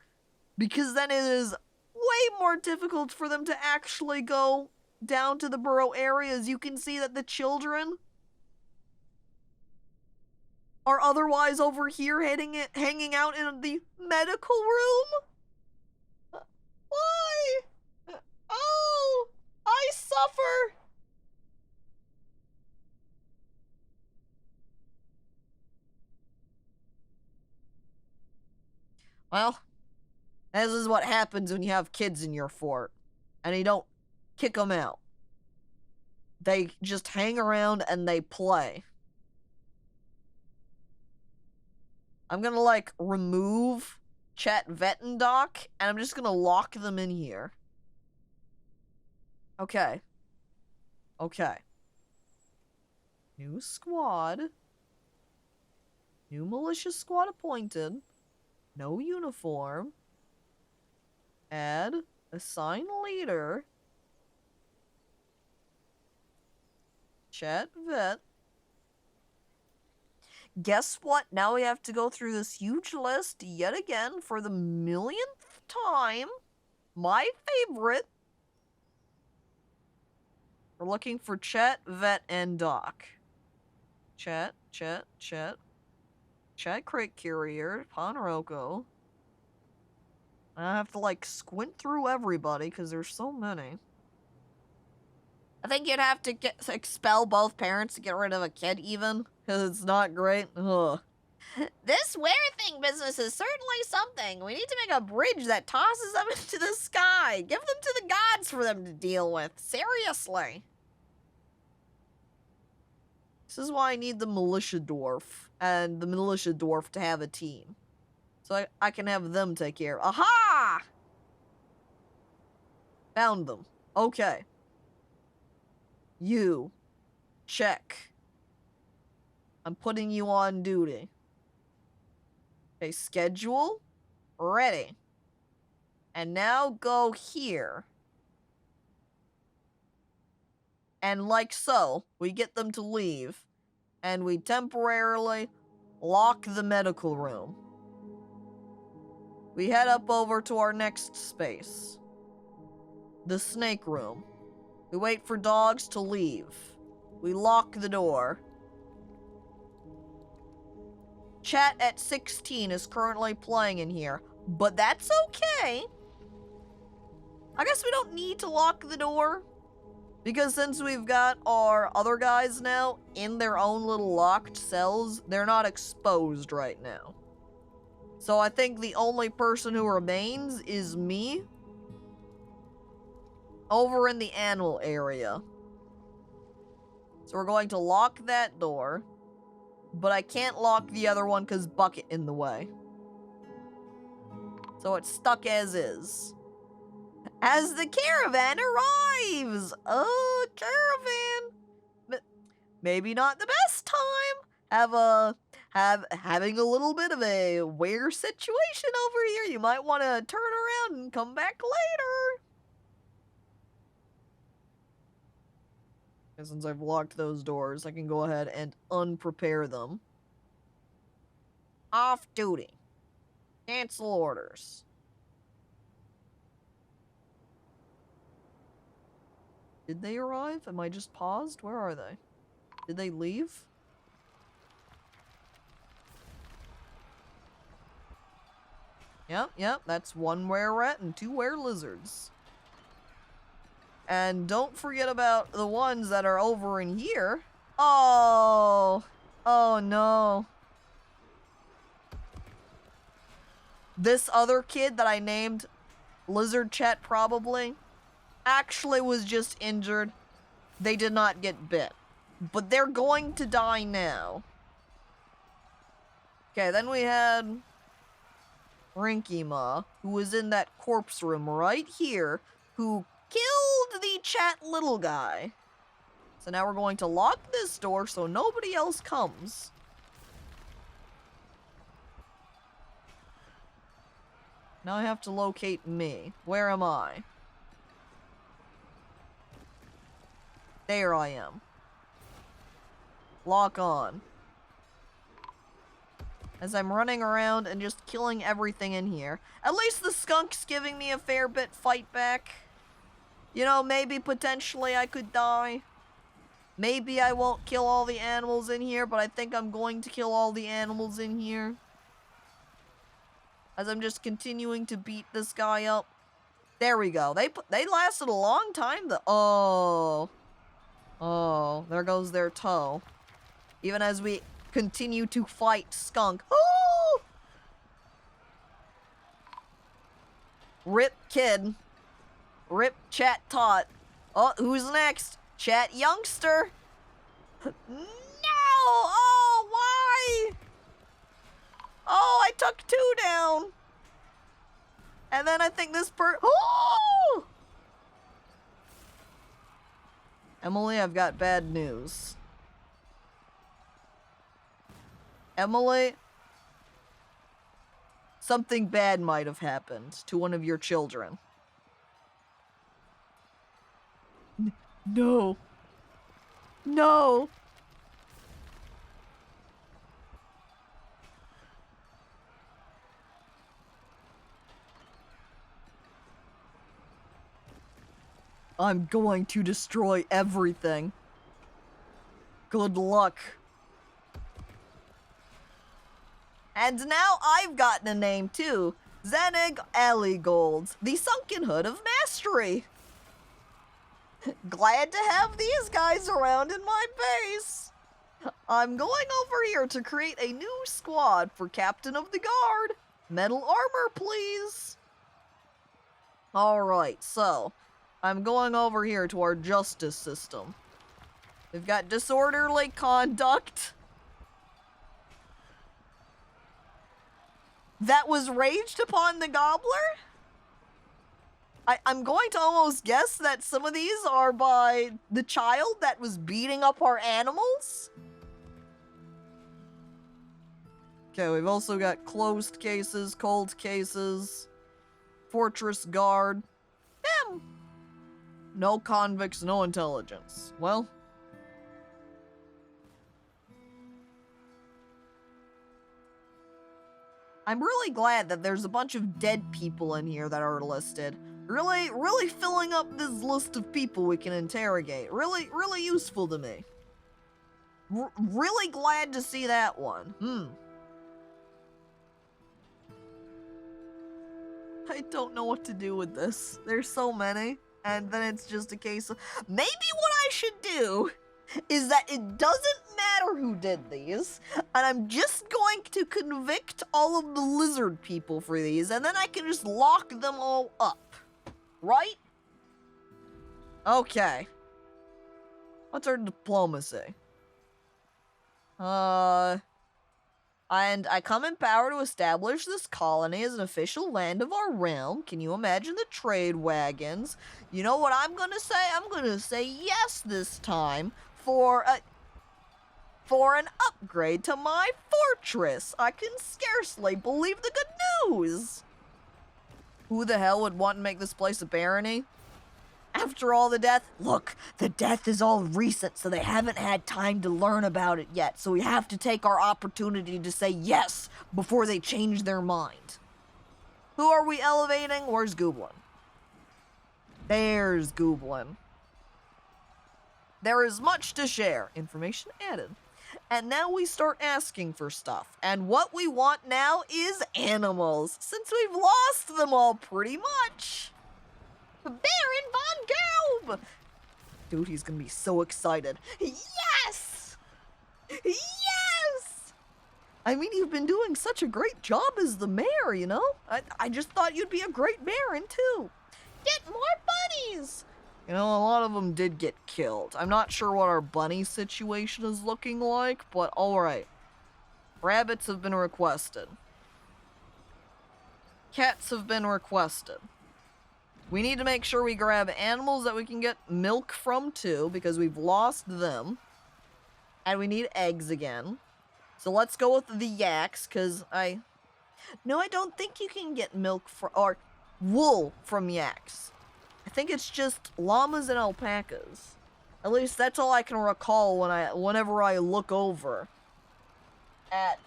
because then it is way more difficult for them to actually go down to the burrow areas. You can see that the children are otherwise over here hanging out in the medical room. Why? Oh, I suffer. Well, this is what happens when you have kids in your fort, and you don't kick them out. They just hang around and they play. I'm gonna, like, remove Chat Vet and Doc, and I'm just gonna lock them in here. Okay. Okay. New squad. New militia squad appointed. No uniform. Add. Assign leader. Chat vet. Guess what? Now we have to go through this huge list yet again for the millionth time. My favorite. We're looking for chat, vet, and doc. Chat. Chat crate carrier, Ponoroco. I have to like squint through everybody because there's so many. I think you'd have to expel both parents to get rid of a kid even. Because it's not great. Ugh. This were-thing business is certainly something. We need to make a bridge that tosses them into the sky. Give them to the gods for them to deal with. Seriously. This is why I need the militia dwarf and the militia dwarf to have a team. So I can have them take care of. Aha! Found them. Okay. You. Check. I'm putting you on duty. Okay, schedule. Ready. And now go here. And like so, we get them to leave. And we temporarily lock the medical room. We head up over to our next space. The snake room. We wait for dogs to leave. We lock the door. Chat at 16 is currently playing in here, but that's okay. I guess we don't need to lock the door, because since we've got our other guys now in their own little locked cells, they're not exposed right now. So I think the only person who remains is me over in the animal area. So we're going to lock that door. But I can't lock the other one because Bucket in the way. So it's stuck as is. As the caravan arrives! Oh, caravan! But maybe not the best time. Having a little bit of a weird situation over here. You might want to turn around and come back later. And since I've locked those doors, I can go ahead and unprepare them. Off duty. Cancel orders. Did they arrive? Am I just paused? Where are they? Did they leave? Yep, that's one were-rat and two were-lizards. And don't forget about the ones that are over in here. Oh no. This other kid that I named Lizard Chat probably actually was just injured. They did not get bit. But they're going to die now. Okay, then we had Rinkima, who was in that corpse room right here, who killed the chat little guy. So now we're going to lock this door so nobody else comes. Now I have to locate me. Where am I? There I am. Lock on. As I'm running around and just killing everything in here. At least the skunk's giving me a fair bit fight back. You know, maybe potentially I could die. Maybe I won't kill all the animals in here, but I think I'm going to kill all the animals in here. As I'm just continuing to beat this guy up. There we go. They lasted a long time though. Oh, there goes their toe. Even as we continue to fight Skunk. Oh! Rip kid. Rip chat tot. Oh, who's next? Chat youngster. No! Oh, why? Oh, I took 2 down. And then I think this oh! Emily, I've got bad news. Emily, something bad might have happened to one of your children. No. No. I'm going to destroy everything. Good luck. And now I've gotten a name too. Zenig Aligold, the Sunken Hood of Mastery. Glad to have these guys around in my base. I'm going over here to create a new squad for Captain of the Guard. Metal armor, please. Alright, so I'm going over here to our justice system. We've got disorderly conduct. That was raged upon the gobbler? I'm going to almost guess that some of these are by the child that was beating up our animals. Okay, we've also got closed cases, cold cases, fortress guard. No convicts, no intelligence. Well, I'm really glad that there's a bunch of dead people in here that are listed. Really filling up this list of people we can interrogate. Really useful to me. Really glad to see that one. I don't know what to do with this. There's so many. And then it's just a case of... Maybe what I should do is that it doesn't matter who did these, and I'm just going to convict all of the lizard people for these, and then I can just lock them all up. Right? Okay. What's our diplomacy? And I come in power to establish this colony as an official land of our realm. Can you imagine the trade wagons? You know what I'm gonna say? I'm gonna say yes this time for an upgrade to my fortress. I can scarcely believe the good news. Who the hell would want to make this place a barony? After all the death, look, the death is all recent, so they haven't had time to learn about it yet, so we have to take our opportunity to say yes before they change their mind. Who are we elevating? Where's Gooblin? There's Gooblin. There is much to share. Information added. And now we start asking for stuff. And what we want now is animals, since we've lost them all pretty much. Baron von Gelb! Dude, he's gonna be so excited. Yes! Yes! I mean, you've been doing such a great job as the mayor, you know? I just thought you'd be a great baron, too. Get more bunnies! You know, a lot of them did get killed. I'm not sure what our bunny situation is looking like, but alright. Rabbits have been requested. Cats have been requested. We need to make sure we grab animals that we can get milk from too, because we've lost them. And we need eggs again. So let's go with the yaks, because No, I don't think you can get milk or wool from yaks. I think it's just llamas and alpacas. At least that's all I can recall whenever I look over at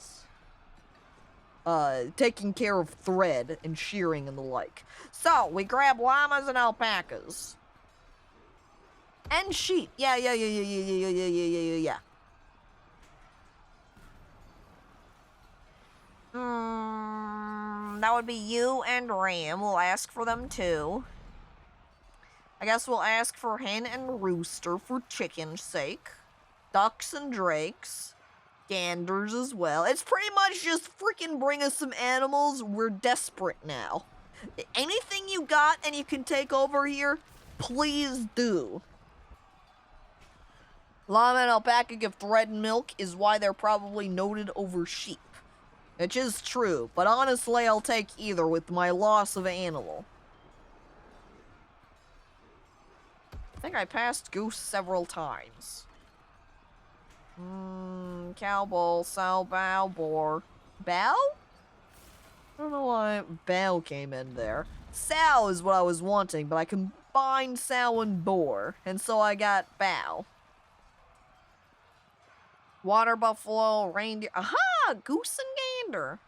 taking care of thread and shearing and the like. So, we grab llamas and alpacas. And sheep. Yeah. That would be you and Ram. We'll ask for them too. I guess we'll ask for hen and rooster for chicken's sake. Ducks and drakes. Ganders as well. It's pretty much just freaking bring us some animals. We're desperate now. Anything you got and you can take over here, please do. Llama and alpaca give thread and milk is why they're probably noted over sheep. Which is true, but honestly I'll take either with my loss of animal. I think I passed Goose several times. Cowbell, sow, bow, boar. Bow? I don't know why Bao came in there. Sow is what I was wanting, but I combined Sow and Boar, and so I got Bao. Water buffalo, reindeer. Aha! Goose and gander.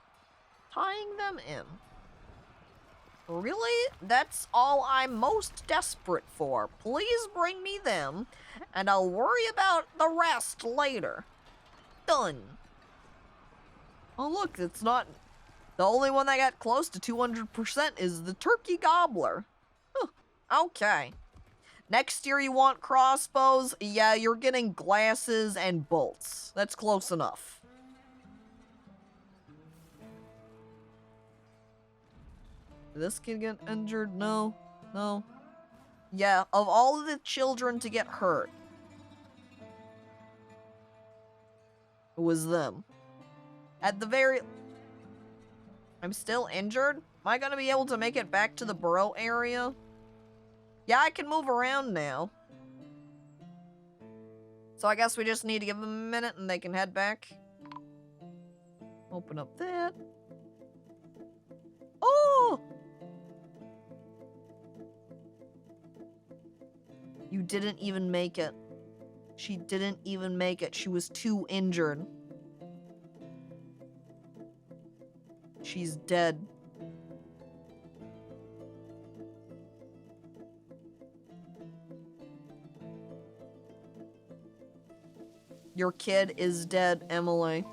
Tying them in. Really? That's all I'm most desperate for. Please bring me them, and I'll worry about the rest later. Done. Oh look, it's not... The only one that got close to 200% is the turkey gobbler. Huh. Okay. Next year you want crossbows? Yeah, you're getting glasses and bolts. That's close enough. Did this kid get injured? No. No. Yeah, of all of the children to get hurt, it was them. At the very... I'm still injured? Am I gonna be able to make it back to the burrow area? Yeah, I can move around now. So I guess we just need to give them a minute and they can head back. Open up that. Oh! You didn't even make it. She didn't even make it. She was too injured. She's dead. Your kid is dead, Emily.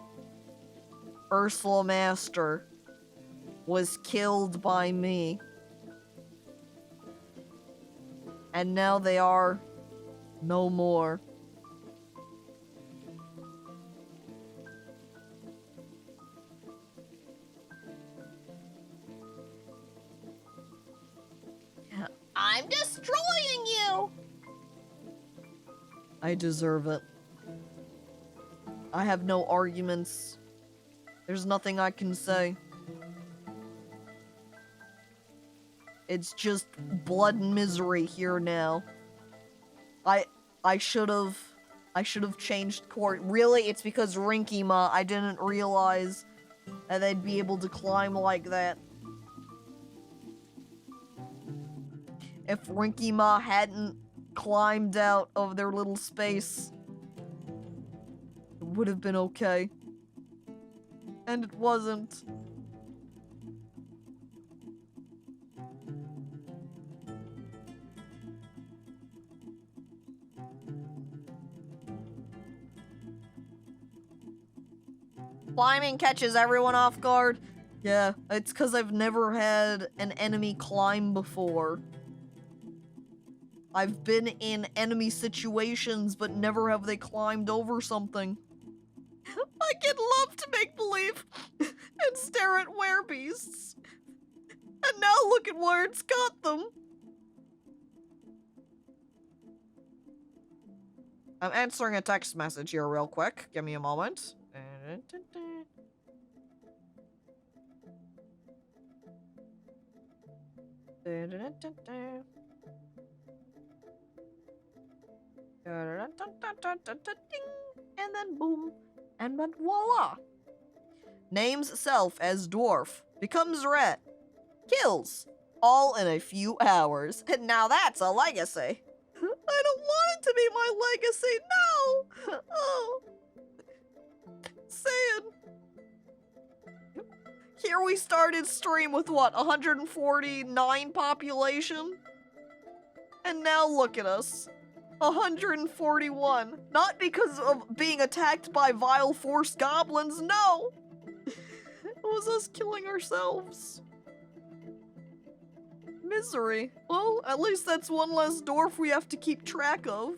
Ursula Master was killed by me. And now they are no more. I'm destroying you! I deserve it. I have no arguments. There's nothing I can say. It's just blood and misery here now. I should have changed court. Really, it's because Rinkima, I didn't realize that they'd be able to climb like that. If Rinkima hadn't climbed out of their little space, it would have been okay. And it wasn't. Climbing catches everyone off guard. Yeah, it's because I've never had an enemy climb before. I've been in enemy situations, but never have they climbed over something. I can love to make believe and stare at werebeasts. And now look at where it's got them. I'm answering a text message here real quick. Give me a moment. And then boom. And then voila. Names self as Dwarf. Becomes red. Kills. All in a few hours. And now that's a legacy. I don't want it to be my legacy. No. Oh. Sad. Here we started stream with what, 149 population? And now look at us. 141. Not because of being attacked by vile force goblins, no! It was us killing ourselves. Misery. Well, at least that's one less dwarf we have to keep track of.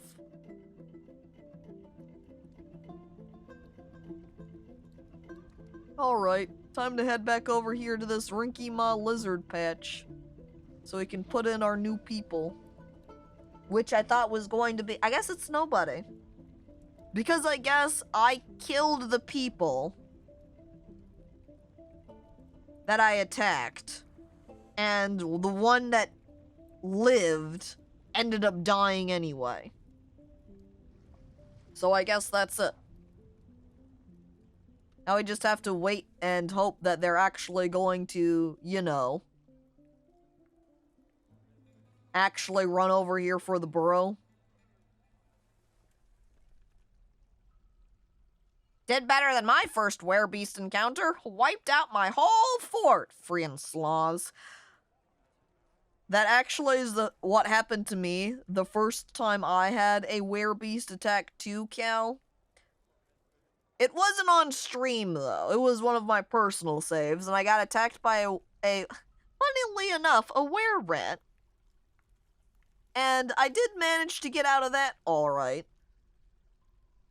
Alright, time to head back over here to this Rinkima lizard patch. So we can put in our new people. Which I thought was going to be... I guess it's nobody. Because I guess I killed the people that I attacked. And the one that lived ended up dying anyway. So I guess that's it. Now we just have to wait and hope that they're actually going to, you know, actually run over here for the burrow. Did better than my first werebeast encounter. Wiped out my whole fort. Freeing sloths. That actually is what happened to me the first time I had a werebeast attack too, Cal. It wasn't on stream, though. It was one of my personal saves, and I got attacked by a funnily enough, a were-rat. And I did manage to get out of that alright.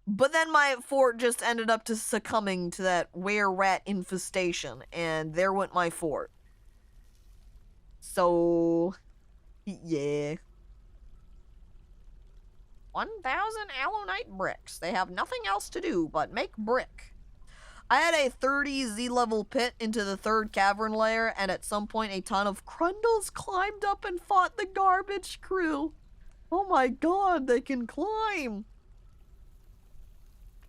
But then my fort just ended up succumbing to that were-rat infestation, and there went my fort. So, yeah. 1,000 alunite bricks. They have nothing else to do but make brick. I had a 30 Z-level pit into the 3rd cavern layer, and at some point a ton of Crundles climbed up and fought the garbage crew. Oh my god, they can climb!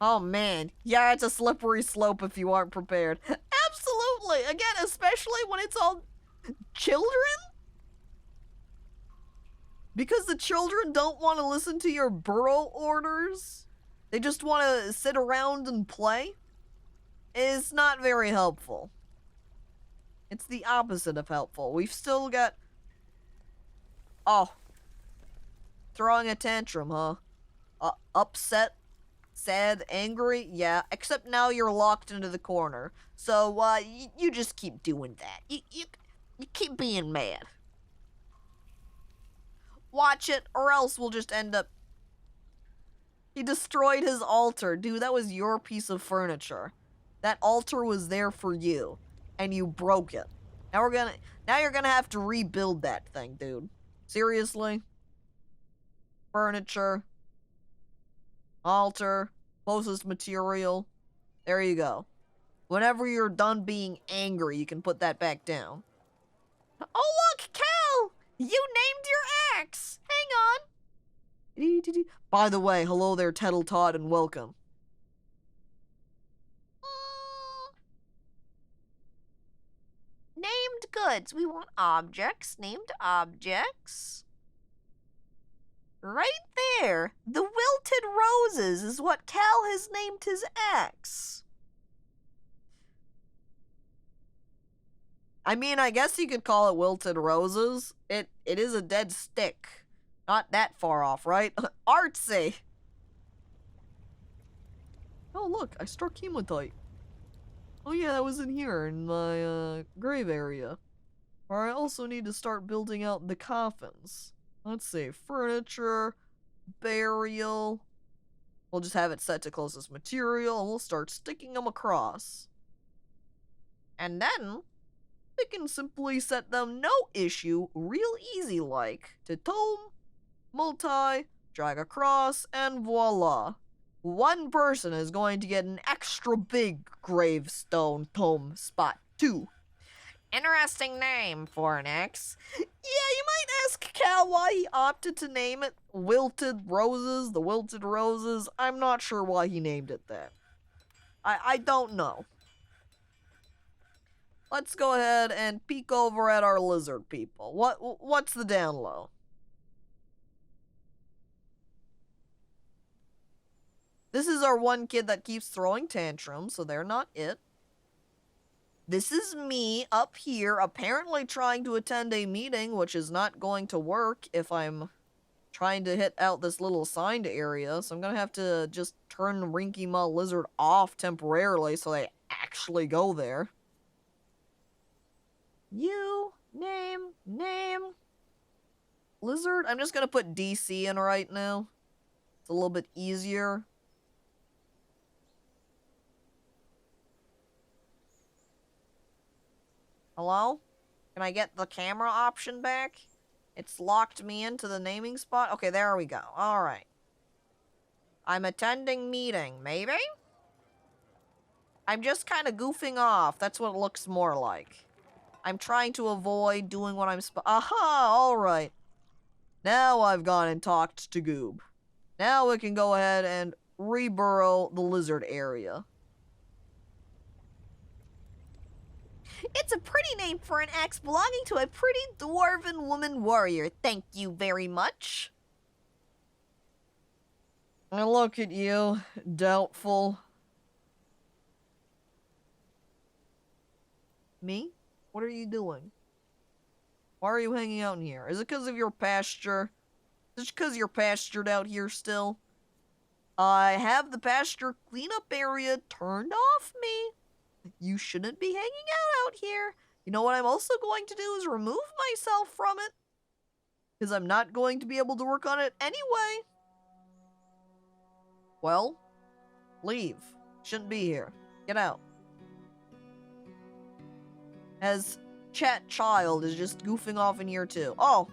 Oh man, yeah, it's a slippery slope if you aren't prepared. Absolutely! Again, especially when it's all children? Because the children don't want to listen to your burrow orders. They just want to sit around and play. It's not very helpful. It's the opposite of helpful. We've still got... Oh. Throwing a tantrum, huh? Upset? Sad? Angry? Yeah, except now you're locked into the corner. So, you just keep doing that. You keep being mad. Watch it, or else we'll just end up... He destroyed his altar. Dude, that was your piece of furniture. That altar was there for you, and you broke it. Now you're gonna have to rebuild that thing, dude. Seriously? Furniture. Altar. Closest material. There you go. Whenever you're done being angry, you can put that back down. Oh look, Cal! You named your axe! Hang on! By the way, hello there, Tettle Todd, and welcome. Named goods. We want objects. Named objects. Right there. The wilted roses is what Cal has named his axe. I mean, I guess you could call it wilted roses. It is a dead stick. Not that far off, right? Artsy! Oh, look, I struck hematite. Oh yeah, that was in here, in my, grave area. Or I also need to start building out the coffins. Let's see, furniture, burial. We'll just have it set to closest material, and we'll start sticking them across. And then, we can simply set them no issue, real easy like, to tome, multi, drag across, and voila. One person is going to get an extra big gravestone tome spot, too. Interesting name for an axe. Yeah, you might ask Cal why he opted to name it Wilted Roses, the Wilted Roses. I'm not sure why he named it that. I don't know. Let's go ahead and peek over at our lizard people. What's the down low? This is our one kid that keeps throwing tantrums, so they're not it. This is me up here, apparently trying to attend a meeting, which is not going to work if I'm trying to hit out this little assigned area. So I'm going to have to just turn Rinky Ma Lizard off temporarily so they actually go there. You, name. Lizard, I'm just going to put DC in right now. It's a little bit easier. Hello? Can I get the camera option back? It's locked me into the naming spot. Okay, there we go. Alright. I'm attending meeting, maybe? I'm just kind of goofing off. That's what it looks more like. I'm trying to avoid doing what I'm Aha! Alright. Now I've gone and talked to Goob. Now we can go ahead and reburrow the lizard area. It's a pretty name for an axe belonging to a pretty dwarven woman warrior. Thank you very much. I look at you, doubtful. Me? What are you doing? Why are you hanging out in here? Is it because of your pasture? Is it because you're pastured out here still? I have the pasture cleanup area turned off me. You shouldn't be hanging out here. You know what I'm also going to do is remove myself from it. Because I'm not going to be able to work on it anyway. Well, leave. Shouldn't be here. Get out. As Chat Child is just goofing off in here too. Oh,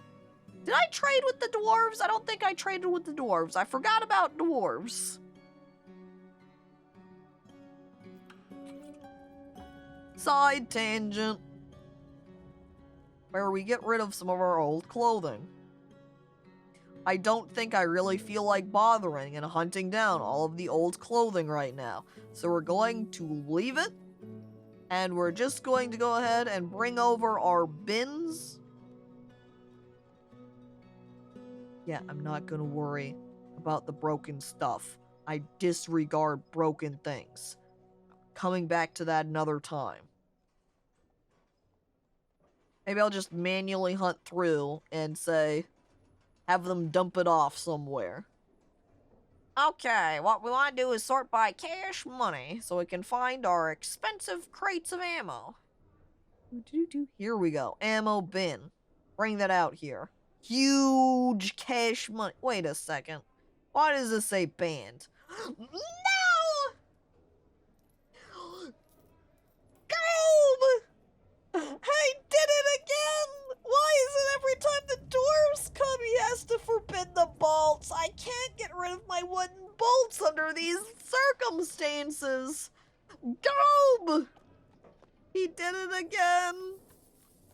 did I trade with the dwarves? I don't think I traded with the dwarves. I forgot about dwarves. Side tangent. Where we get rid of some of our old clothing. I don't think I really feel like bothering and hunting down all of the old clothing right now. So we're going to leave it. And we're just going to go ahead and bring over our bins. Yeah, I'm not going to worry about the broken stuff. I disregard broken things. Coming back to that another time. Maybe I'll just manually hunt through and say, have them dump it off somewhere. Okay, what we want to do is sort by cash money so we can find our expensive crates of ammo. Here we go. Ammo bin. Bring that out here. Huge cash money. Wait a second. Why does this say banned? No! Go! I did it again! Why is it every time the dwarves come he has to forbid the bolts? I can't get rid of my wooden bolts under these circumstances. Go! He did it again!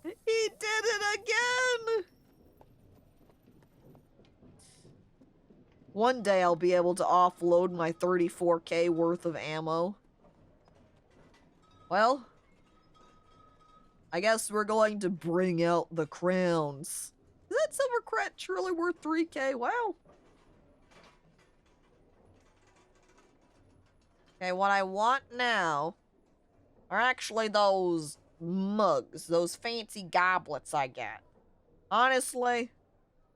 He did it again! One day I'll be able to offload my 34k worth of ammo. Well, I guess we're going to bring out the crowns. Is that silver crate really worth 3k? Wow. Okay, what I want now are actually those mugs, those fancy goblets I get. Honestly,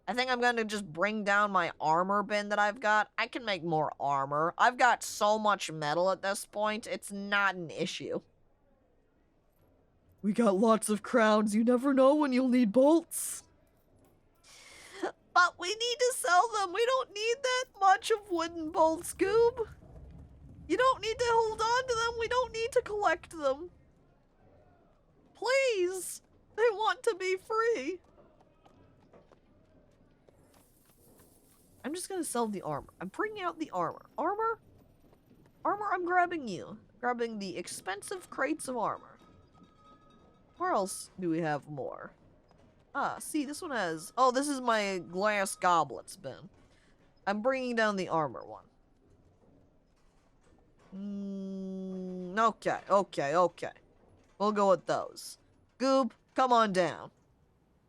I think I'm going to just bring down my armor bin that I've got. I can make more armor. I've got so much metal at this point, it's not an issue. We got lots of crowns. You never know when you'll need bolts. But we need to sell them. We don't need that much of wooden bolts, Goob. You don't need to hold on to them. We don't need to collect them. Please. I want to be free. I'm just gonna sell the armor. I'm bringing out the armor. Armor? Armor, I'm grabbing you. Grabbing the expensive crates of armor. Where else do we have more? Ah, see, this one has... Oh, this is my glass goblets bin. I'm bringing down the armor one. Okay. We'll go with those. Goob, come on down.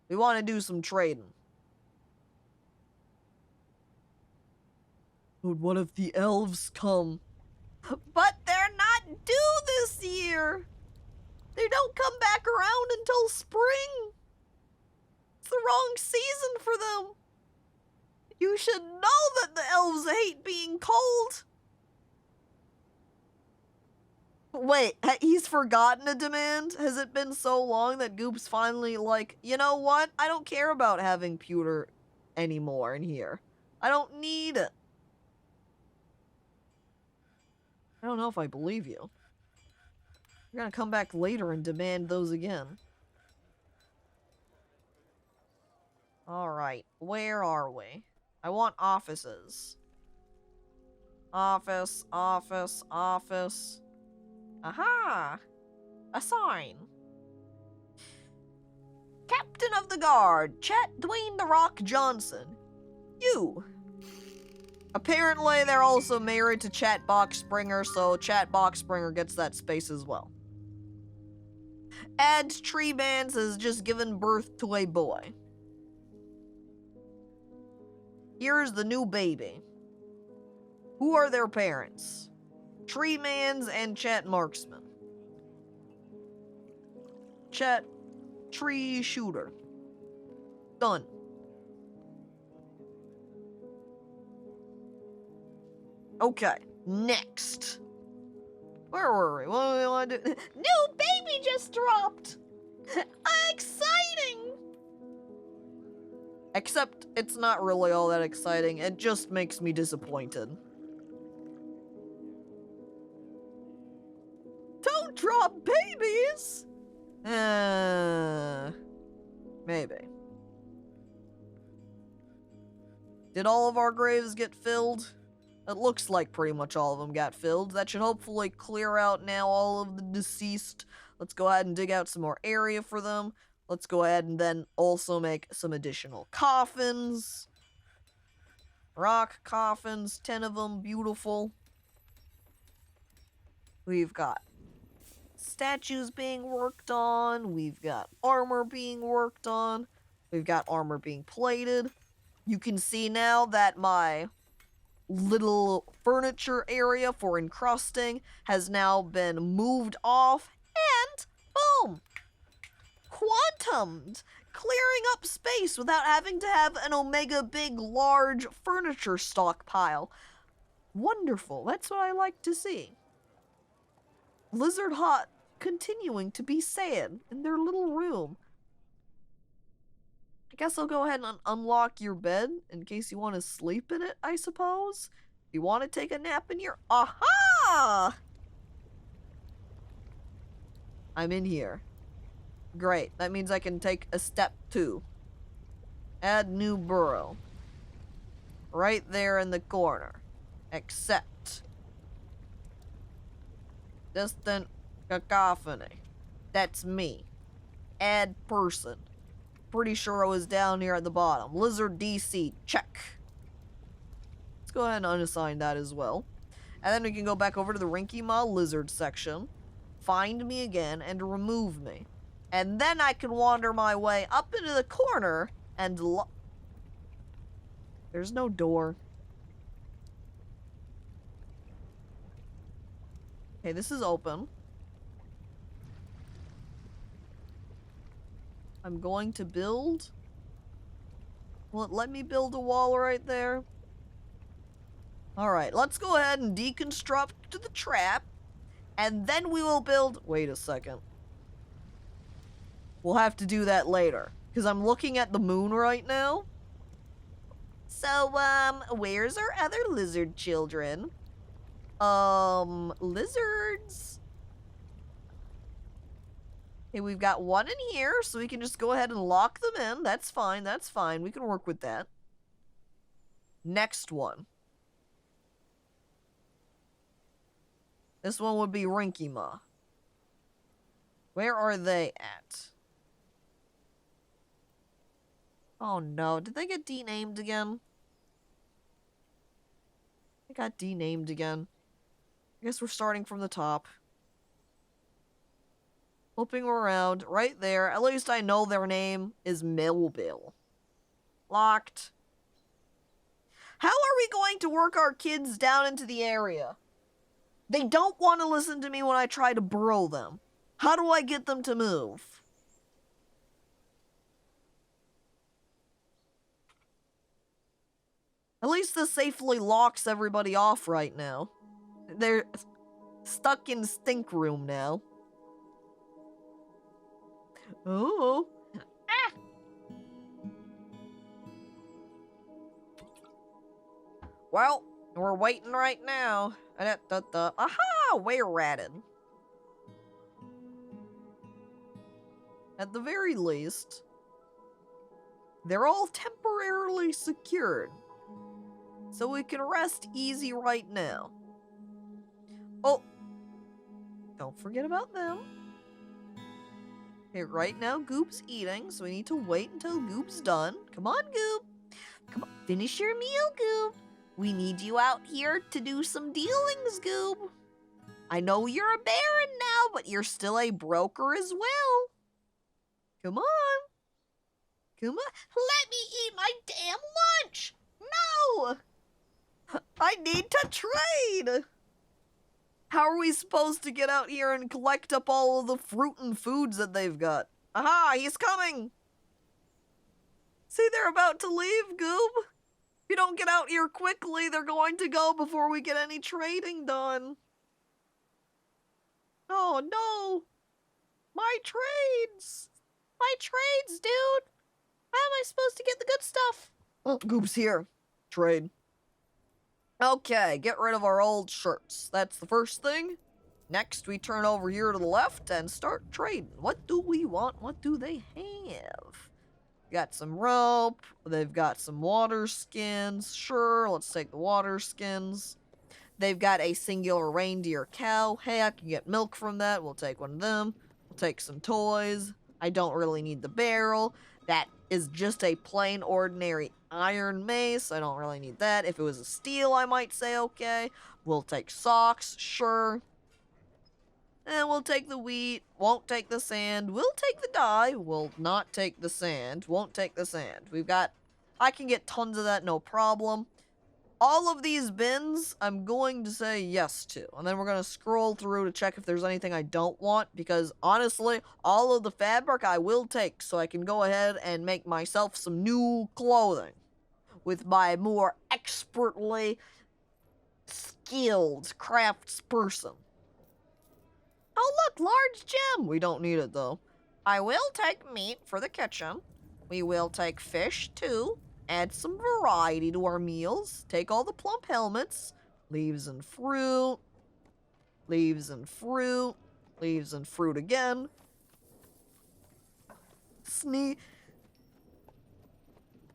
We want to do some trading. But what if the elves come? But they're not due this year. They don't come back around until spring. It's the wrong season for them. You should know that the elves hate being cold. Wait, he's forgotten a demand? Has it been so long that Goop's finally like, you know what? I don't care about having pewter anymore in here. I don't need it. I don't know if I believe you. You're gonna come back later and demand those again. Alright, where are we? I want offices. Office. Aha! A sign. Captain of the Guard, Chat Dwayne the Rock Johnson. You. Apparently, they're also married to Chat Boxspringer, so Chat Boxspringer gets that space as well. And Treemans has just given birth to a boy. Here's the new baby. Who are their parents? Treemans and Chet Marksman. Chet, tree shooter. Done. Okay, next. Where were we? What do we want to do? New baby just dropped! Exciting! Except it's not really all that exciting. It just makes me disappointed. Don't drop babies! Maybe. Did all of our graves get filled? It looks like pretty much all of them got filled. That should hopefully clear out now all of the deceased. Let's go ahead and dig out some more area for them. Let's go ahead and then also make some additional coffins. Rock coffins, 10 of them, beautiful. We've got statues being worked on. We've got armor being worked on. We've got armor being plated. You can see now that my little furniture area for encrusting has now been moved off, and boom! Quantumed! Clearing up space without having to have an Omega big, large furniture stockpile. Wonderful. That's what I like to see. Lizard Hut continuing to be sad in their little room. I guess I'll go ahead and unlock your bed in case you want to sleep in it, I suppose. If you want to take a nap in your... Aha! I'm in here. Great. That means I can take a step 2. Add new burrow. Right there in the corner. Accept. DistantCacophony. That's me. Add person. Pretty sure it was down here at the bottom. Lizard DC, check. Let's go ahead and unassign that as well. And then we can go back over to the Rinkima lizard section, find me again, and remove me. And then I can wander my way up into the corner and there's no door. Okay, this is open. I'm going to build. Will it let me build a wall right there? Alright, let's go ahead and deconstruct to the trap. And then we will build... Wait a second. We'll have to do that later. Because I'm looking at the moon right now. So, where's our other lizard children? Lizards... Okay, we've got one in here, so we can just go ahead and lock them in. That's fine, that's fine. We can work with that. Next one. This one would be Rinkima. Where are they at? Oh no, did they get denamed again? They got denamed again. I guess we're starting from the top. Flipping around, right there. At least I know their name is Millbill. Locked. How are we going to work our kids down into the area? They don't want to listen to me when I try to burrow them. How do I get them to move? At least this safely locks everybody off right now. They're stuck in stink room now. Oh. Ah! Well, we're waiting right now. Aha! We're ratted. At the very least, they're all temporarily secured. So we can rest easy right now. Oh! Don't forget about them. Okay, right now Goop's eating, so we need to wait until Goop's done. Come on, Goop. Come on, finish your meal, Goop. We need you out here to do some dealings, Goop. I know you're a baron now, but you're still a broker as well. Come on. Come on. Let me eat my damn lunch! No! I need to trade! How are we supposed to get out here and collect up all of the fruit and foods that they've got? Aha, he's coming! See, they're about to leave, Goob. If you don't get out here quickly, they're going to go before we get any trading done. Oh no! My trades! My trades, dude! How am I supposed to get the good stuff? Oh, Goob's here. Trade. Okay, get rid of our old shirts. That's the first thing. Next, we turn over here to the left and start trading. What do we want? What do they have? Got some rope. They've got some water skins. Sure, let's take the water skins. They've got a singular reindeer cow. Hey, I can get milk from that. We'll take one of them. We'll take some toys. I don't really need the barrel. That is just a plain ordinary iron mace. I don't really need that. If it was a steel, I might say okay. We'll take socks, sure. And we'll take the wheat. Won't take the sand. We'll take the dye. Will not take the sand. Won't take the sand. I can get tons of that, no problem. All of these bins, I'm going to say yes to. And then we're going to scroll through to check if there's anything I don't want. Because, honestly, all of the fabric I will take. So I can go ahead and make myself some new clothing. With my more expertly skilled craftsperson. Oh, look, large gem. We don't need it, though. I will take meat for the kitchen. We will take fish, too. Add some variety to our meals. Take all the plump helmets. Leaves and fruit. Leaves and fruit. Leaves and fruit again.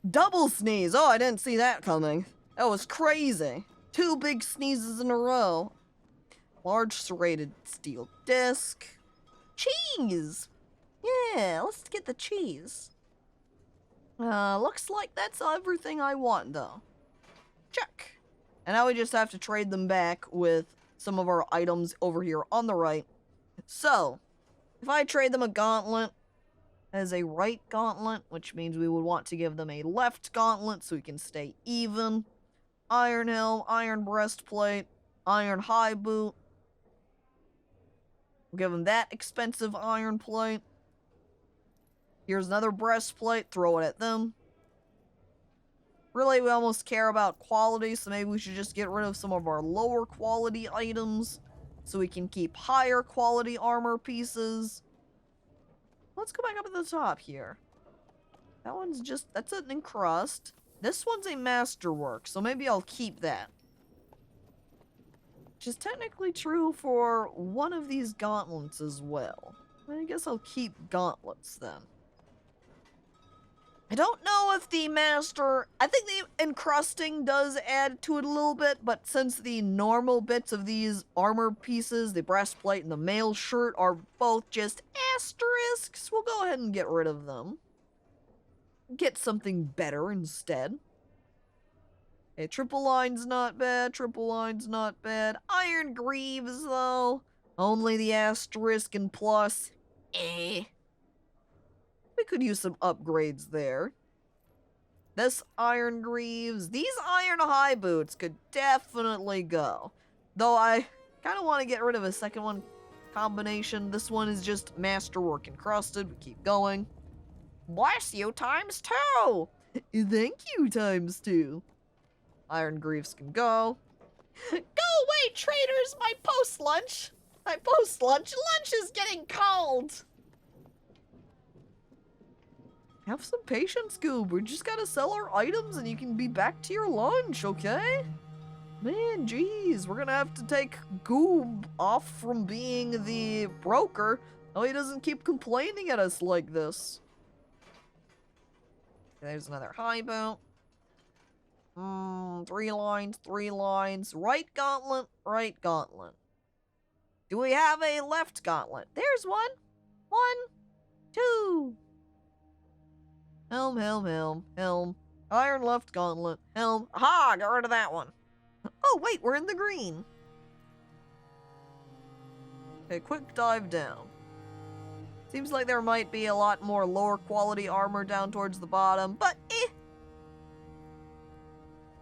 Double sneeze. Oh, I didn't see that coming. That was crazy. 2 big sneezes in a row. Large serrated steel disc. Cheese. Yeah, let's get the cheese. Looks like that's everything I want, though. Check. And now we just have to trade them back with some of our items over here on the right. So, if I trade them a gauntlet as a right gauntlet, which means we would want to give them a left gauntlet so we can stay even. Iron helm, iron breastplate, iron high boot. We'll give them that expensive iron plate. Here's another breastplate, throw it at them. Really, we almost care about quality, so maybe we should just get rid of some of our lower quality items so we can keep higher quality armor pieces. Let's go back up at the top here. That one's just, that's an encrust. This one's a masterwork, so maybe I'll keep that. Which is technically true for one of these gauntlets as well. I guess I'll keep gauntlets then. I don't know if the master... I think the encrusting does add to it a little bit, but since the normal bits of these armor pieces, the breastplate and the mail shirt, are both just asterisks, we'll go ahead and get rid of them. Get something better instead. Okay, triple line's not bad, triple line's not bad. Iron greaves, though. Only the asterisk and plus. We could use some upgrades there. This iron greaves, these iron high boots could definitely go. Though I kind of want to get rid of a second one combination. This one is just masterwork encrusted. We keep going. Bless you, ×2. Thank you, ×2. Iron greaves can go. Go away, traders! My post-lunch lunch is getting cold! Have some patience, Goob. We just gotta sell our items and you can be back to your lunch, okay? Man, jeez, we're gonna have to take Goob off from being the broker. Oh, he doesn't keep complaining at us like this. There's another high boot. 3 lines, 3 lines. Right gauntlet, right gauntlet. Do we have a left gauntlet? There's one. 1, 2. Helm, helm, helm, helm. Iron left gauntlet, helm. Aha, got rid of that one. Oh, wait, we're in the green. Okay, quick dive down. Seems like there might be a lot more lower quality armor down towards the bottom, but eh.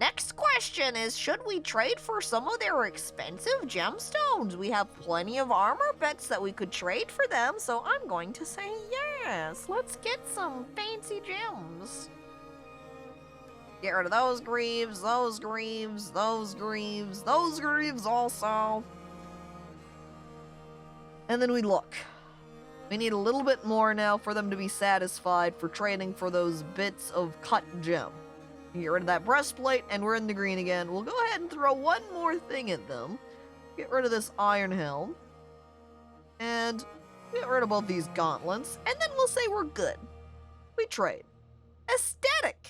Next question is, should we trade for some of their expensive gemstones? We have plenty of armor bits that we could trade for them, so I'm going to say yes. Let's get some fancy gems. Get rid of those greaves, those greaves, those greaves, those greaves also. And then we look. We need a little bit more now for them to be satisfied for trading for those bits of cut gem. Get rid of that breastplate, and we're in the green again. We'll go ahead and throw one more thing at them. Get rid of this iron helm. And get rid of both these gauntlets. And then we'll say we're good. We trade. Aesthetic.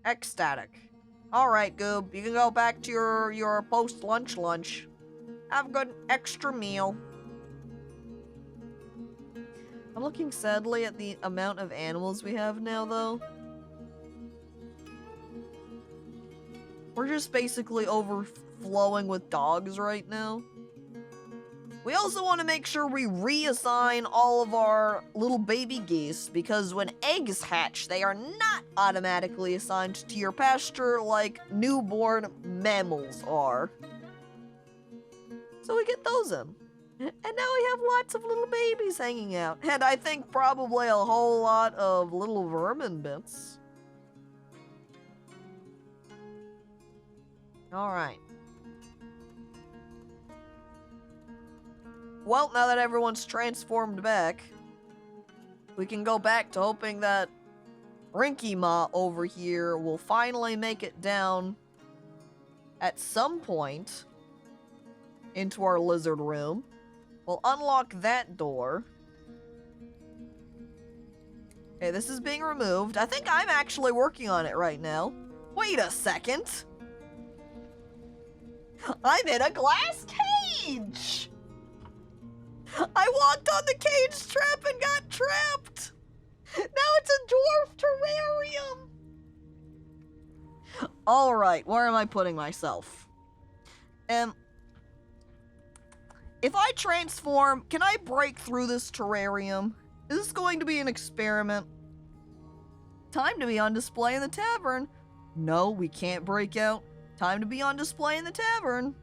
Ecstatic. Alright, Goob. You can go back to your post-lunch lunch. Have a good extra meal. I'm looking sadly at the amount of animals we have now, though. We're just basically overflowing with dogs right now. We also want to make sure we reassign all of our little baby geese, because when eggs hatch, they are not automatically assigned to your pasture like newborn mammals are. So we get those in. And now we have lots of little babies hanging out. And I think probably a whole lot of little vermin bits. Alright. Well, now that everyone's transformed back, we can go back to hoping that Rinky Ma over here will finally make it down at some point into our lizard room. We'll unlock that door. Okay, this is being removed. I think I'm actually working on it right now. Wait a second. I'm in a glass cage! I walked on the cage trap and got trapped! Now it's a dwarf terrarium! Alright, where am I putting myself? If I transform, can I break through this terrarium? Is this going to be an experiment? Time to be on display in the tavern. No, we can't break out. Time to be on display in the tavern.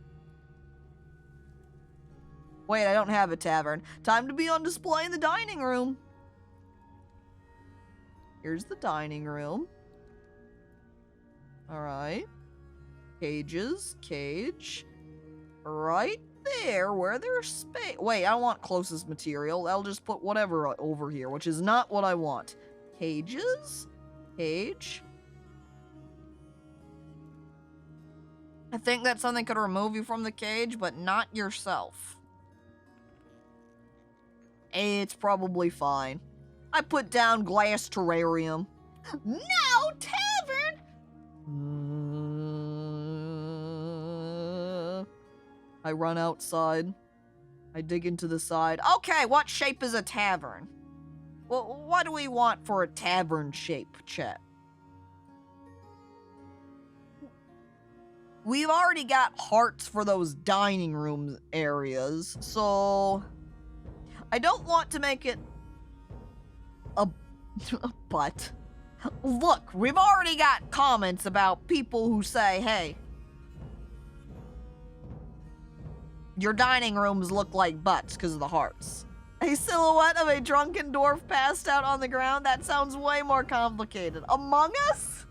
Wait, I don't have a tavern. Time to be on display in the dining room. Here's the dining room. Alright. Cages. Cage. Right there, where there's space. Wait, I want closest material. I'll just put whatever over here, which is not what I want. Cages. Cage. I think that something could remove you from the cage, but not yourself. It's probably fine. I put down glass terrarium. Now tavern! I run outside. I dig into the side. Okay, what shape is a tavern? Well, what do we want for a tavern shape, chat? We've already got hearts for those dining room areas, so I don't want to make it a butt. Look, we've already got comments about people who say, hey, your dining rooms look like butts because of the hearts. A silhouette of a drunken dwarf passed out on the ground? That sounds way more complicated. Among Us?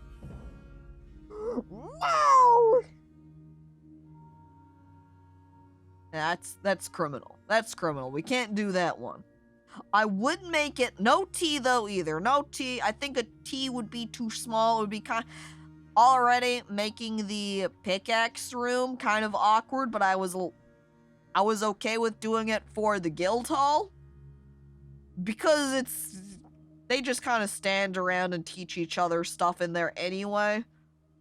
No! That's criminal. That's criminal. We can't do that one. I would make it no T though either. No T. I think a T would be too small. It would be kind already making the pickaxe room kind of awkward, but I was okay with doing it for the guild hall because they just kind of stand around and teach each other stuff in there anyway.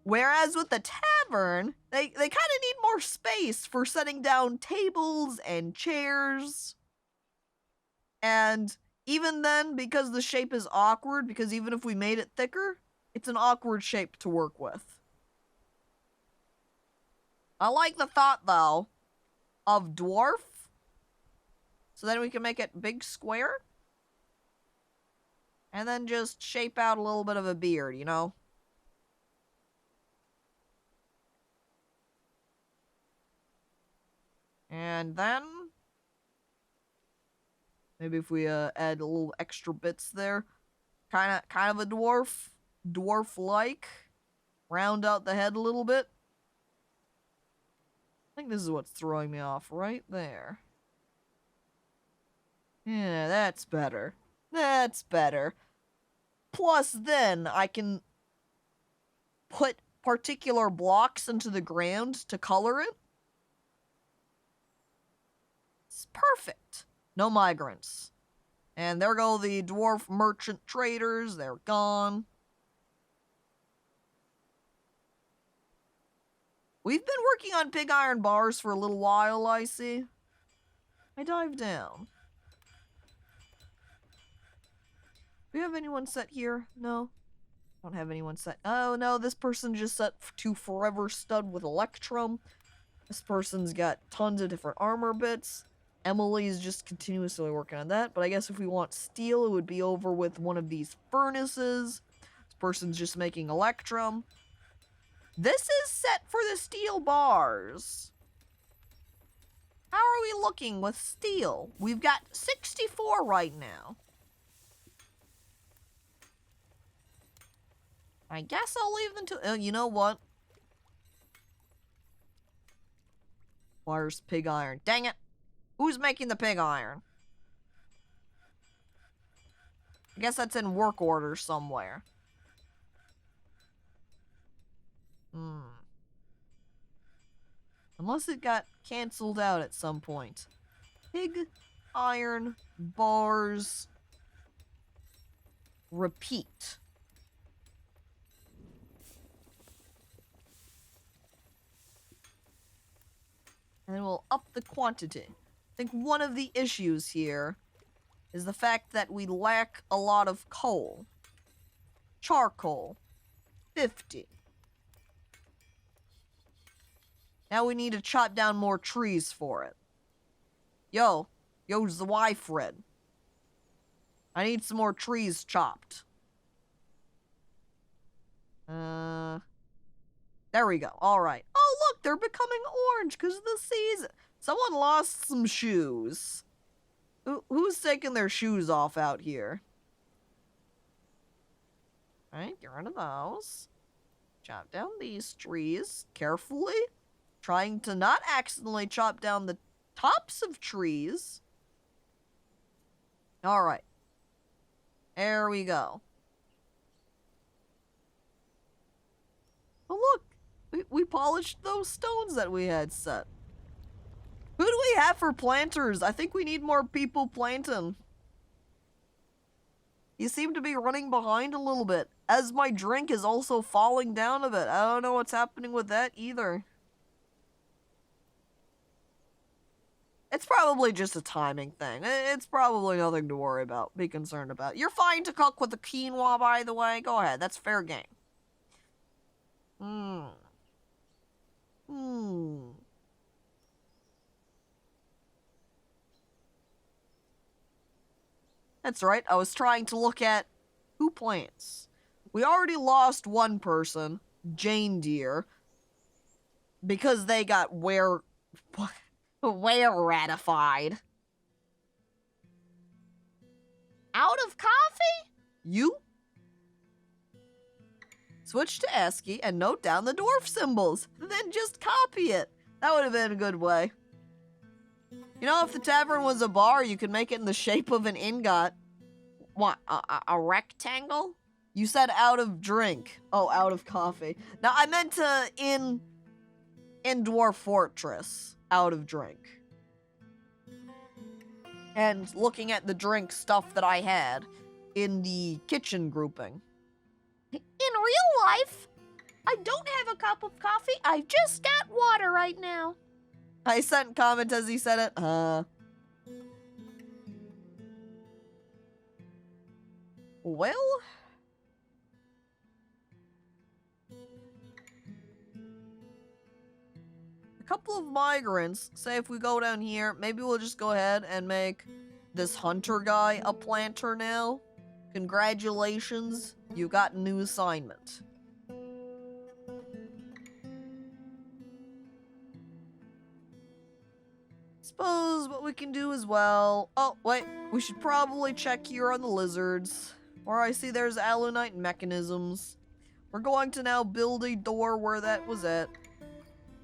Whereas with the tavern, they kind of need more space for setting down tables and chairs. And even then, because the shape is awkward, because even if we made it thicker, it's an awkward shape to work with. I like the thought, though, of Dwarf So then we can make it big square. And then just shape out a little bit of a beard, you know? And then maybe if we add a little extra bits there, kind of a dwarf-like, round out the head a little bit. I think this is what's throwing me off right there. Yeah, that's better. That's better. Plus, then I can put particular blocks into the ground to color it. It's perfect. No migrants. And there go the dwarf merchant traders. They're gone. We've been working on pig iron bars for a little while, I see. I dive down. Do we have anyone set here? No. Don't have anyone set. Oh, no, this person just set to forever stud with electrum. This person's got tons of different armor bits. Emily's just continuously working on that. But I guess if we want steel, it would be over with one of these furnaces. This person's just making electrum. This is set for the steel bars. How are we looking with steel? We've got 64 right now. I guess I'll leave them to... you know what? Where's pig iron? Dang it! Who's making the pig iron? I guess that's in work order somewhere. Unless it got canceled out at some point. Pig iron bars. Repeat. And then we'll up the quantity. I think one of the issues here is the fact that we lack a lot of coal. Charcoal. 50. Now we need to chop down more trees for it. Yo's the wife, Fred. I need some more trees chopped. There we go. Alright. Oh, look, they're becoming orange because of the season. Someone lost some shoes. Who's taking their shoes off out here? Alright, get rid of those. Chop down these trees carefully. Trying to not accidentally chop down the tops of trees. Alright. There we go. Oh, look. We polished those stones that we had set. Who do we have for planters? I think we need more people planting. You seem to be running behind a little bit. As my drink is also falling down a bit. I don't know what's happening with that either. It's probably just a timing thing. It's probably nothing to worry about, be concerned about. You're fine to cook with the quinoa, by the way. Go ahead, that's fair game. That's right, I was trying to look at who plants. We already lost one person, Jane Deere, because they got where ratified. Out of coffee? You? Switch to ASCII and note down the dwarf symbols. Then just copy it. That would have been a good way. You know, if the tavern was a bar, you could make it in the shape of an ingot. What, a rectangle? You said out of drink. Oh, out of coffee. Now, I meant to in Dwarf Fortress. Out of drink. And looking at the drink stuff that I had in the kitchen grouping. In real life, I don't have a cup of coffee. I've just got water right now. I sent comment as he said it. Well... a couple of migrants. Say if we go down here, maybe we'll just go ahead and make this hunter guy a planter now. Congratulations, you got a new assignment. Suppose what we can do as well. Oh, wait, we should probably check here on the lizards. Where I see there's alunite mechanisms. We're going to now build a door where that was at.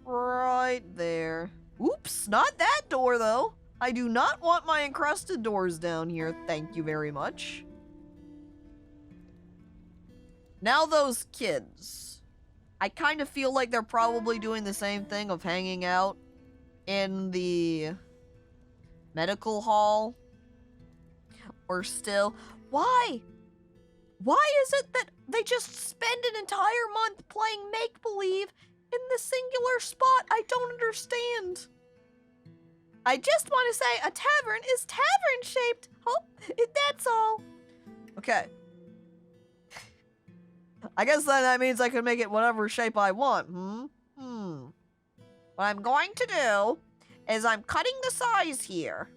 Right there. Oops, not that door though. I do not want my encrusted doors down here. Thank you very much. Now those kids. I kind of feel like they're probably doing the same thing of hanging out in the medical hall. Or still, why? Why is it that they just spend an entire month playing make-believe in the singular spot? I don't understand. I just want to say a tavern is tavern-shaped. Oh, that's all. Okay. I guess then that means I can make it whatever shape I want. What I'm going to do is I'm cutting the size here.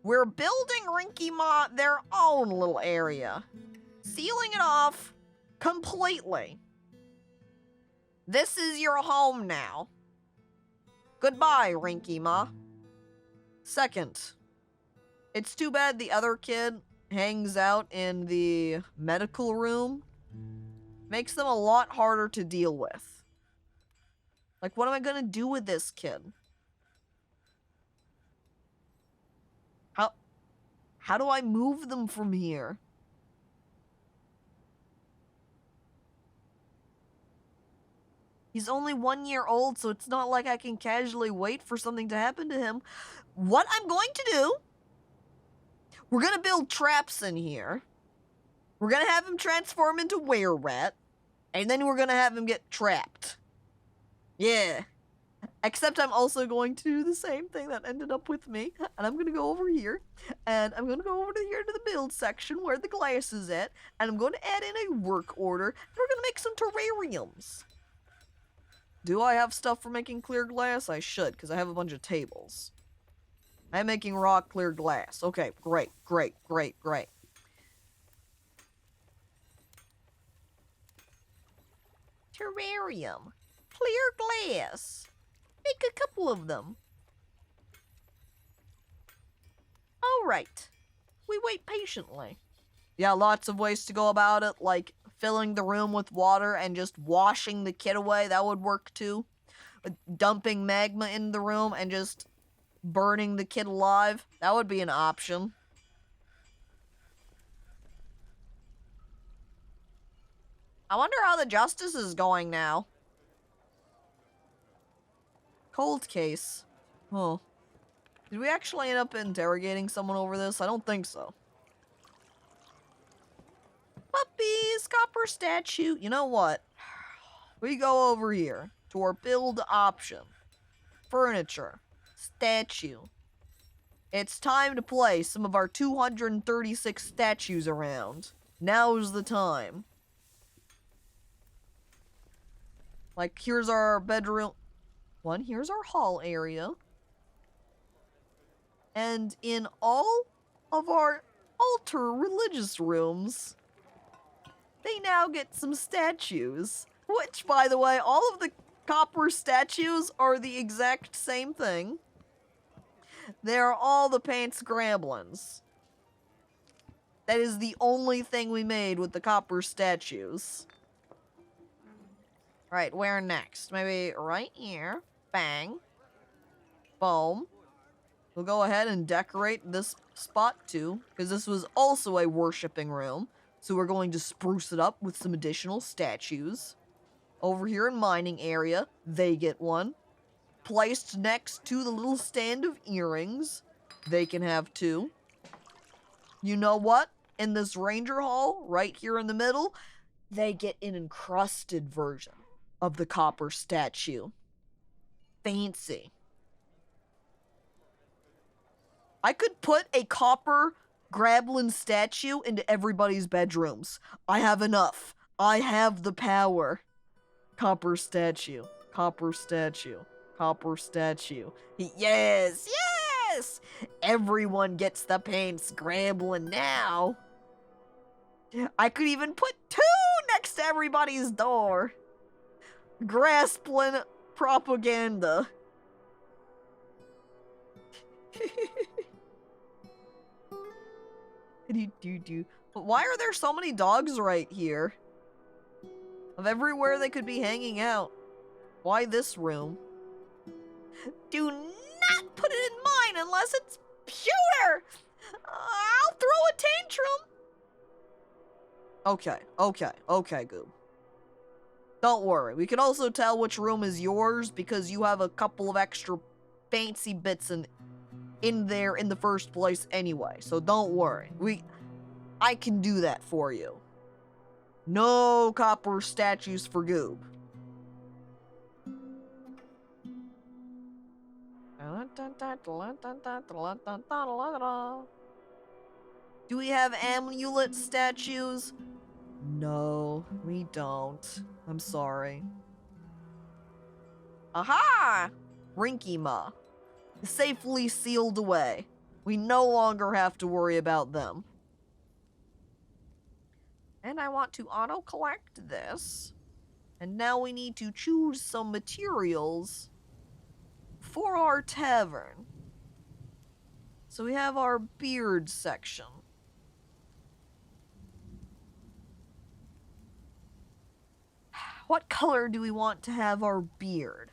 We're building Rinky Ma their own little area. Sealing it off completely. This is your home now. Goodbye, Rinky Ma. Second, it's too bad the other kid hangs out in the medical room. Makes them a lot harder to deal with. Like, what am I gonna do with this kid? How do I move them from here? He's only 1 year old, so it's not like I can casually wait for something to happen to him. What I'm going to do, we're gonna build traps in here. We're gonna have him transform into were-rat, and then we're gonna have him get trapped. Yeah. Except I'm also going to do the same thing that ended up with me, and I'm gonna go over here, and I'm gonna go over to here to the build section where the glass is at, and I'm going to add in a work order, and we're gonna make some terrariums. Do I have stuff for making clear glass? I should, because I have a bunch of tables. I'm making raw clear glass. Okay, great, great, great, great. Terrarium. Clear glass. Make a couple of them. Alright. We wait patiently. Yeah, lots of ways to go about it, like filling the room with water and just washing the kid away. That would work too. Dumping magma in the room and just burning the kid alive. That would be an option. I wonder how the justice is going now. Cold case. Huh. Did we actually end up interrogating someone over this? I don't think so. Puppies, copper statue. You know what? We go over here to our build option. Furniture. Statue. It's time to place some of our 236 statues around. Now's the time. Like, here's our bedroom. Here's our hall area. And in all of our altar religious rooms, they now get some statues. Which, by the way, all of the copper statues are the exact same thing. They're all the Paints Gremlins. That is the only thing we made with the copper statues. Right, where next? Maybe right here. Bang. Boom. We'll go ahead and decorate this spot too, because this was also a worshipping room. So we're going to spruce it up with some additional statues. Over here in mining area, they get one. Placed next to the little stand of earrings, they can have two. You know what? In this ranger hall, right here in the middle, they get an encrusted version of the copper statue. Fancy. I could put a copper Grablin statue into everybody's bedrooms. I have enough. I have the power. Copper statue. Copper statue. copper statue. Yes, yes! Everyone gets the paint scrambling now. I could even put 2 next to everybody's door. Graspling propaganda. But why are there so many dogs right here? Of everywhere they could be hanging out. Why this room? Do not put it in mine unless it's pewter! I'll throw a tantrum! Okay, Goob. Don't worry, we can also tell which room is yours because you have a couple of extra fancy bits in there in the first place anyway, so don't worry. I can do that for you. No copper statues for Goob. Do we have amulet statues? No, we don't. I'm sorry. Aha! Rinkima. Safely sealed away. We no longer have to worry about them. And I want to auto-collect this. And now we need to choose some materials for our tavern. So we have our beard section. What color do we want to have our beard?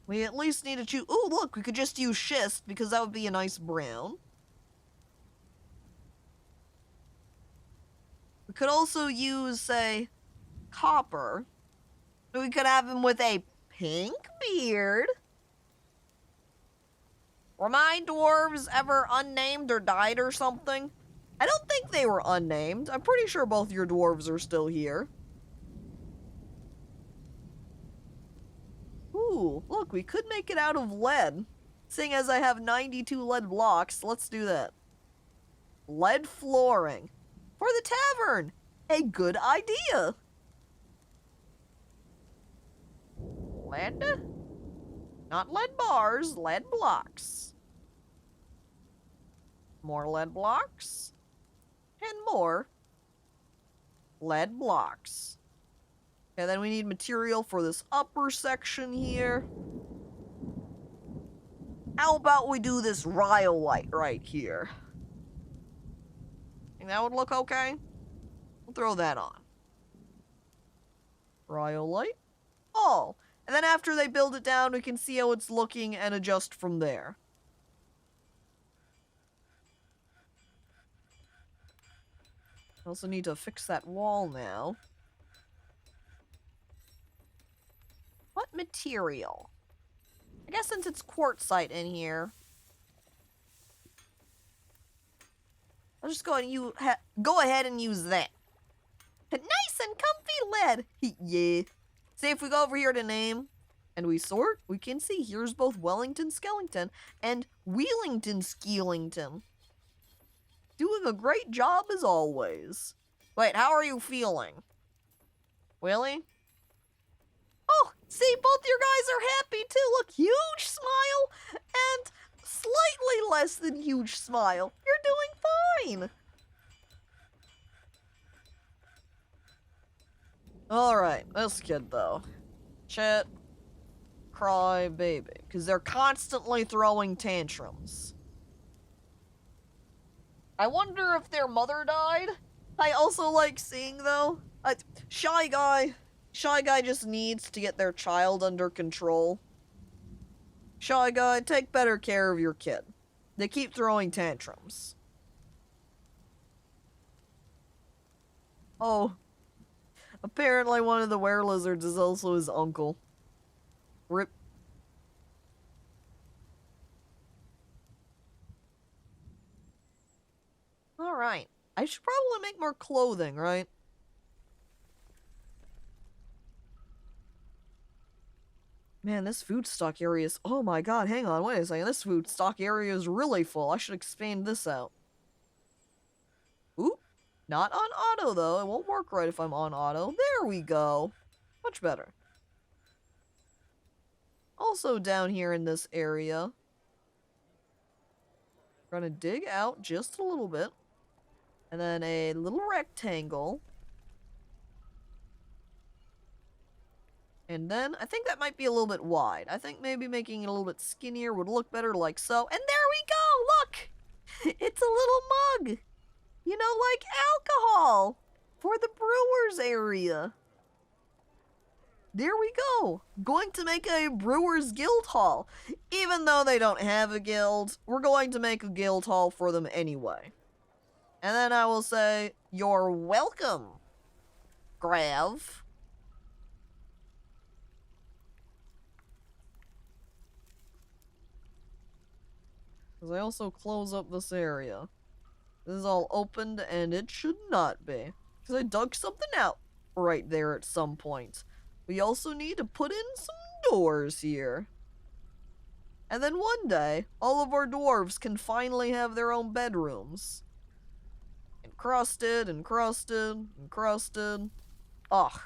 We at least need to choose... Ooh, look, we could just use schist because that would be a nice brown. We could also use, say, copper. We could have him with a pink beard. Were my dwarves ever unnamed or died or something? I don't think they were unnamed. I'm pretty sure both your dwarves are still here. Ooh, look, we could make it out of lead. Seeing as I have 92 lead blocks, let's do that. Lead flooring. For the tavern! A good idea! Lead? Not lead bars, lead blocks. More lead blocks. And more lead blocks. Okay, then we need material for this upper section here. How about we do this rhyolite right here? Think that would look okay? We'll throw that on. Rhyolite. Oh, and then after they build it down, we can see how it's looking and adjust from there. I also need to fix that wall now. What material? I guess since it's quartzite in here, I'll just go ahead and use that. Nice and comfy lead. Yeah. See, if we go over here to name and we sort, we can see here's both Wellington Skellington and Wheelington Skeelington. Doing a great job as always. Wait, how are you feeling? Willie? Oh, see, both your guys are happy too. Look, huge smile and slightly less than huge smile. You're doing fine. Alright, this kid though. Chet, cry baby. Because they're constantly throwing tantrums. I wonder if their mother died. I also like seeing though. Shy Guy just needs to get their child under control. Shy Guy, take better care of your kid. They keep throwing tantrums. Oh. Apparently one of the were-lizards is also his uncle. Rip. Alright. I should probably make more clothing, right? Man, this food stock area is... Oh my god, hang on, wait a second. This food stock area is really full. I should expand this out. Oop. Not on auto, though. It won't work right if I'm on auto. There we go. Much better. also down here in this area. We're gonna dig out just a little bit. And then a little rectangle. And then, I think that might be a little bit wide. I think maybe making it a little bit skinnier would look better like so. And there we go! Look! It's a little mug! You know, like alcohol! For the brewers area. There we go! Going to make a Brewers Guild Hall. Even though they don't have a guild, we're going to make a guild hall for them anyway. And then I will say, you're welcome, Grav. Because I also close up this area. This is all opened, and it should not be. Because I dug something out right there at some point. We also need to put in some doors here. And then one day, all of our dwarves can finally have their own bedrooms. Encrusted, encrusted, encrusted. Ugh,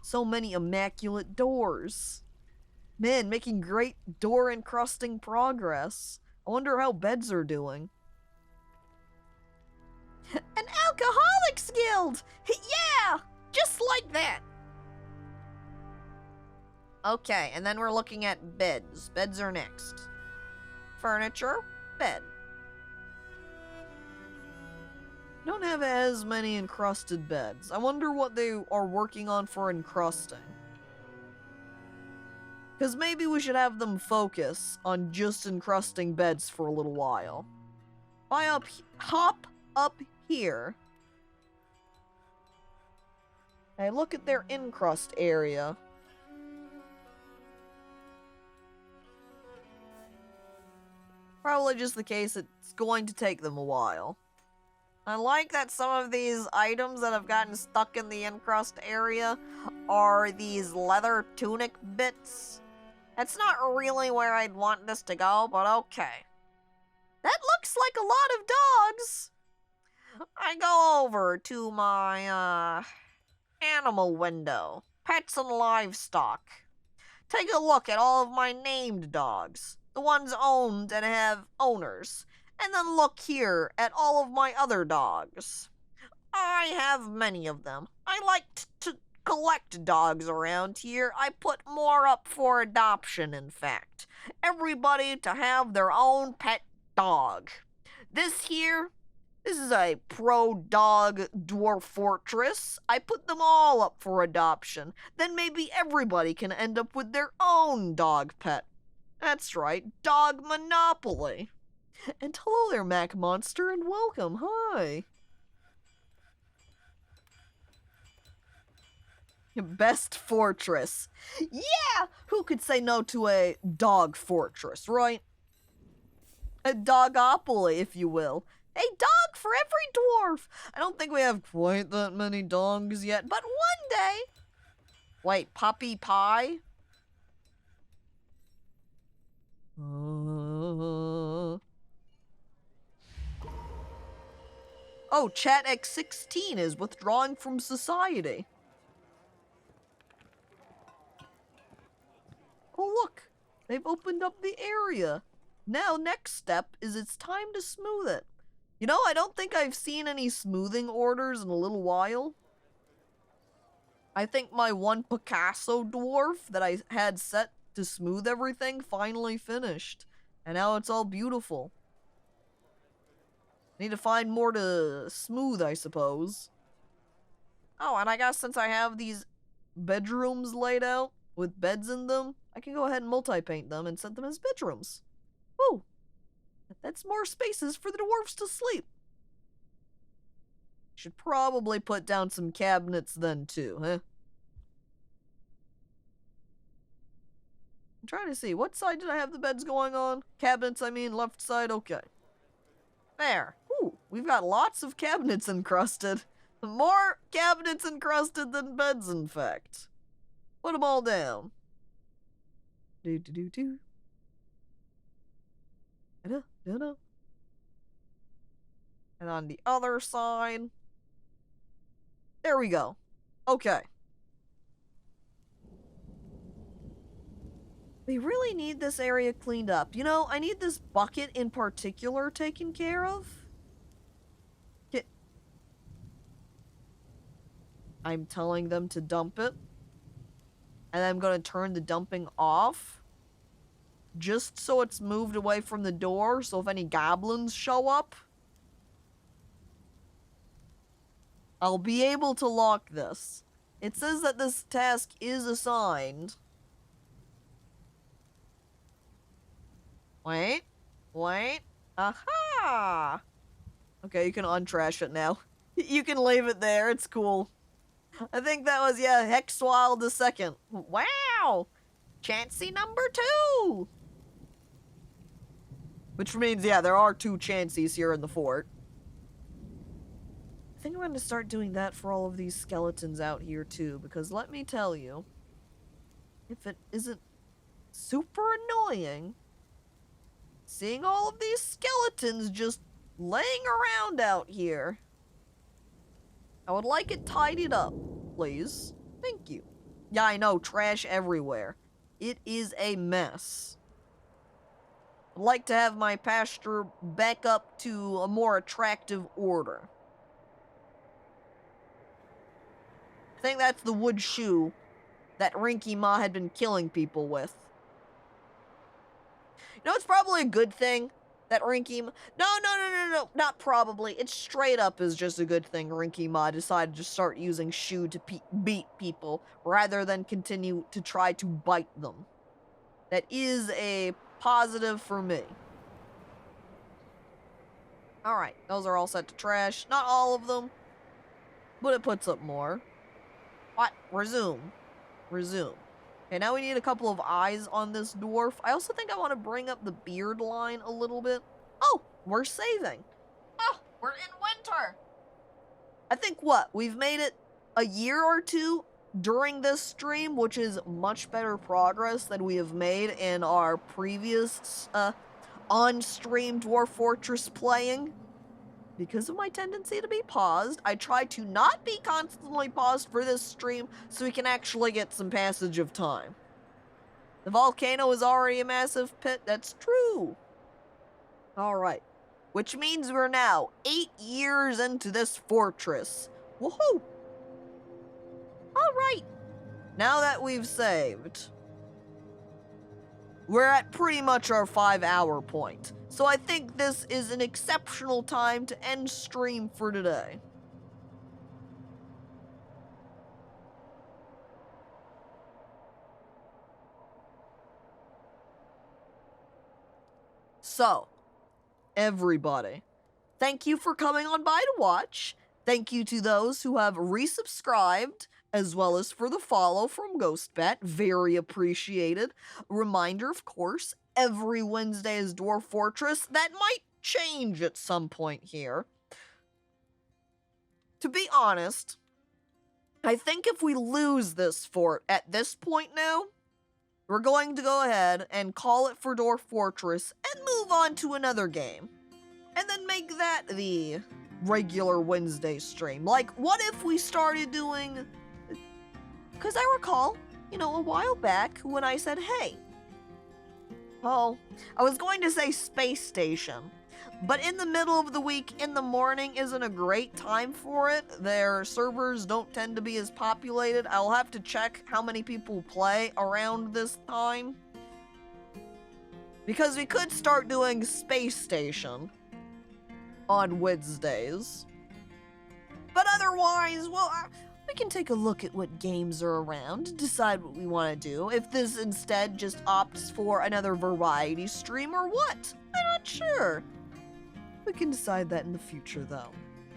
so many immaculate doors. Man, making great door encrusting progress. I wonder how beds are doing. An alcoholics guild! Yeah! Just like that. Okay, and then we're looking at beds. Beds are next. Furniture, bed. Don't have as many encrusted beds. I wonder what they are working on for encrusting. Because maybe we should have them focus on just encrusting beds for a little while. Hop up here. And look at their encrust area. Probably just the case it's going to take them a while. I like that some of these items that have gotten stuck in the encrust area are these leather tunic bits. That's not really where I'd want this to go, but okay. That looks like a lot of dogs. I go over to my, animal window. Pets and livestock. Take a look at all of my named dogs. The ones owned and have owners. And then look here at all of my other dogs. I have many of them. I like to collect dogs around here. I put more up for adoption, in fact. Everybody to have their own pet dog. This is a pro-dog dwarf fortress. I put them all up for adoption. Then maybe everybody can end up with their own dog pet. That's right, dog monopoly. And hello there, Mac Monster, and welcome. Hi. Best fortress. Yeah! Who could say no to a dog fortress, right? A dogopoly, if you will. A dog for every dwarf. I don't think we have quite that many dogs yet, but one day. Wait, puppy pie? Oh, Chat X16 is withdrawing from society. Oh, look. They've opened up the area. Now, next step is it's time to smooth it. You know, I don't think I've seen any smoothing orders in a little while. I think my one Picasso dwarf that I had set to smooth everything finally finished. And now it's all beautiful. Need to find more to smooth, I suppose. Oh, and I guess since I have these bedrooms laid out with beds in them, I can go ahead and multi-paint them and set them as bedrooms. Woo! That's more spaces for the dwarves to sleep. Should probably put down some cabinets then too, huh? I'm trying to see, what side did I have the beds going on? Cabinets, I mean, left side, okay. There. Ooh, we've got lots of cabinets encrusted. More cabinets encrusted than beds, in fact. Put them all down. Do-do-do-do. And on the other side. There we go. Okay. We really need this area cleaned up. You know, I need this bucket in particular taken care of. I'm telling them to dump it. And I'm gonna turn the dumping off. Just so it's moved away from the door, so if any goblins show up, I'll be able to lock this. It says that this task is assigned. Wait. Aha! Okay, you can untrash it now. You can leave it there, it's cool. I think that was, yeah, Hexwild the second. Wow! Chansey number 2! Which means, yeah, there are 2 Chanseys here in the fort. I think I'm going to start doing that for all of these skeletons out here, too, because let me tell you, if it isn't super annoying, seeing all of these skeletons just laying around out here. I would like it tidied up, please. Thank you. Yeah, I know, trash everywhere. It is a mess. I'd like to have my pasture back up to a more attractive order. I think that's the wood shoe that Rinky Ma had been killing people with. You know, it's probably a good thing that Rinky Ma... No, not probably. It straight up is just a good thing Rinky Ma decided to start using shoe to beat people rather than continue to try to bite them. That is a positive for me. Alright, those are all set to trash. Not all of them, but it puts up more. What? Resume. Okay, now we need a couple of eyes on this dwarf. I also think I want to bring up the beard line a little bit. Oh, we're saving. Oh, we're in winter. I think what? We've made it a year or two during this stream, which is much better progress than we have made in our previous on-stream Dwarf Fortress playing. Because of my tendency to be paused, I try to not be constantly paused for this stream so we can actually get some passage of time. The volcano is already a massive pit, that's true. Alright, which means we're now 8 years into this fortress. Woohoo! Alright, now that we've saved, we're at pretty much our 5-hour point. So I think this is an exceptional time to end stream for today. So, everybody, thank you for coming on by to watch. Thank you to those who have resubscribed, as well as for the follow from GhostBat. Very appreciated. Reminder, of course, every Wednesday is Dwarf Fortress. That might change at some point here. To be honest, I think if we lose this fort at this point now, we're going to go ahead and call it for Dwarf Fortress and move on to another game. And then make that the regular Wednesday stream. Like, what if we started doing... Because I recall, you know, a while back when I said, hey, oh, I was going to say space station, but in the middle of the week, in the morning, isn't a great time for it. Their servers don't tend to be as populated. I'll have to check how many people play around this time. Because we could start doing space station on Wednesdays. But otherwise, well, we can take a look at what games are around, decide what we want to do. If this instead just opts for another variety stream or what, I'm not sure. We can decide that in the future though.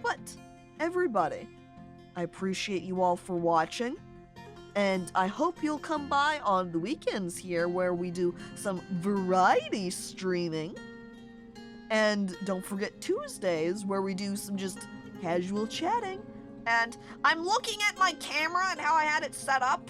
But, everybody, I appreciate you all for watching, and I hope you'll come by on the weekends here where we do some variety streaming. And don't forget Tuesdays where we do some just casual chatting. And I'm looking at my camera and how I had it set up,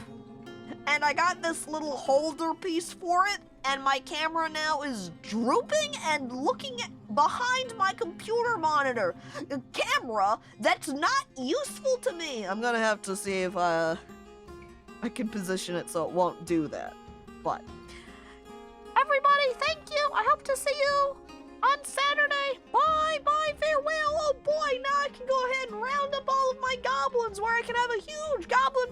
and I got this little holder piece for it, and my camera now is drooping and looking behind my computer monitor. A camera that's not useful to me. I'm gonna have to see if I can position it so it won't do that. But see you on Saturday. Bye, bye, farewell. Oh boy, now I can go ahead and round up all of my goblins where I can have a huge goblin